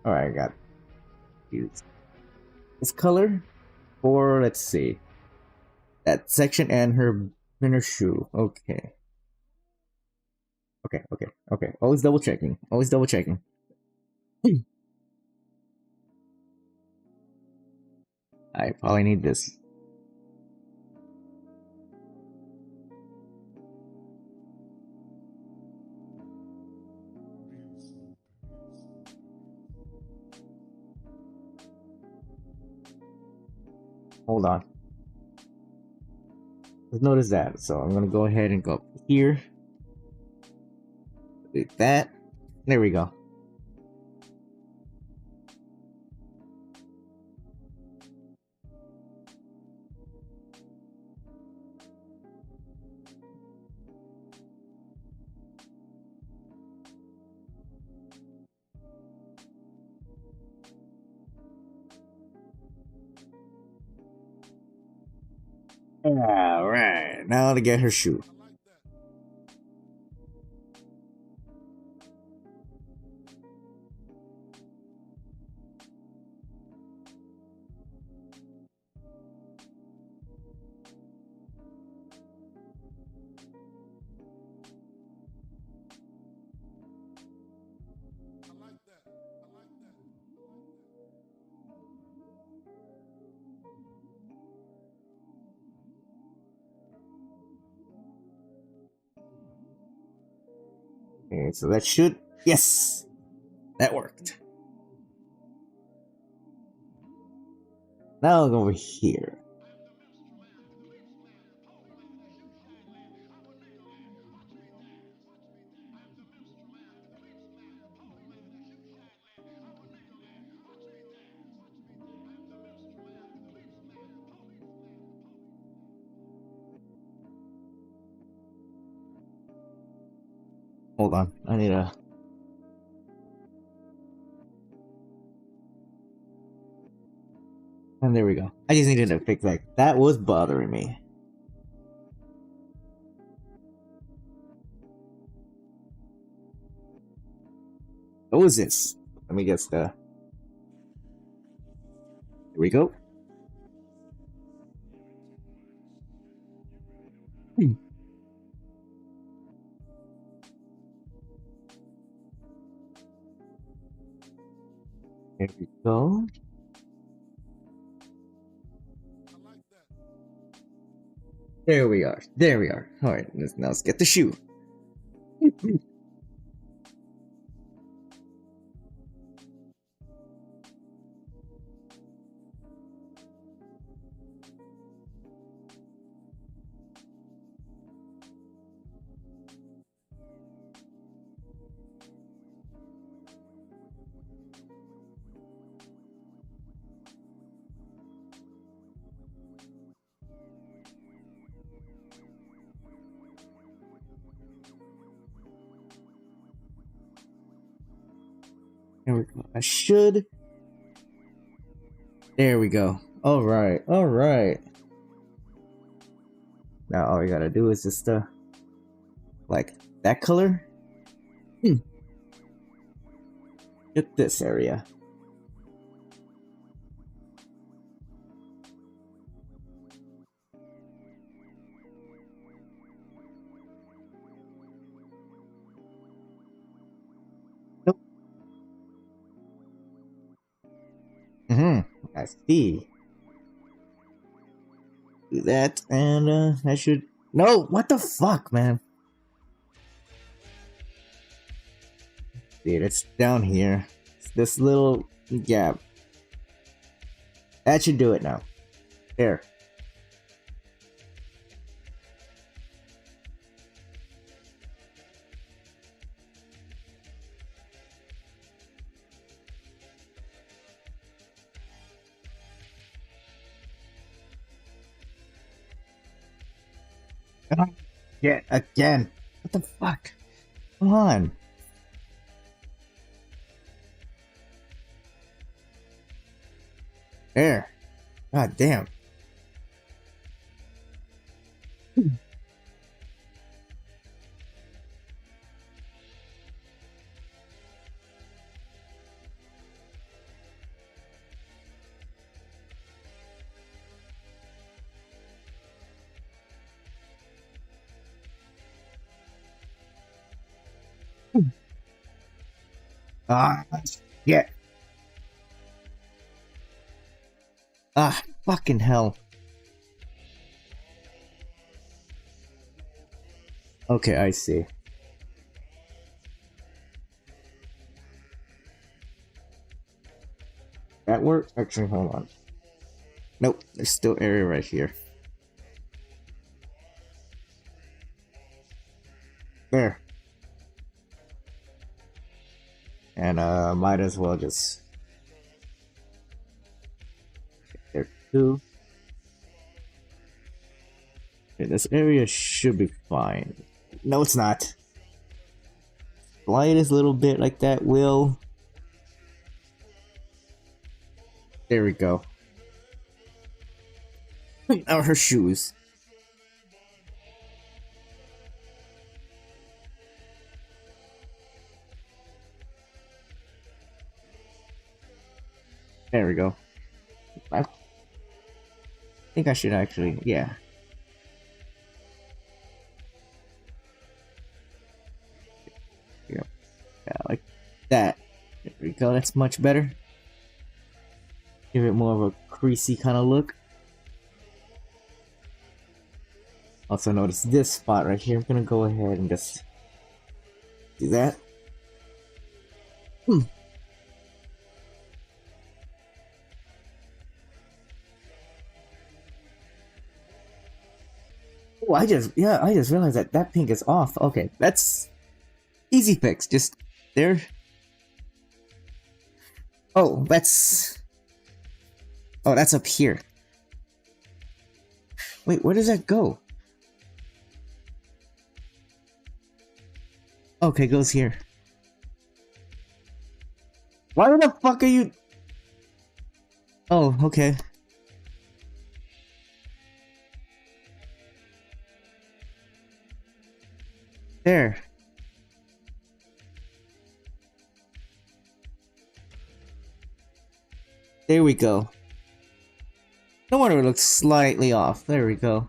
Alright, I got this color for, let's see, that section and her inner shoe. Okay. Okay. Always double checking. I probably need this. Hold on. Just notice that. So I'm gonna go ahead and go up here. Like that. There we go. Alright, now to get her shoe. Okay, so that should, yes, that worked. Now I'll go over here. Hold on, I need a... And there we go. I just needed to fix that. That was bothering me. What was this? Let me guess the... Here we go. There we go. There we are. There we are. Alright, now let's get the shoe. There we go. I should. There we go. Alright, alright. Now all we gotta do is just, like, that color? Get this area. Nope. I see. Do that, and I should... No! What the fuck, man? Dude, it's down here. It's this little gap. That should do it now. There. Yeah, again. What the fuck? Come on. There. God damn. Ah, shit. Ah, fucking hell. Okay, I see. That worked? Actually, hold on. Nope, there's still area right here. There. And might as well just there too. Okay, this area should be fine. No, it's not. Slightest little bit like that will. There we go. Now her shoes. There we go. I think I should actually, yeah. Yeah, like that. There we go, that's much better. Give it more of a creasy kind of look. Also notice this spot right here. I'm gonna go ahead and just do that. Oh, I just realized that that pink is off. Okay, that's easy fix. Just there. Oh, that's up here. Wait, where does that go? Okay, it goes here. Why the fuck are you? Oh, okay. There. There we go. No wonder it looks slightly off. There we go.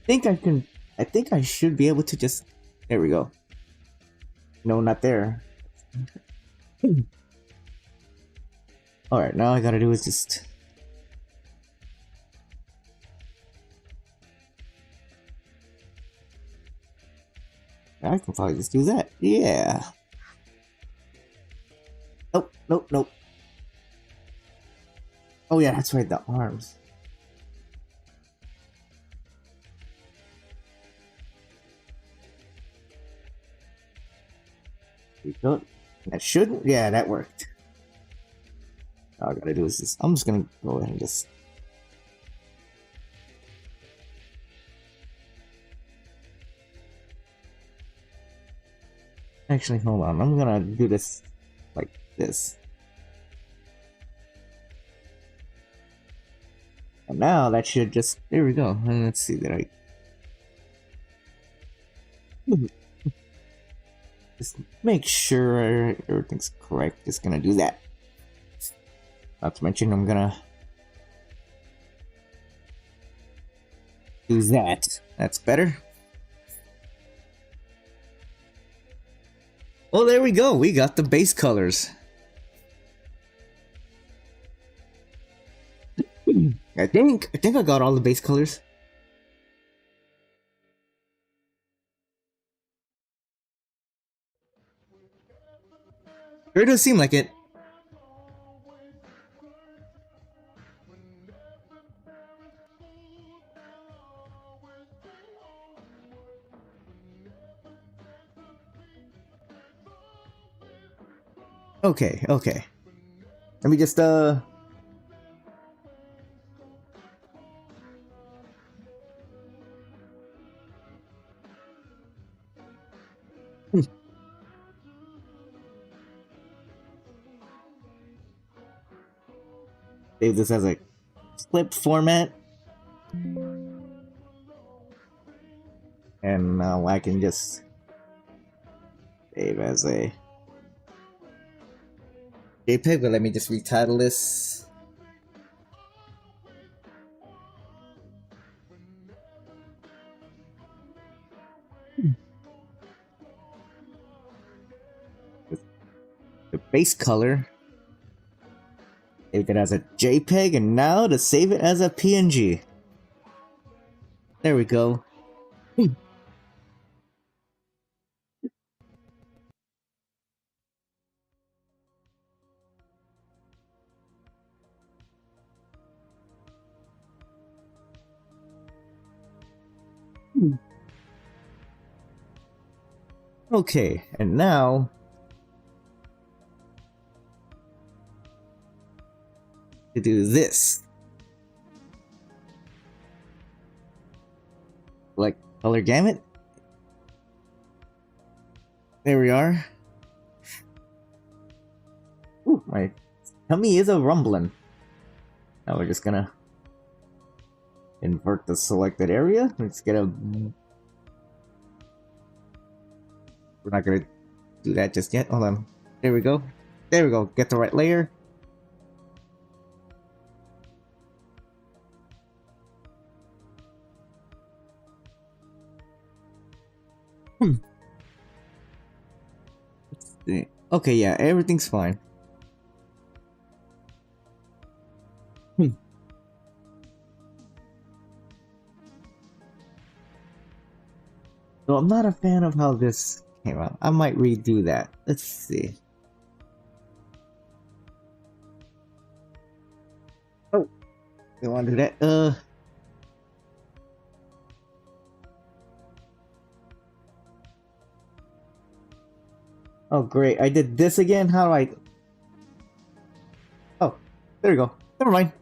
I think I should be able to just... There we go. No, not there. Alright, now all I gotta do is just... I can probably just do that. Yeah. Nope, nope, nope. Oh yeah, that's right, the arms. We don't. That shouldn't. Yeah, that worked. All I gotta do is just. I'm just gonna go ahead and just. Actually, hold on. I'm gonna do this like this. And now that should just. There we go. And let's see that I. Just make sure everything's correct. Just gonna do that. Not to mention, I'm gonna do that. That's better. Well, there we go. We got the base colors. I think I got all the base colors. Sure does seem like it. Okay, okay. Let me just save this as a clip format. And now I can just save as a JPEG, but let me just retitle this. The base color. Save it as a JPEG, and now to save it as a PNG. There we go. Okay, and now to do this. Like color gamut. There we are. Ooh, my tummy is a rumbling. Now we're just gonna invert the selected area. Let's get a... We're not gonna do that just yet. Hold on. There we go. There we go. Get the right layer. Let's see. Okay, yeah, everything's fine. So I'm not a fan of how this came out. I might redo that. Let's see. Oh, Don't want to do that. Oh great, I did this again? How do I... Oh, there we go. Never mind.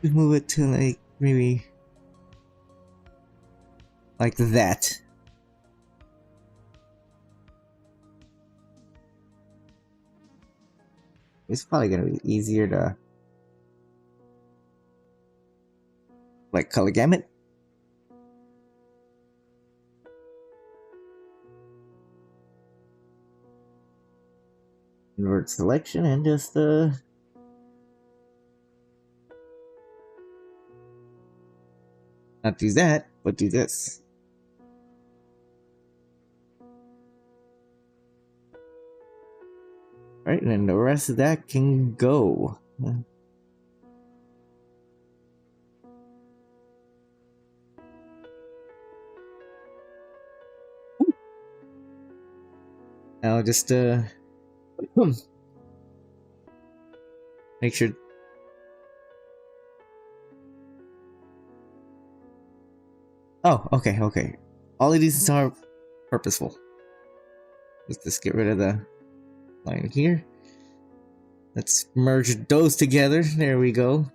Let's move it to like, maybe... like that. It's probably gonna be easier to... like color gamut. Invert selection and just not do that, but do this. Right, and then the rest of that can go. Now just make sure. Oh, okay, okay. All of these are purposeful. Let's just get rid of the line here. Let's merge those together. There we go.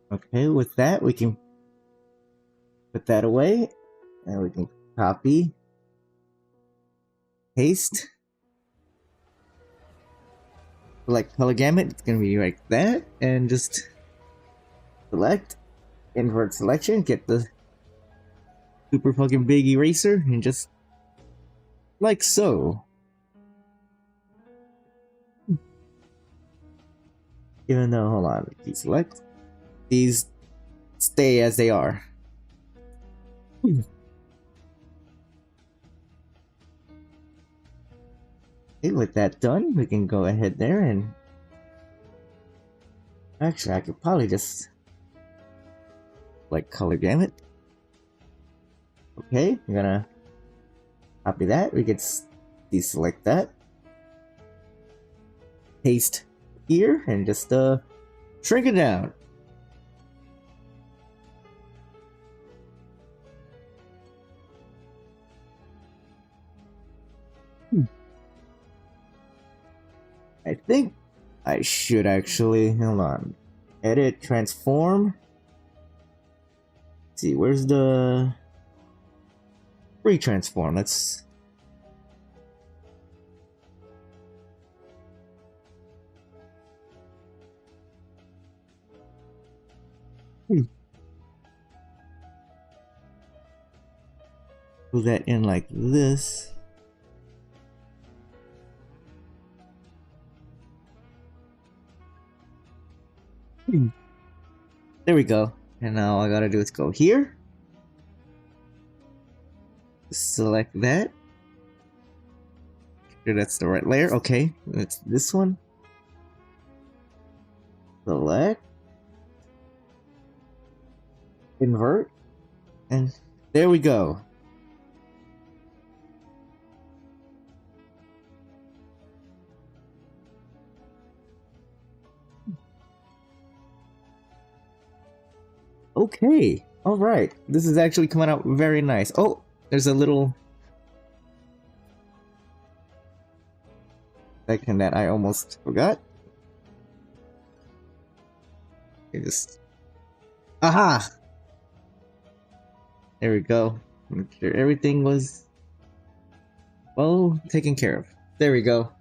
Okay, with that we can put that away, and we can copy, paste, select color gamut. It's gonna be like that, and just select, invert selection, get the super fucking big eraser, and just like so. Even though, hold on, deselect. These stay as they are. Okay, with that done, we can go ahead there and... actually, I could probably just... like color gamut. Okay, I'm gonna copy that. We could deselect that. Paste here and just shrink it down. I think I should actually, hold on, edit, transform. Let's see, where's the free transform? Let's put that in like this. There we go. And now all I gotta do is go here. Select that. Sure that's the right layer. Okay, that's this one. Select. Invert. And there we go. Okay, alright. This is actually coming out very nice. Oh, there's a little section that I almost forgot. You just... aha! There we go. Make sure everything was well taken care of. There we go.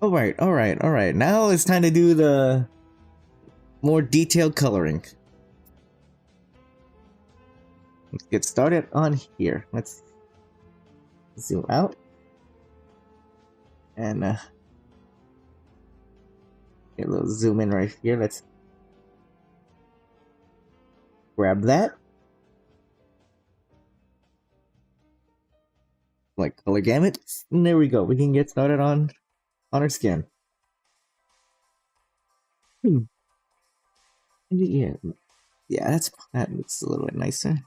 Alright. Now it's time to do the more detailed coloring. Let's get started on here. Let's zoom out. And get a little zoom in right here. Let's grab that. Like color gamut. And there we go. We can get started on our skin. Yeah, that looks a little bit nicer.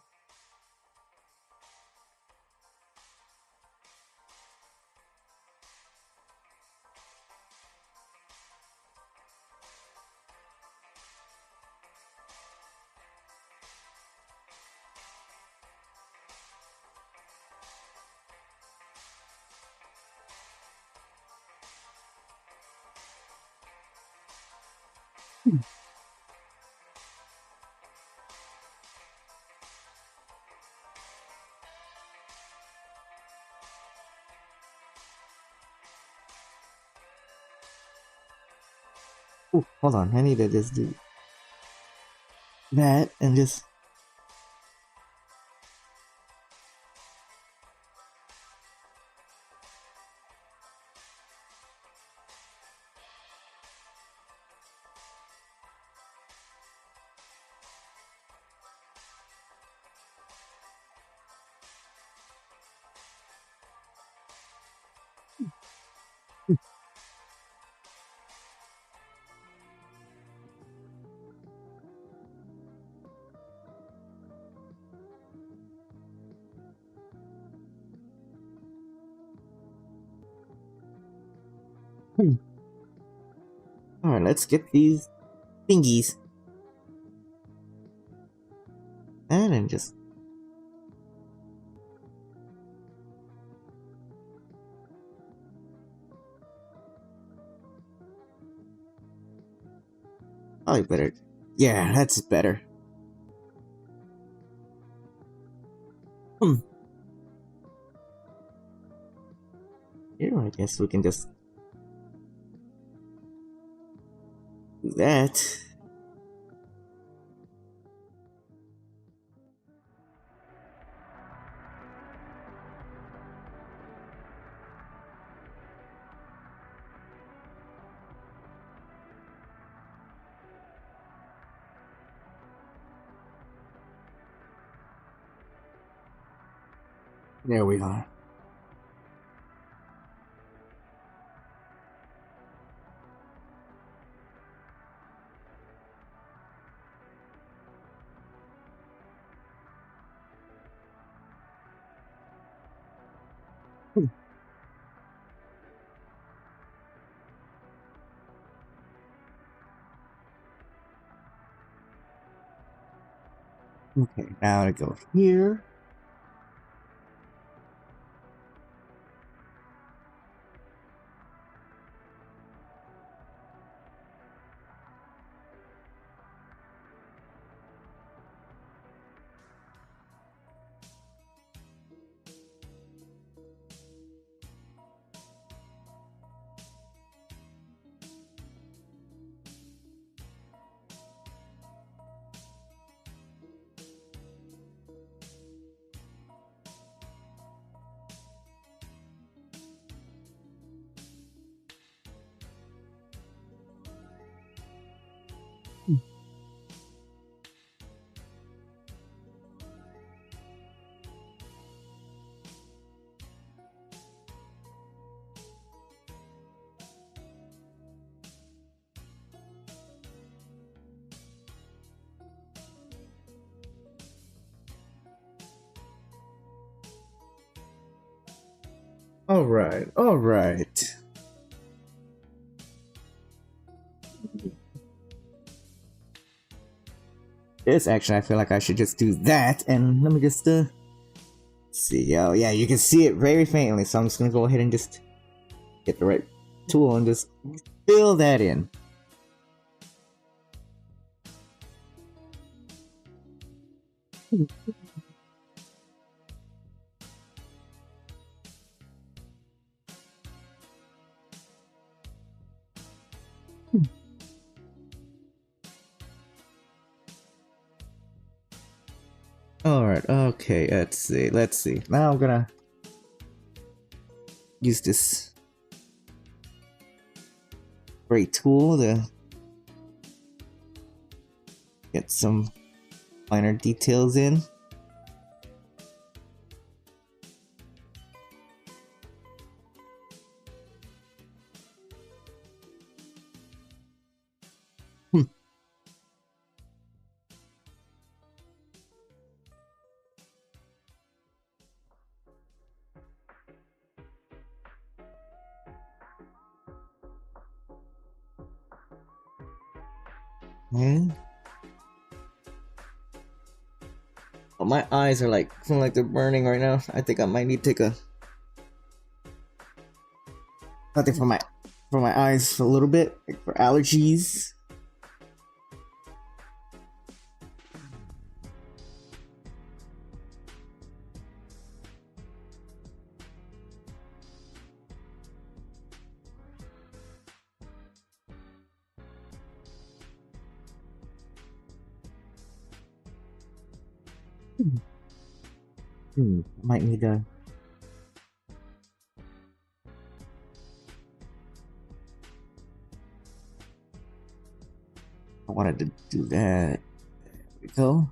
Ooh, hold on, I need to just do that and just Alright, let's get these thingies. And then just probably better. Yeah, that's better. Here, I guess we can just do that. There we are. Okay, now to go here. All right. This action, I feel like I should just do that, and let me just see. Oh yeah, you can see it very faintly, so I'm just gonna go ahead and just get the right tool and just fill that in. Alright, okay, let's see. Now I'm gonna use this great tool to get some minor details in. Okay. Well, my eyes are like feeling like they're burning right now. I think I might need to take a something for my eyes a little bit, like for allergies. Might need to. I wanted to do that. There we go.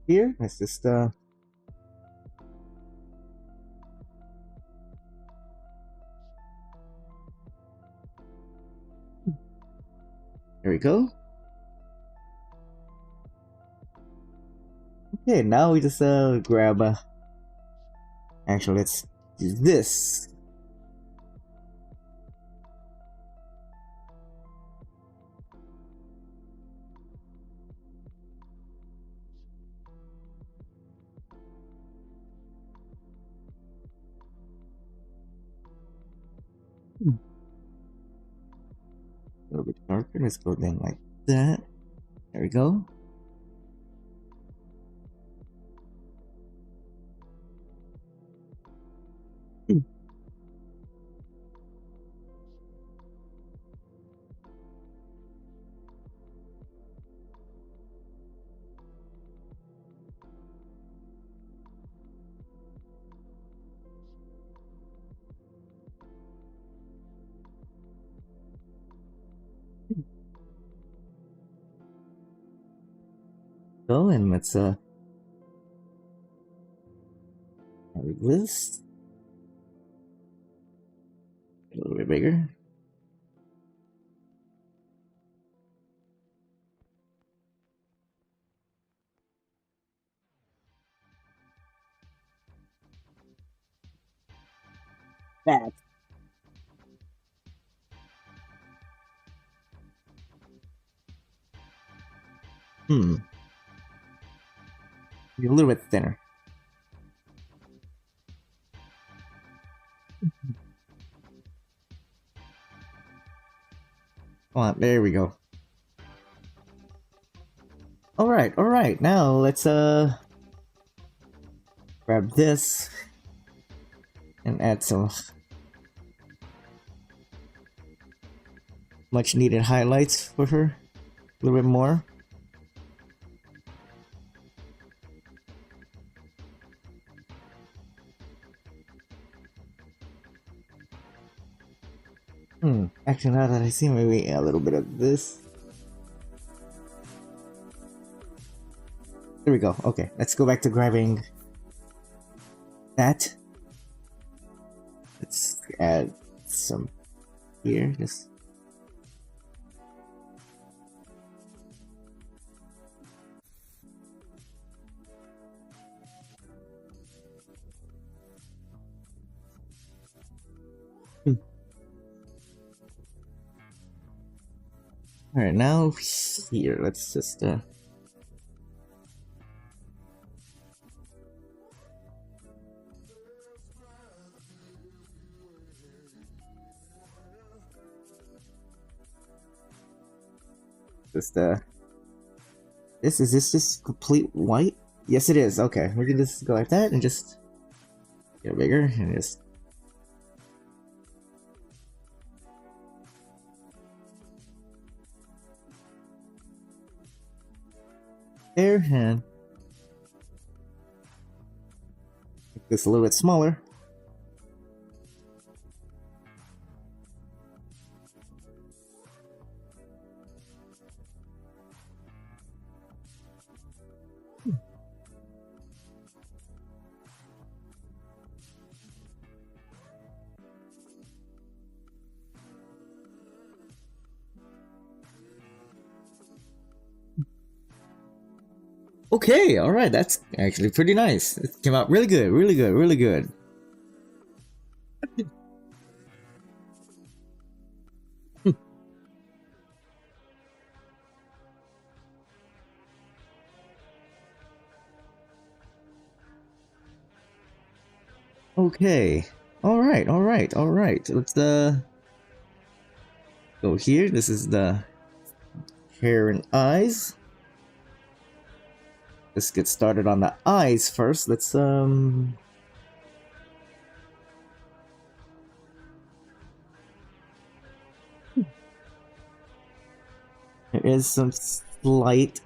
Here, let's just there we go. Okay, now we just grab actually let's do this. A little bit darker. Let's go then like that. There we go. Go and let's like this. A little bit bigger. That. Be a little bit thinner. Come on, there we go. All right. Now let's grab this and add some much needed highlights for her. A little bit more. Actually, now that I see, maybe a little bit of this. There we go. Okay, let's go back to grabbing that. Let's add some here. Just Alright, now here, let's just is this just complete white? Yes, it is. Okay, we can just go like that and just get bigger and just. There, and make this a little bit smaller. Okay, alright, that's actually pretty nice. It came out really good, really good, really good. Okay. Alright, alright, alright. Let's go here. This is the hair and eyes. Let's get started on the eyes first. Let's there is some slight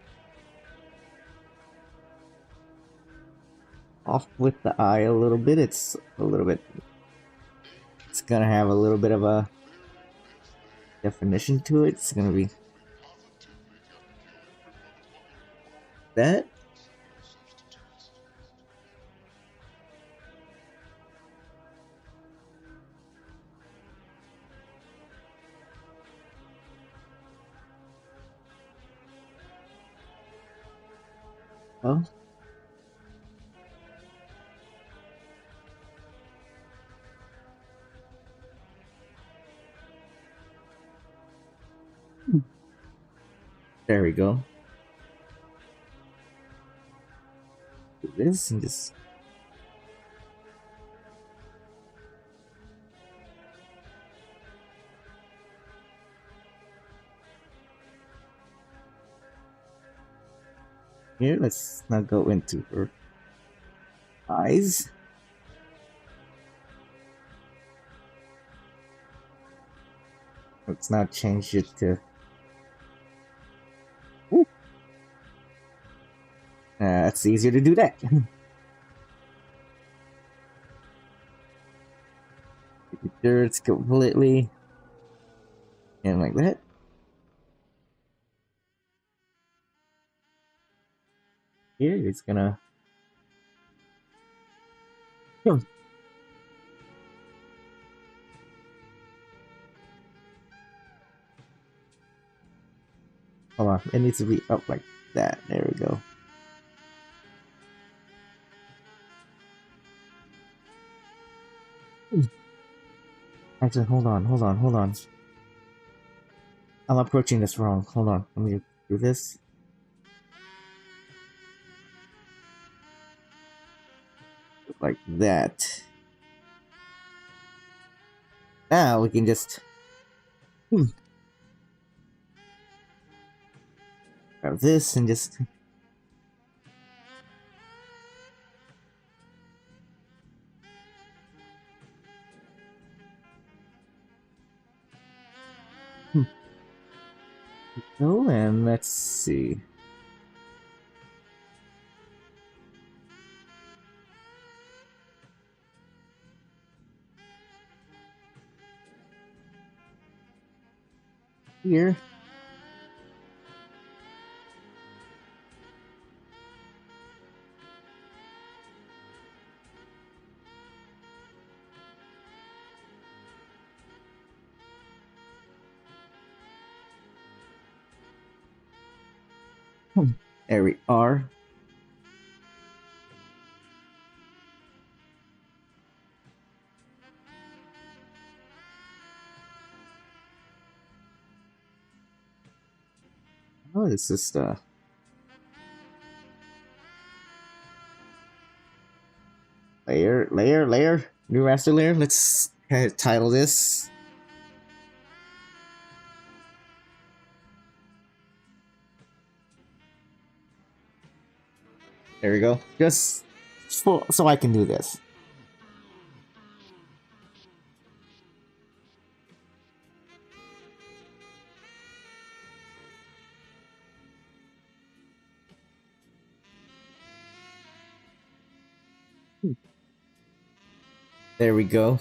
off with the eye a little bit. It's a little bit. It's gonna have a little bit of a definition to it. It's gonna be that. Well. There we go. Do this and just. Here, let's now go into her eyes. Let's now change it to. It's easier to do that. Make sure it's completely and like that. Here it's gonna. Hold on, it needs to be up like that. There we go. Actually, hold on. I'm approaching this wrong. Hold on, let me do this. Like that. Now we can just grab this and just go and let's see. Here. There we are. Oh, it's just layer, new raster layer. Let's kind of title this. There we go. Just so I can do this. There we go.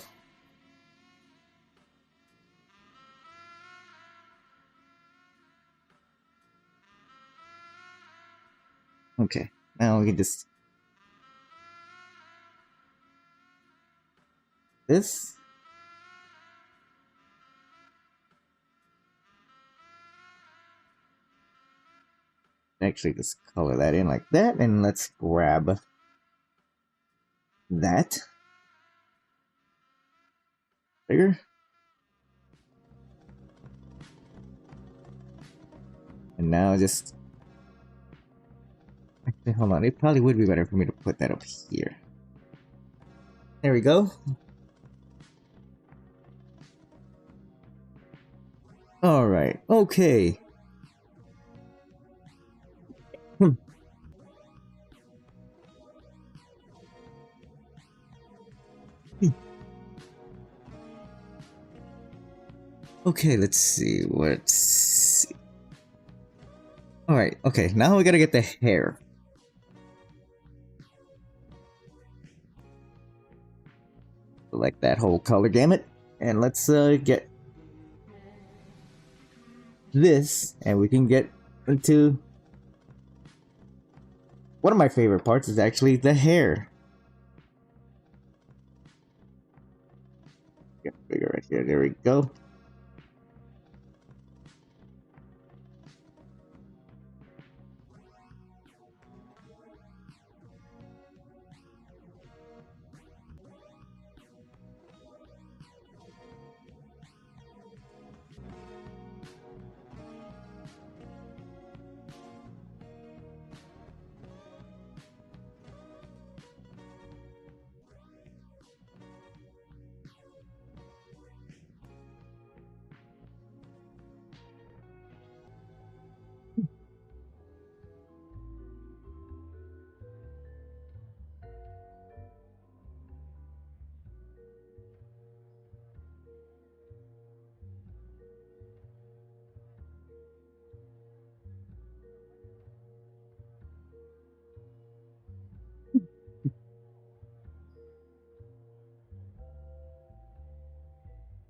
Okay, now we can just this. Actually, just color that in like that, and let's grab that. Bigger. And now just... Actually, hold on. It probably would be better for me to put that up here. There we go. Alright, okay. Okay, let's see. Alright, okay. Now we gotta get the hair. Select that whole color gamut. And let's get this. And we can get into... One of my favorite parts is actually the hair. Get bigger right here. There we go.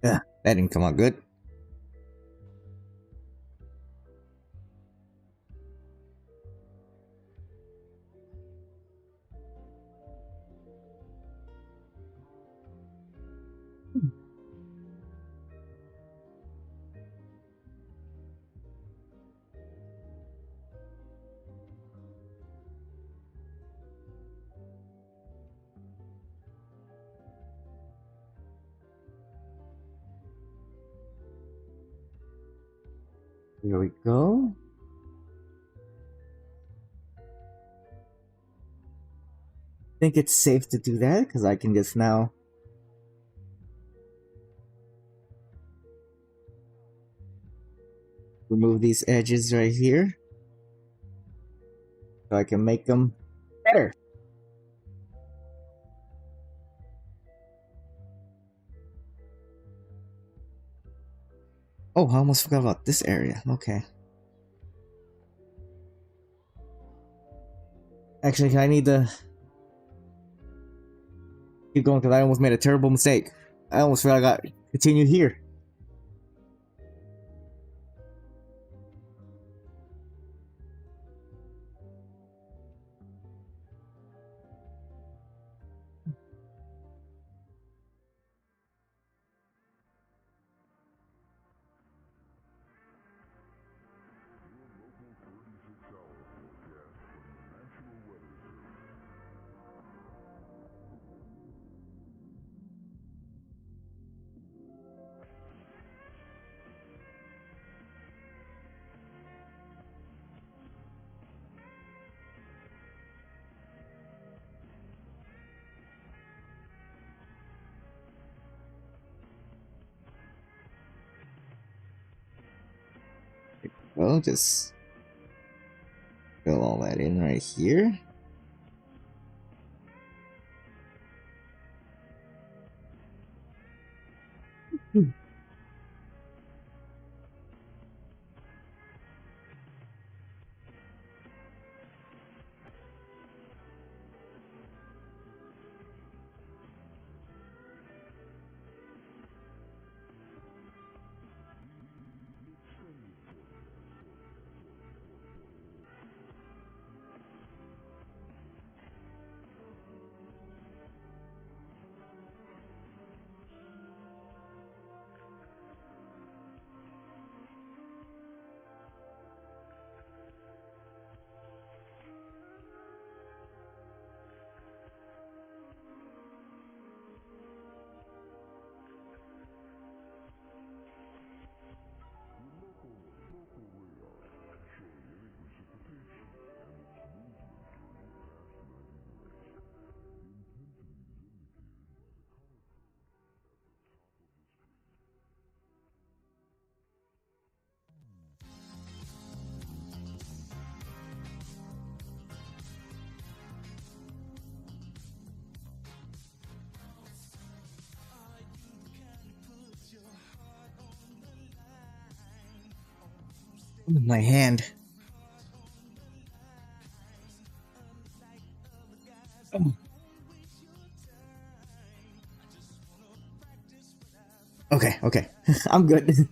Yeah, that didn't come out good. Here we go. I think it's safe to do that because I can just now remove these edges right here so I can make them better. Oh, I almost forgot about this area. Okay. Actually, I need to keep going because I almost made a terrible mistake. I almost forgot I got continue here. go. Just fill all that in right here. My hand. Oh. Okay, okay. I'm good.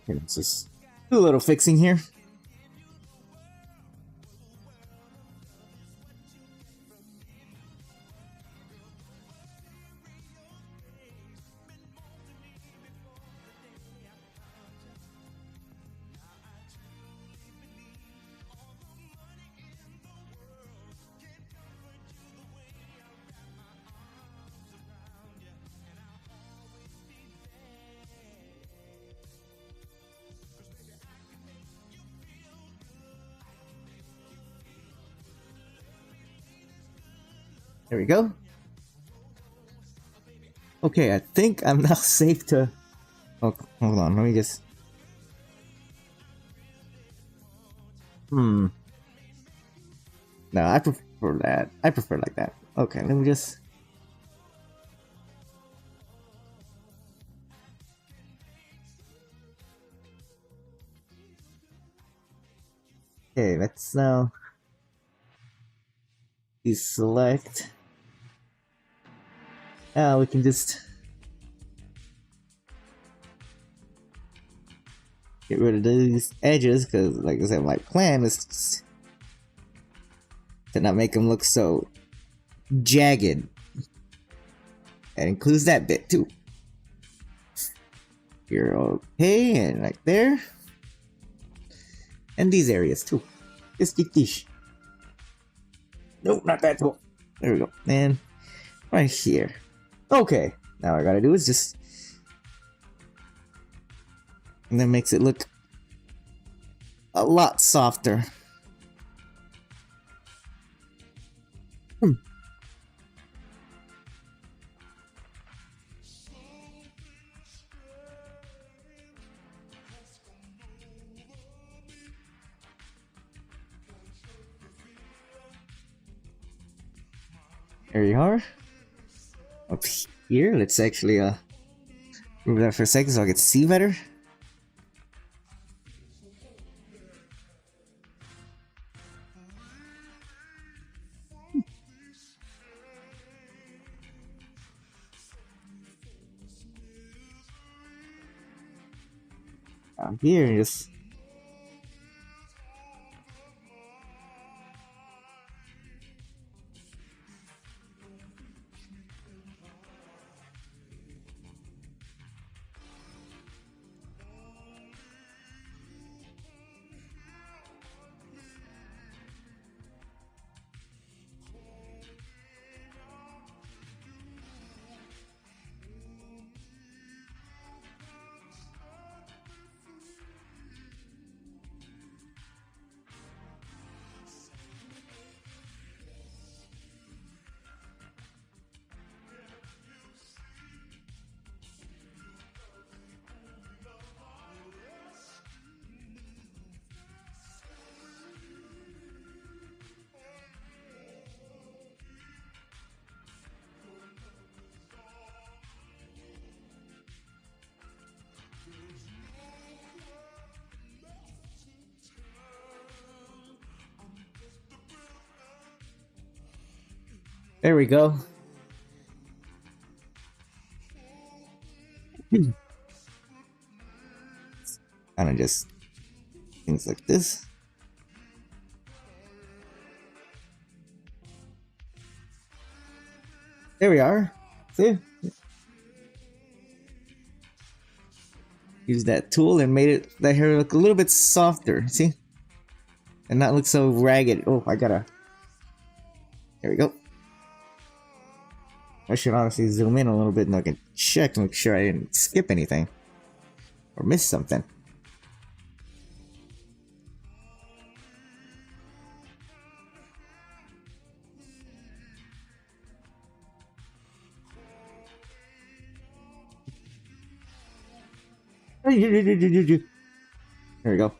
Okay, let's just do a little fixing here. There we go. Okay, I think I'm now safe to... Oh, hold on, let me just... No, I prefer that. I prefer like that. Okay, let me just... Okay, let's now... deselect... Now we can just... get rid of these edges, because like I said, my plan is just to not make them look so jagged. That includes that bit too. You're okay, and like there. And these areas too. Just dish. Nope, not that tool. There we go. And right here. Okay, now all I gotta do is just... and that makes it look a lot softer. There you are. Up here, let's actually move that for a second so I can see better. Down here, just there we go. Kind of just things like this. There we are. See? Use that tool and made the hair look a little bit softer. See? And not look so ragged. Oh, I gotta. There we go. I should honestly zoom in a little bit and I can check to make sure I didn't skip anything or miss something. There we go.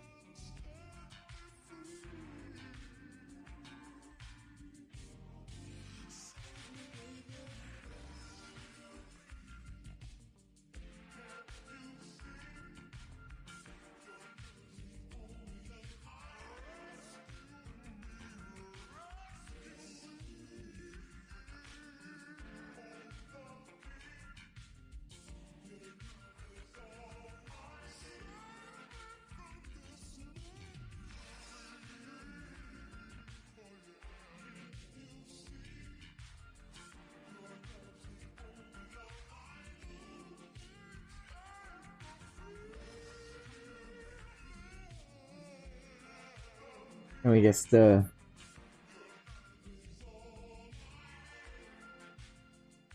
Let me just there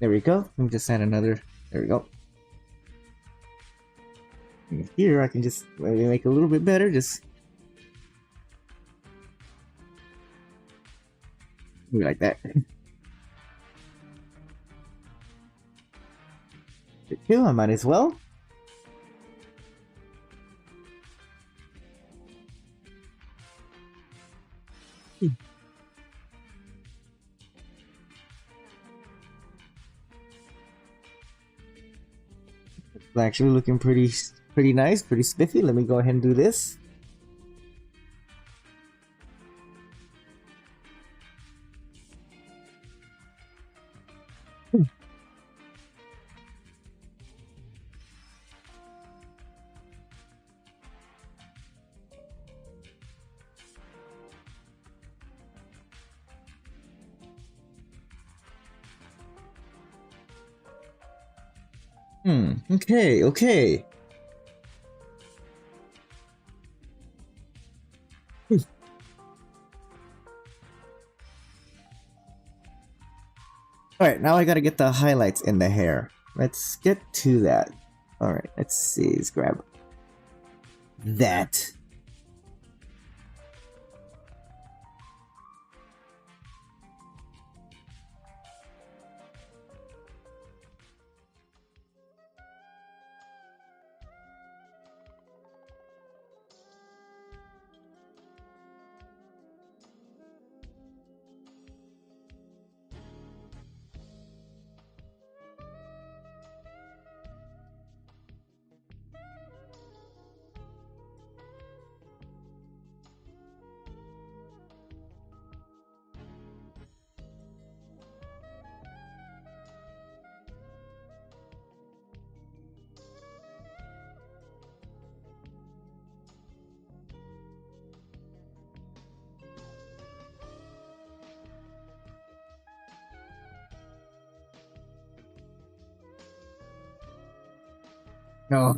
we go. Let me just add another. There we go. And here I can just maybe make it a little bit better. Just maybe like that. Two, I might as well. It's actually looking pretty nice, pretty spiffy. Let me go ahead and do this. Okay. Alright, now I gotta get the highlights in the hair. Let's get to that. Alright, let's see. Let's grab that. No.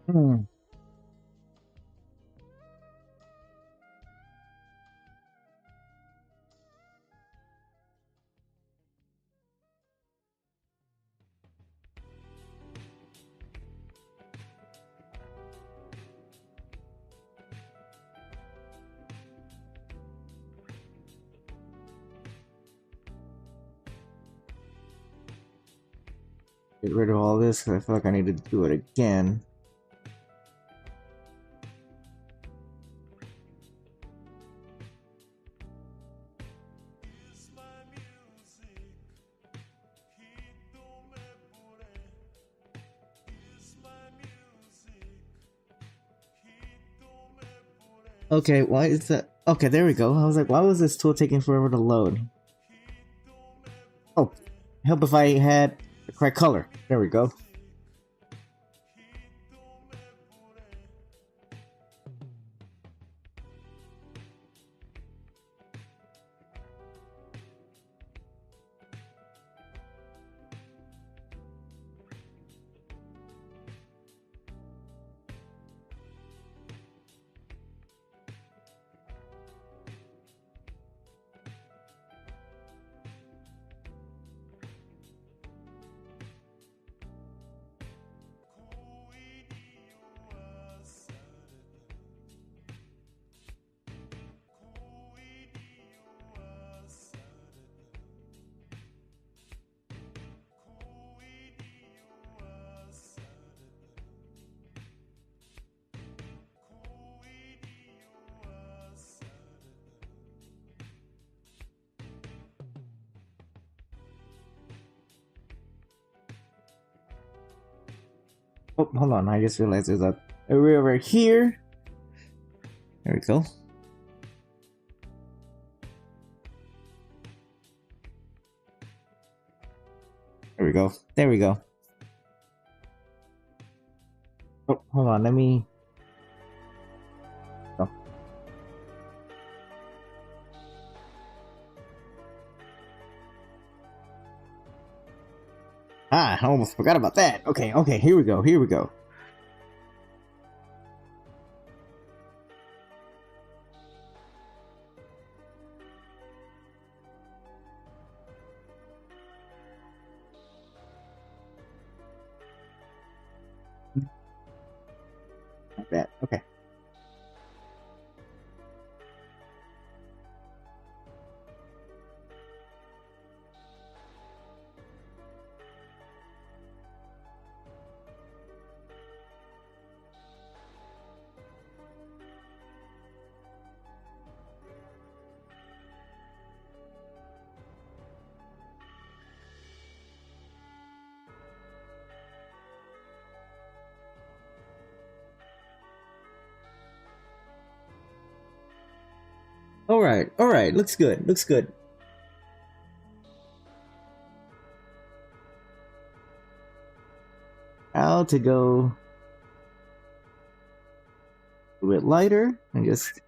Hmm. Get rid of all this because I feel like I need to do it again. Okay, why is that? Okay, there we go. I was like, why was this tool taking forever to load? Oh, help if I had the correct color. There we go. Oh, hold on. I just realized there's a area over here. There we go. There we go. There we go. Oh, hold on. Let me. Oh. Ah, I almost forgot about that. Okay, okay. Here we go. Here we go. Like that. Okay. All right. Looks good. Looks good. How to go a bit lighter and just.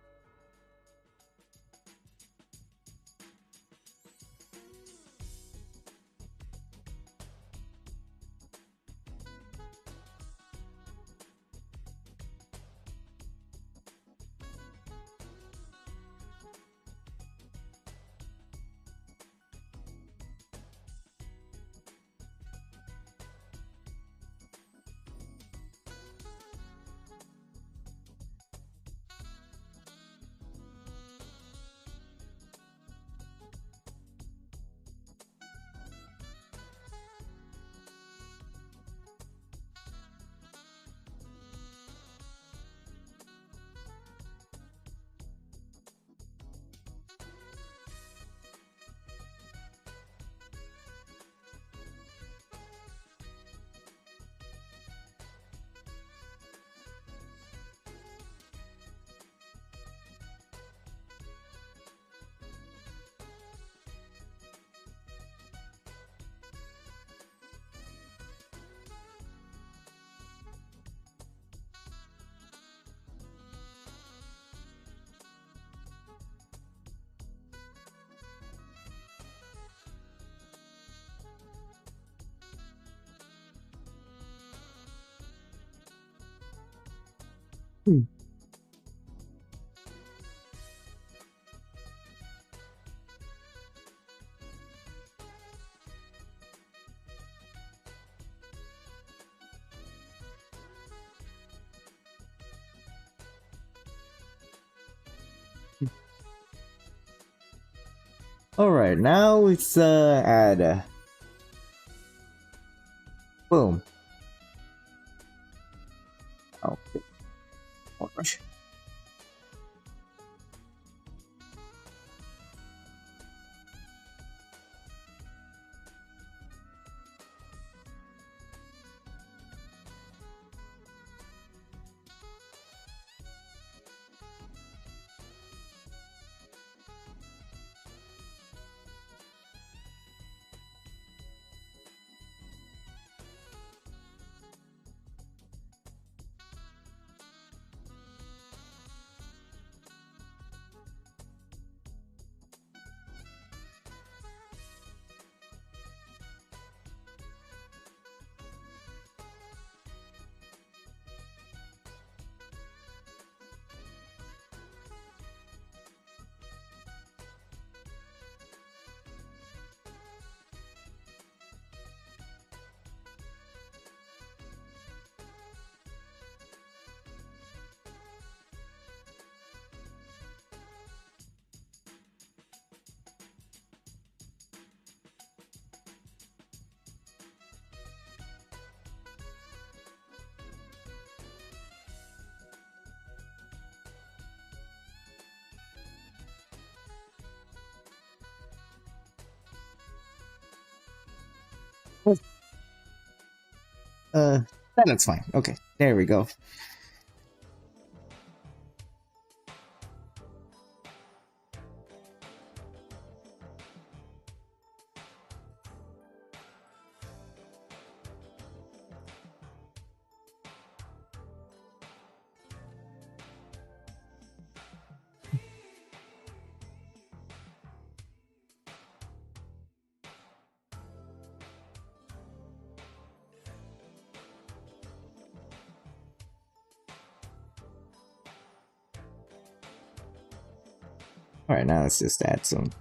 Alright, now it's add boom. Okay. Oh gosh. Uh, that's fine. Okay, there we go. Alright, now let's just add some.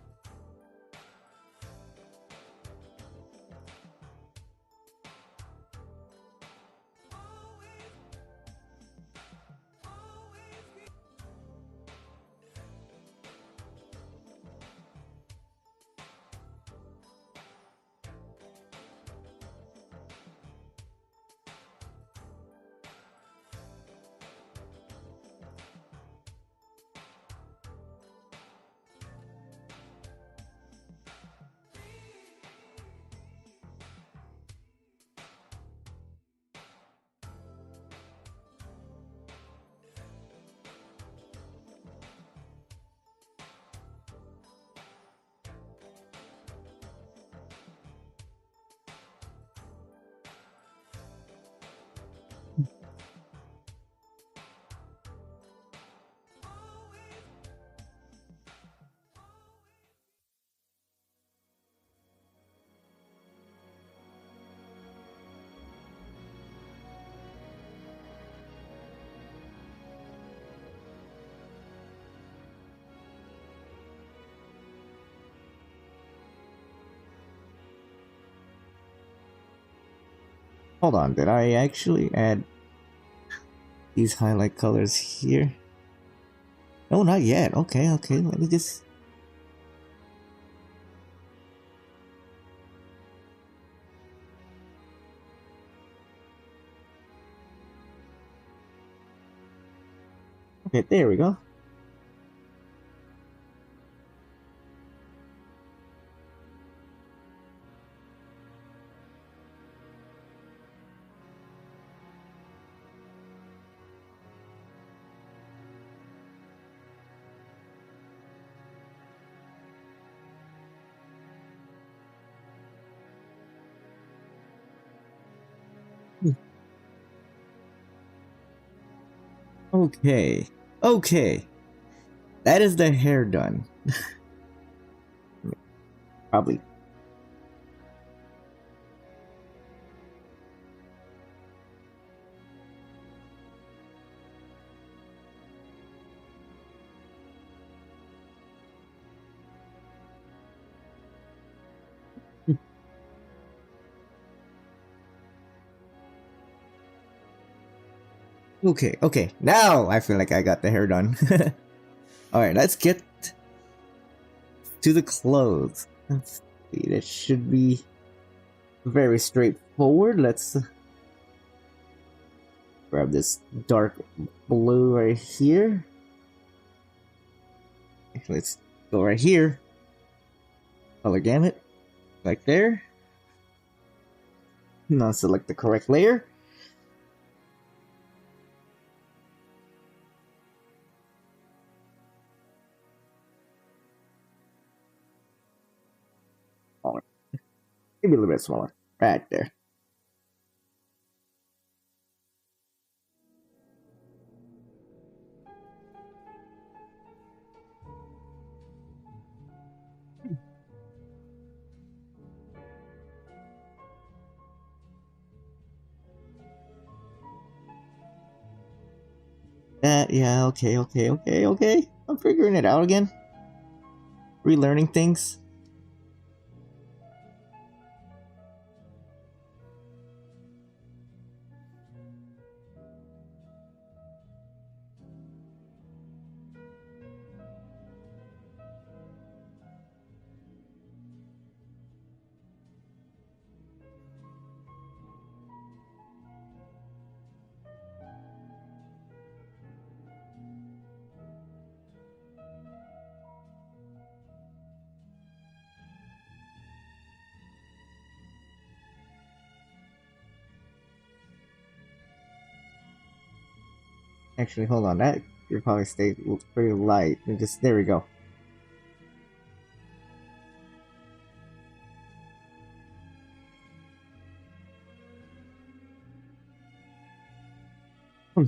Hold on, did I actually add these highlight colors here? No, not yet. Okay, okay, let me just... Okay, there we go. Okay, okay. That is the hair done. Probably. Okay, okay. Now I feel like I got the hair done. Alright, let's get to the clothes. Let's see, that should be very straightforward. Let's grab this dark blue right here. Let's go right here. Color gamut. Right there. Now select the correct layer. Smaller. Maybe a little bit smaller. Right there. Yeah, okay, okay, okay, okay. I'm figuring it out again. Relearning things. Actually, hold on. That your poly state looks pretty light. Just there we go. Hmm.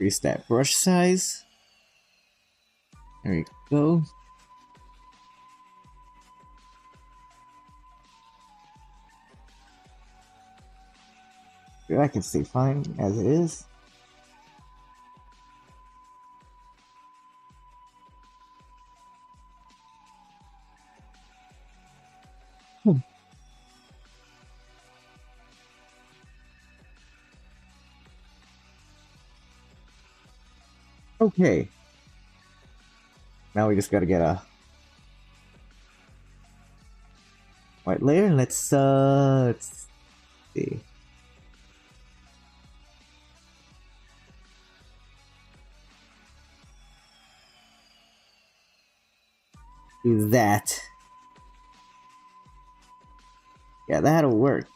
Increase that brush size. There we go. I can stay fine as it is. Okay. Now we just gotta get a white layer. Let's see. Do that. Yeah, that'll work.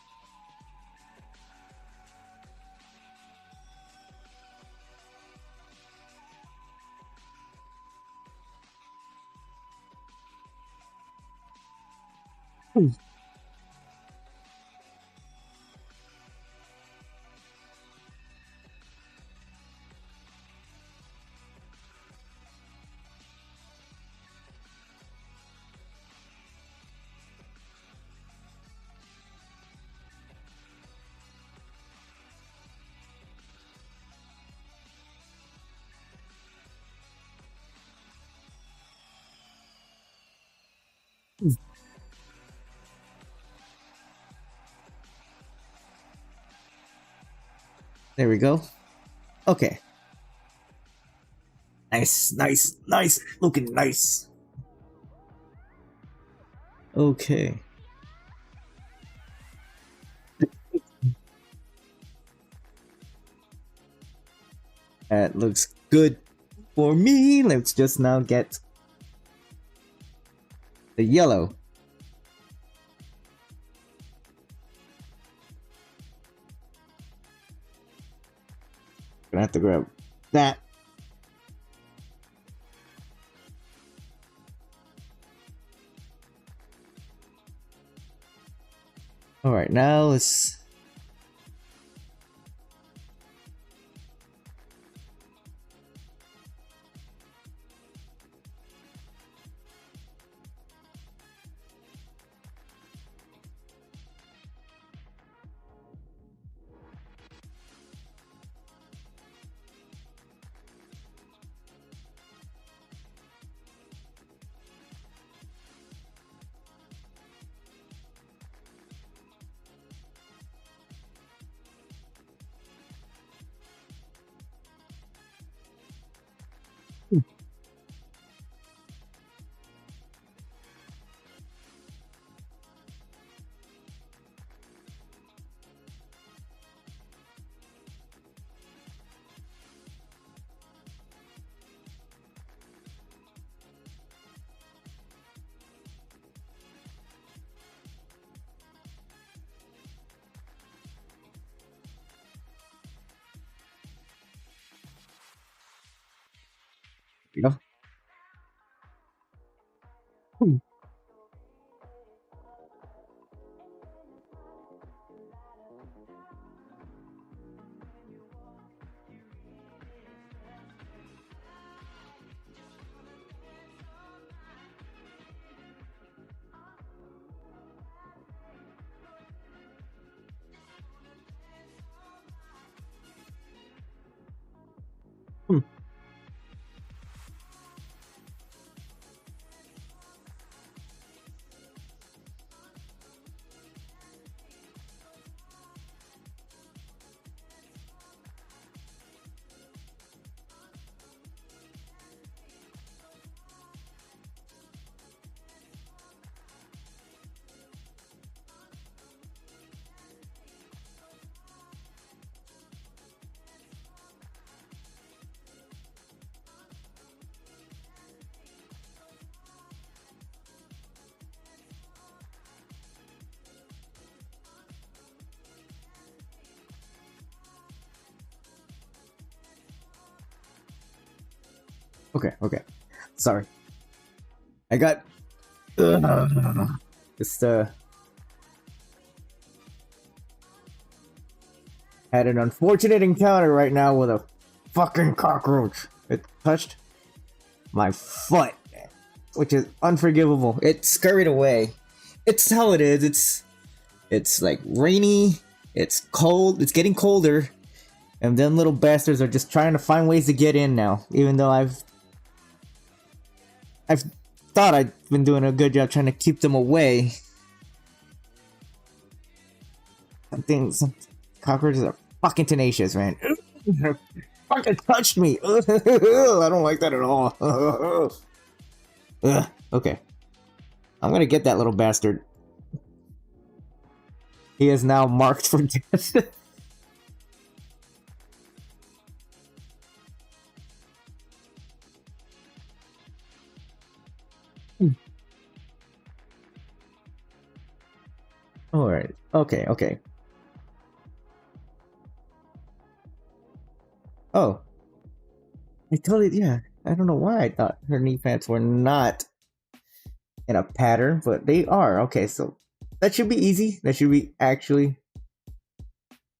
There we go. Okay. Nice, nice, nice. Looking nice. Okay. That looks good for me. Let's just now get the yellow. Gonna have to grab that. All right, now let's. You know. Okay, okay. Sorry. I got just had an unfortunate encounter right now with a fucking cockroach. It touched my foot, which is unforgivable. It scurried away. It's how it is. It's like rainy. It's cold. It's getting colder, and then little bastards are just trying to find ways to get in now. Even though I've thought I've been doing a good job trying to keep them away. Some cockroaches are fucking tenacious, man. Fucking touched me. I don't like that at all. Okay. I'm gonna get that little bastard. He is now marked for death. Alright. Okay, okay. Oh. Yeah. I don't know why I thought her knee pads were not in a pattern, but they are. Okay, so that should be easy. That should be actually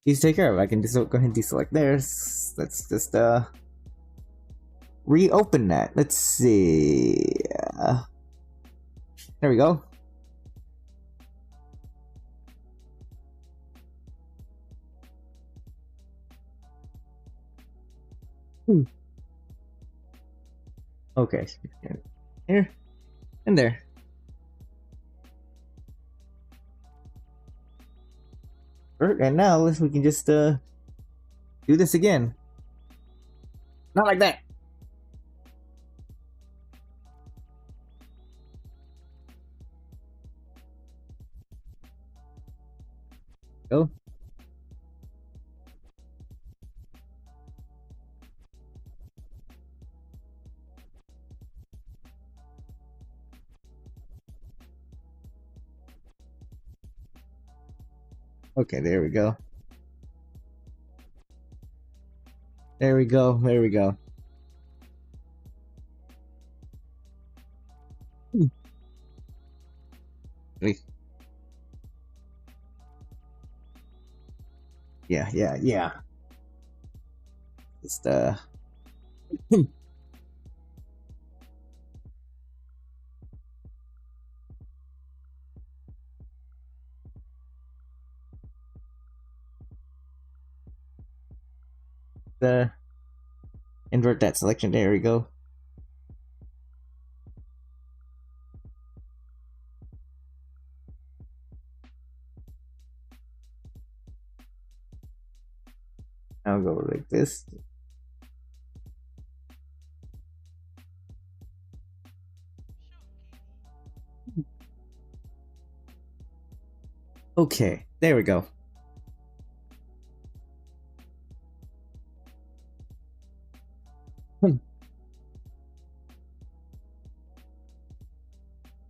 easy to take care of. I can just go ahead and deselect theirs. Let's just reopen that. Let's see. There we go. Okay, here and there. And now we can just Do this again. Not like that. Go. Okay, there we go. There we go. There we go. Wait. Yeah. Just invert that selection. There we go. I'll go like this. Okay, there we go.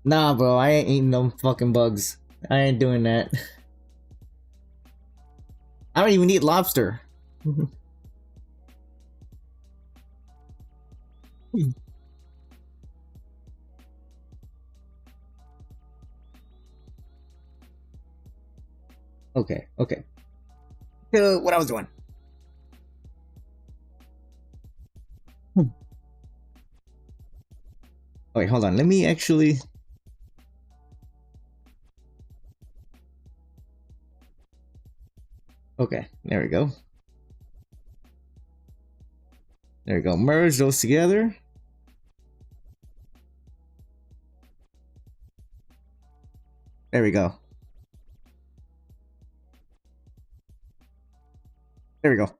Nah, bro, I ain't eating no fucking bugs. I ain't doing that. I don't even eat lobster. Okay. What I was doing. Wait, hold on. Let me actually. Okay, there we go. There we go. Merge those together. There we go. There we go.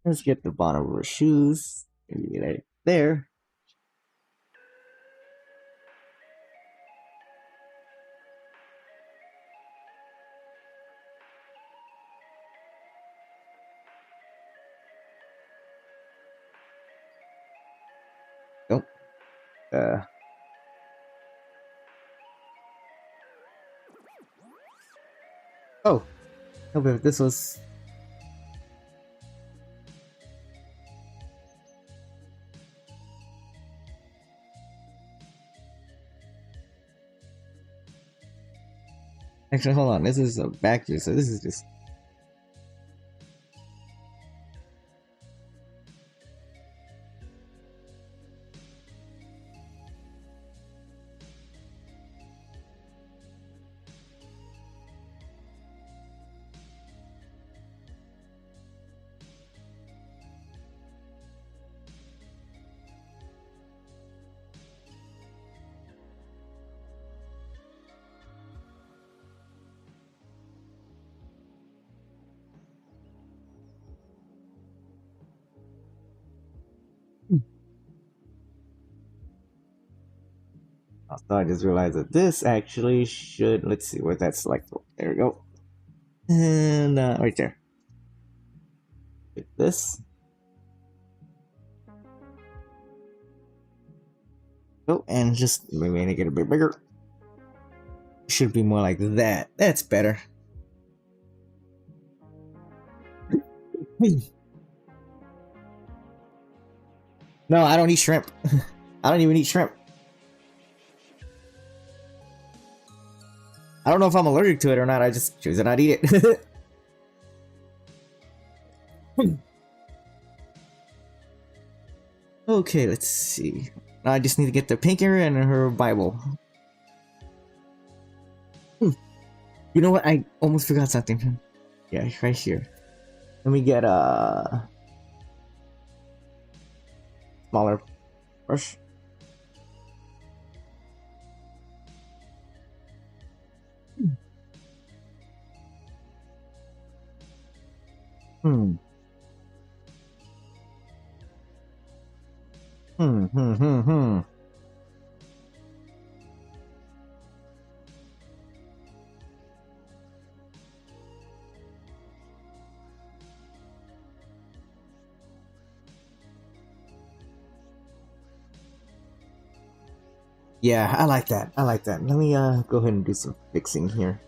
Let's get the bottom of our shoes. Maybe get it there. Nope. Oh, hope if this was. Actually, hold on. This is a back view, so this is just. So I just realized that this actually should. Let's see where that's selected. There we go. And right there. Hit this. Oh, and just maybe make it a bit bigger. Should be more like that. That's better. No, I don't eat shrimp. I don't even eat shrimp. I don't know if I'm allergic to it or not. I just choose to not eat it. Okay, let's see. I just need to get the pinker and her Bible. You know what? I almost forgot something. Yeah, right here. Let me get a smaller brush. Hmm. Yeah, I like that. I like that. Let me go ahead and do some fixing here.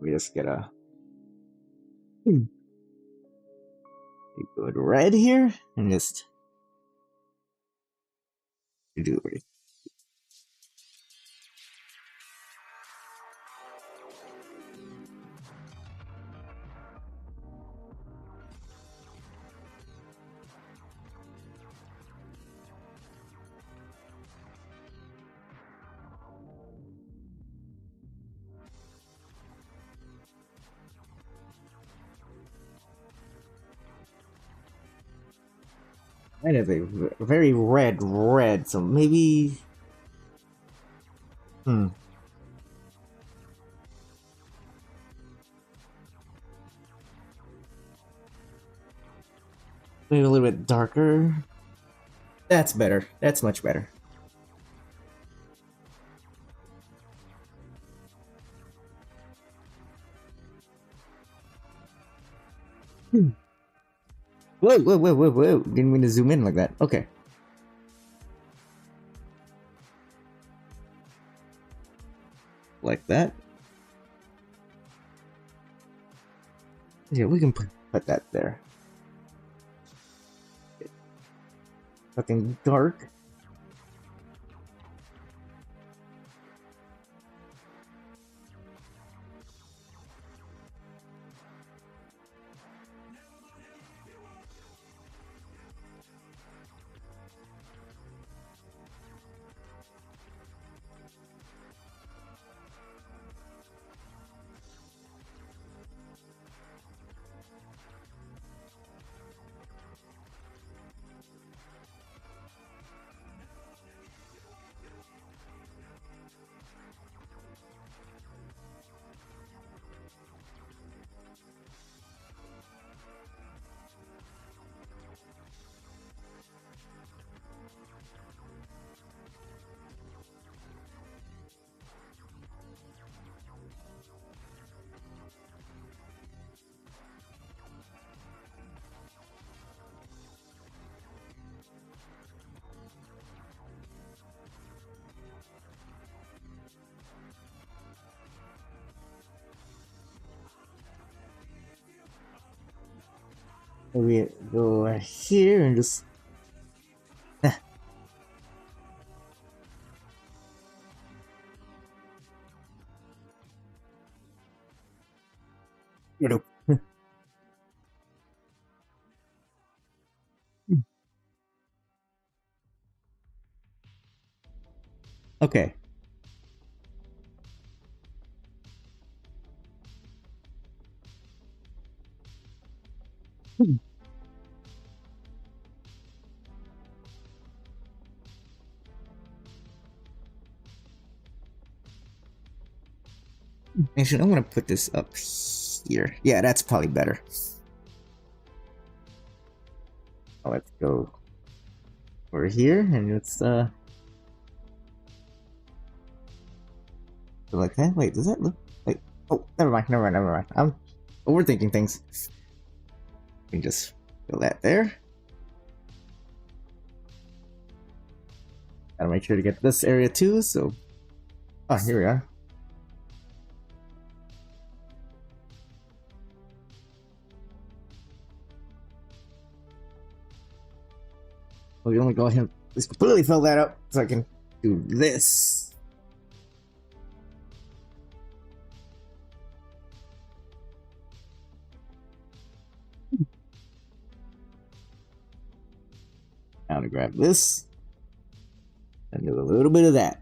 We just get a good red here and just do it. That is a very red, so maybe. Maybe a little bit darker. That's better. That's much better. Whoa. Didn't mean to zoom in like that. Okay. Like that. Yeah, we can put that there. Something dark. Maybe go here and just. You know. Okay. Actually, I'm gonna put this up here. Yeah, that's probably better. Let's go over here and let's go like that. Wait, does that look like? Oh, never mind. I'm overthinking things. We can just fill that there. Gotta make sure to get this area too. So, oh, here we are. Well, you only go ahead and just completely fill that up so I can do this. Now to grab this and do a little bit of that.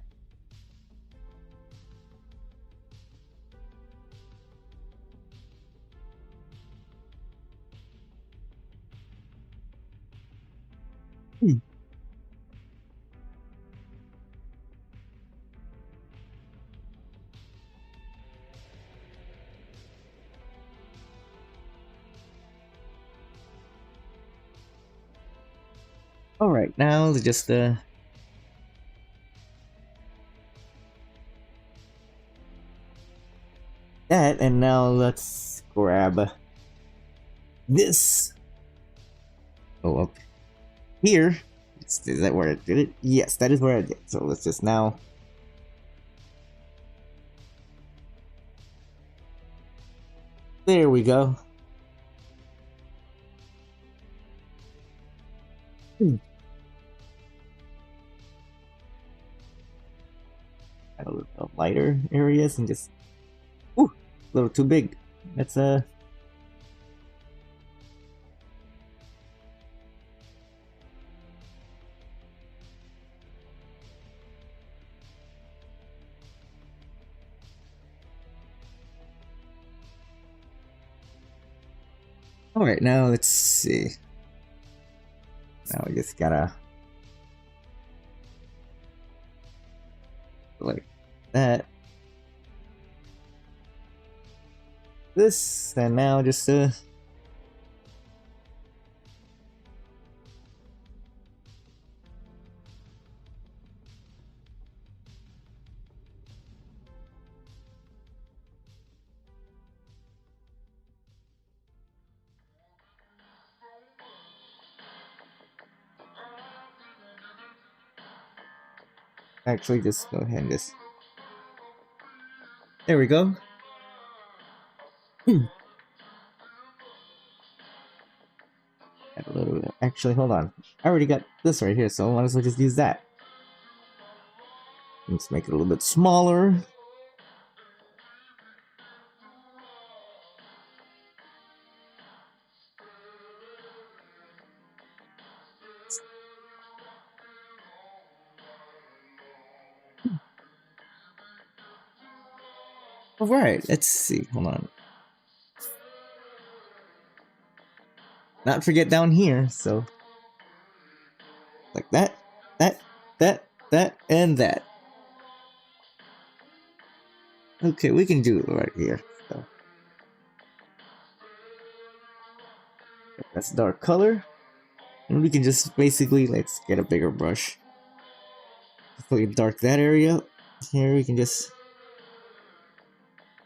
All right, now let's just that, and now let's grab this. Oh, up here. Is that where I did it? Yes, that is where I did. So let's just now. There we go. Add a little lighter areas and just. Ooh, a little too big. That's Alright, now let's see. Now we just gotta like that. This and now just actually just go ahead and just there we go. Add a little bit. Actually, hold on. I already got this right here, so I might as well just use that. Let's make it a little bit smaller. Alright, let's see. Hold on. Not forget down here, so like that, that, and that. Okay, we can do it right here. So that's dark color, and we can just basically let's get a bigger brush. So we dark that area. Here we can just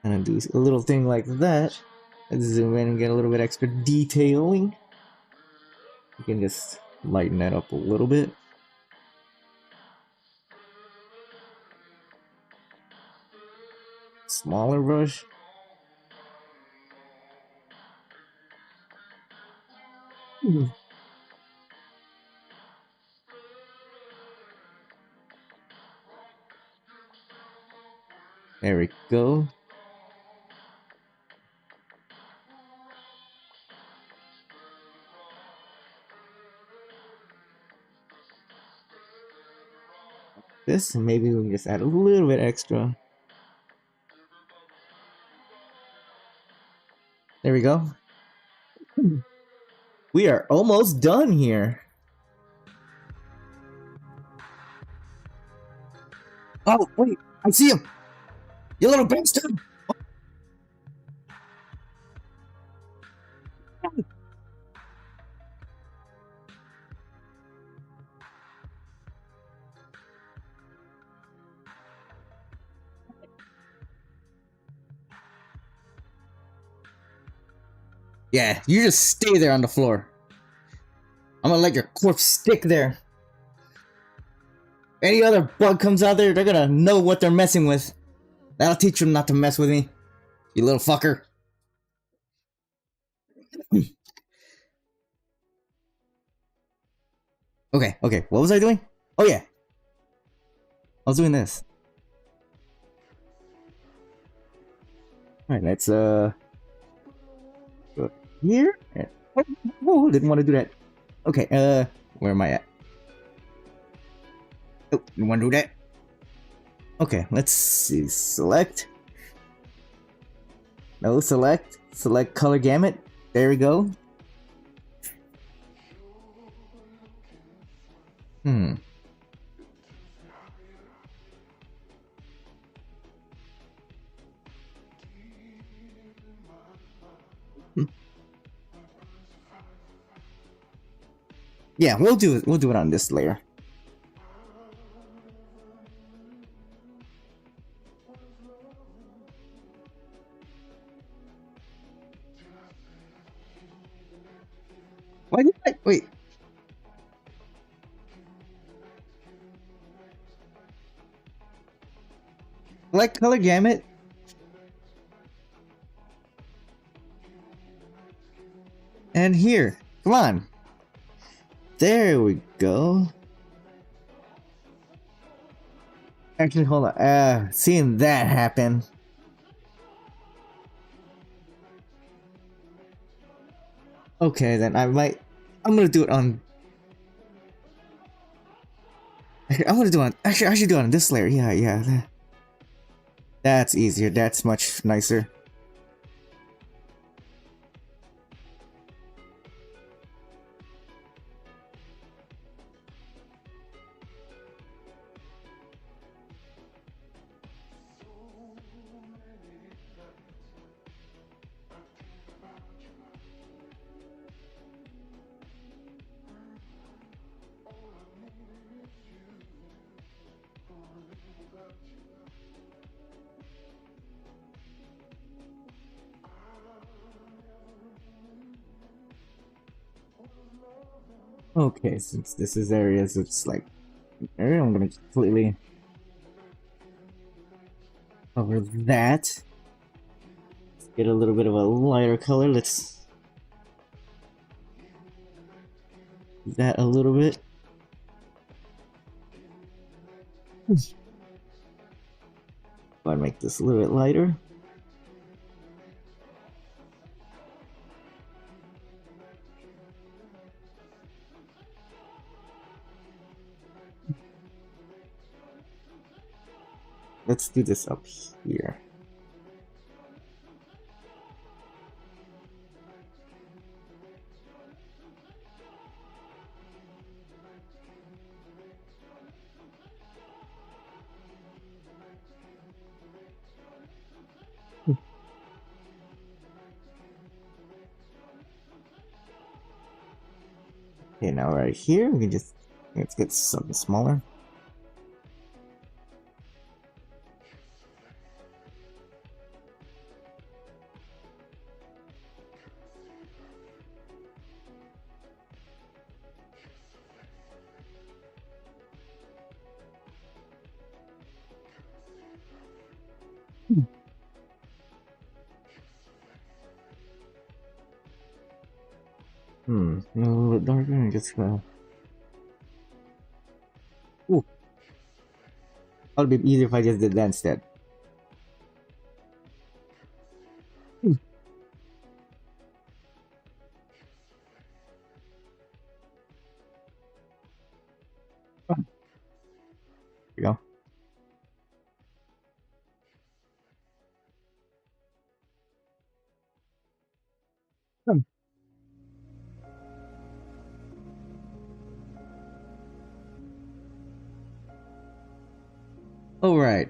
kind of do a little thing like that. Let's zoom in and get a little bit extra detailing. You can just lighten that up a little bit. Smaller brush. There we go. This, and maybe we can just add a little bit extra. There we go. We are almost done here. Oh, wait, I see him! You little bastard! Yeah, you just stay there on the floor. I'm gonna let your corpse stick there. Any other bug comes out there, they're gonna know what they're messing with. That'll teach them not to mess with me. You little fucker. Okay, what was I doing? Oh yeah. I was doing this. Alright, let's go here. Oh, didn't want to do that. Okay, where am I at? Oh, you want to do that? Okay, let's see. Select. No, select. Select color gamut. There we go. Hmm. Yeah, we'll do it. We'll do it on this layer. Why did I wait? Select color gamut. And here, come on. There we go. Actually, hold on. Seeing that happen. Okay, then I'm gonna do it on. I'm gonna do it on. Actually, I should do it on this layer. Yeah, yeah. That's easier. That's much nicer. Okay, since this is areas, it's like area, I'm gonna completely cover that. Let's get a little bit of a lighter color. Let's do that a little bit. I'll make this a little bit lighter. Let's do this up here. Okay, now right here, we can just, let's get something smaller. A little bit darker and just ooh. That would be easier if I just did that instead. There we go.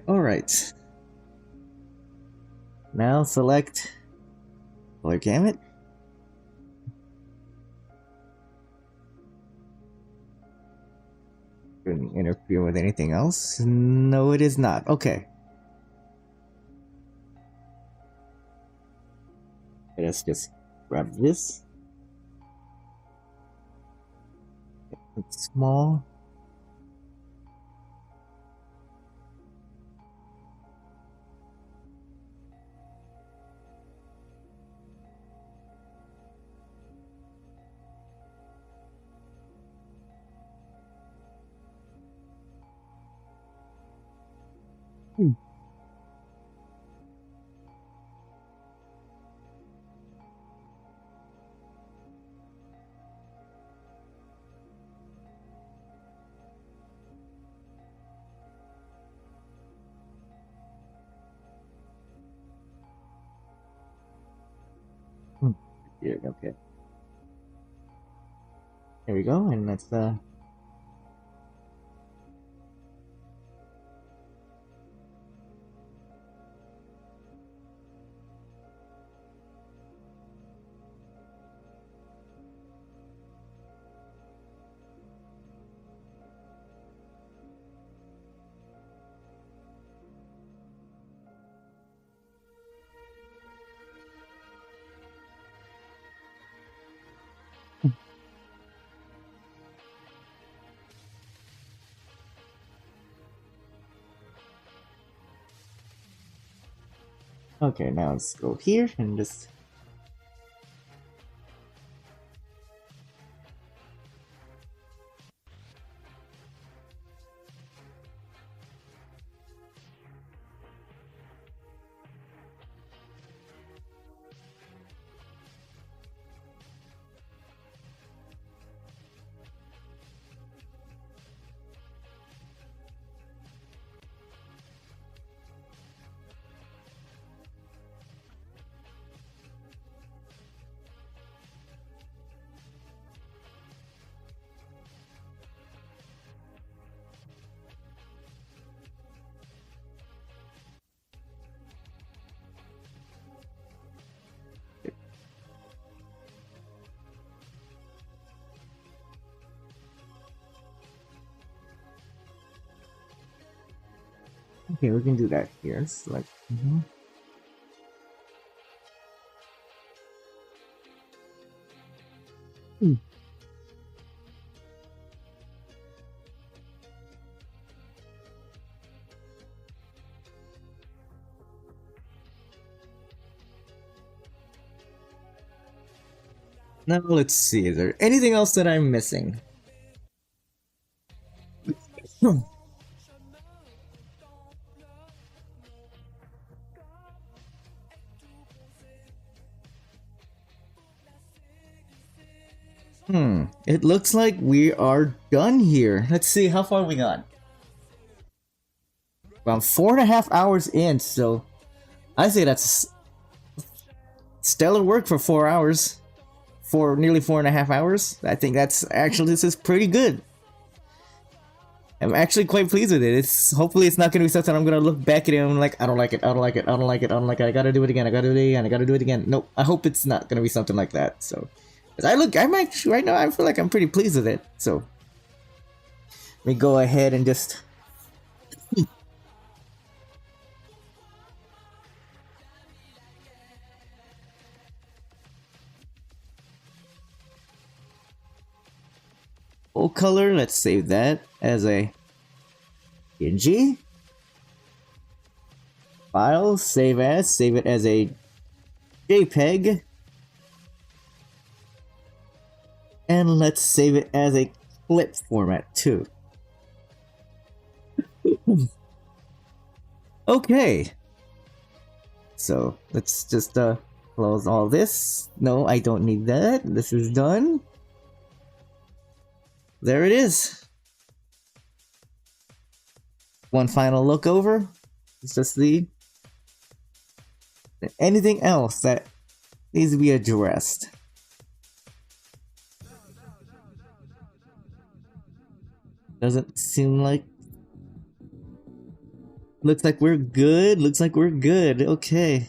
Alright. Now select color gamut. Shouldn't interfere with anything else. No, it is not. Okay. Let's just grab this. It's small. here. Okay. There we go, and that's okay. Now let's go here and just. Okay, we can do that here. Select. Now let's see. Is there anything else that I'm missing? It looks like we are done here. Let's see, how far we got? Well, 4.5 hours in, so I say that's stellar work for 4 hours. For nearly 4.5 hours. I think that's actually, this is pretty good. I'm actually quite pleased with it. Hopefully it's not gonna be something I'm gonna look back at it and I'm like, I don't like it, I don't like it, I don't like it, I don't like it, I gotta do it again, I gotta do it again, I gotta do it again. Nope, I hope it's not gonna be something like that. So, I'm actually, right now I feel like I'm pretty pleased with it. So, let me go ahead and just full color. Let's save that as a PNG file. Save it as a JPEG, and let's save it as a clip format too. Okay, so let's just close all this. No, I don't need that. This is done. There it is. One final look over. It's just anything else that needs to be addressed. Doesn't seem like. Looks like we're good. Looks like we're good. Okay.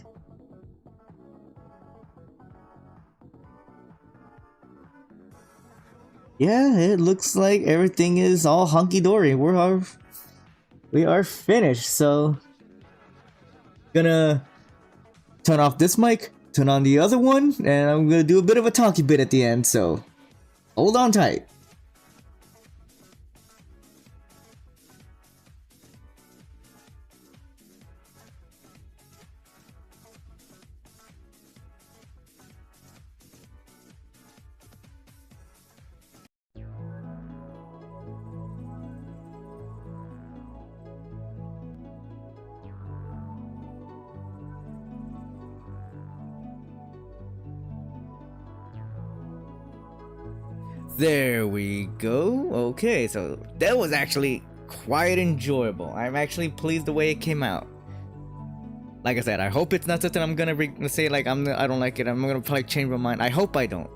Yeah, it looks like everything is all hunky-dory. We are finished, so gonna turn off this mic, turn on the other one, and I'm gonna do a bit of a talky bit at the end, so hold on tight. There we go. Okay, so that was actually quite enjoyable. I'm actually pleased the way it came out. like I said, I hope it's not something I'm gonna say like I don't like it. I'm gonna probably change my mind. I hope I don't.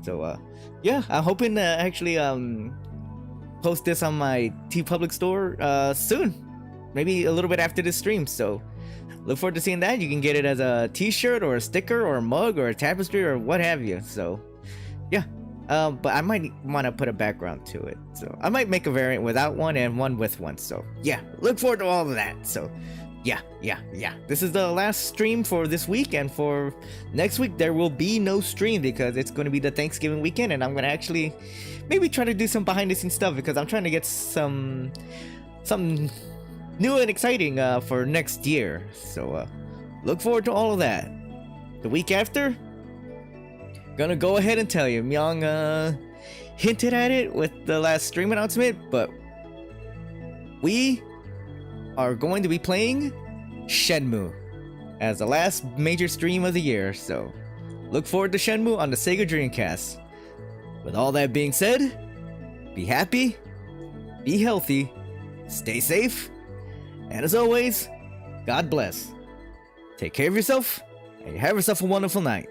So yeah, I'm hoping to actually post this on my TeePublic store soon, maybe a little bit after this stream. So look forward to seeing that. You can get it as a t-shirt or a sticker or a mug or a tapestry or what have you. So yeah, but I might want to put a background to it, so I might make a variant without one and one with one. So yeah, look forward to all of that. So yeah, this is the last stream for this week, and for next week there will be no stream because it's going to be the Thanksgiving weekend, and I'm going to actually maybe try to do some behind the scenes stuff because I'm trying to get something new and exciting for next year. So look forward to all of that. The week after, gonna go ahead and tell you, Myung hinted at it with the last stream announcement, but we are going to be playing Shenmue as the last major stream of the year. So look forward to Shenmue on the Sega Dreamcast. With all that being said, be happy, be healthy, stay safe, and as always, God bless. Take care of yourself, and have yourself a wonderful night.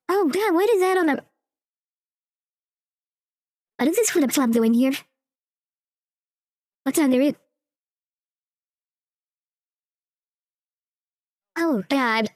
Oh god, what is that on the... What is this flip-flop doing here? What's under it? Oh god.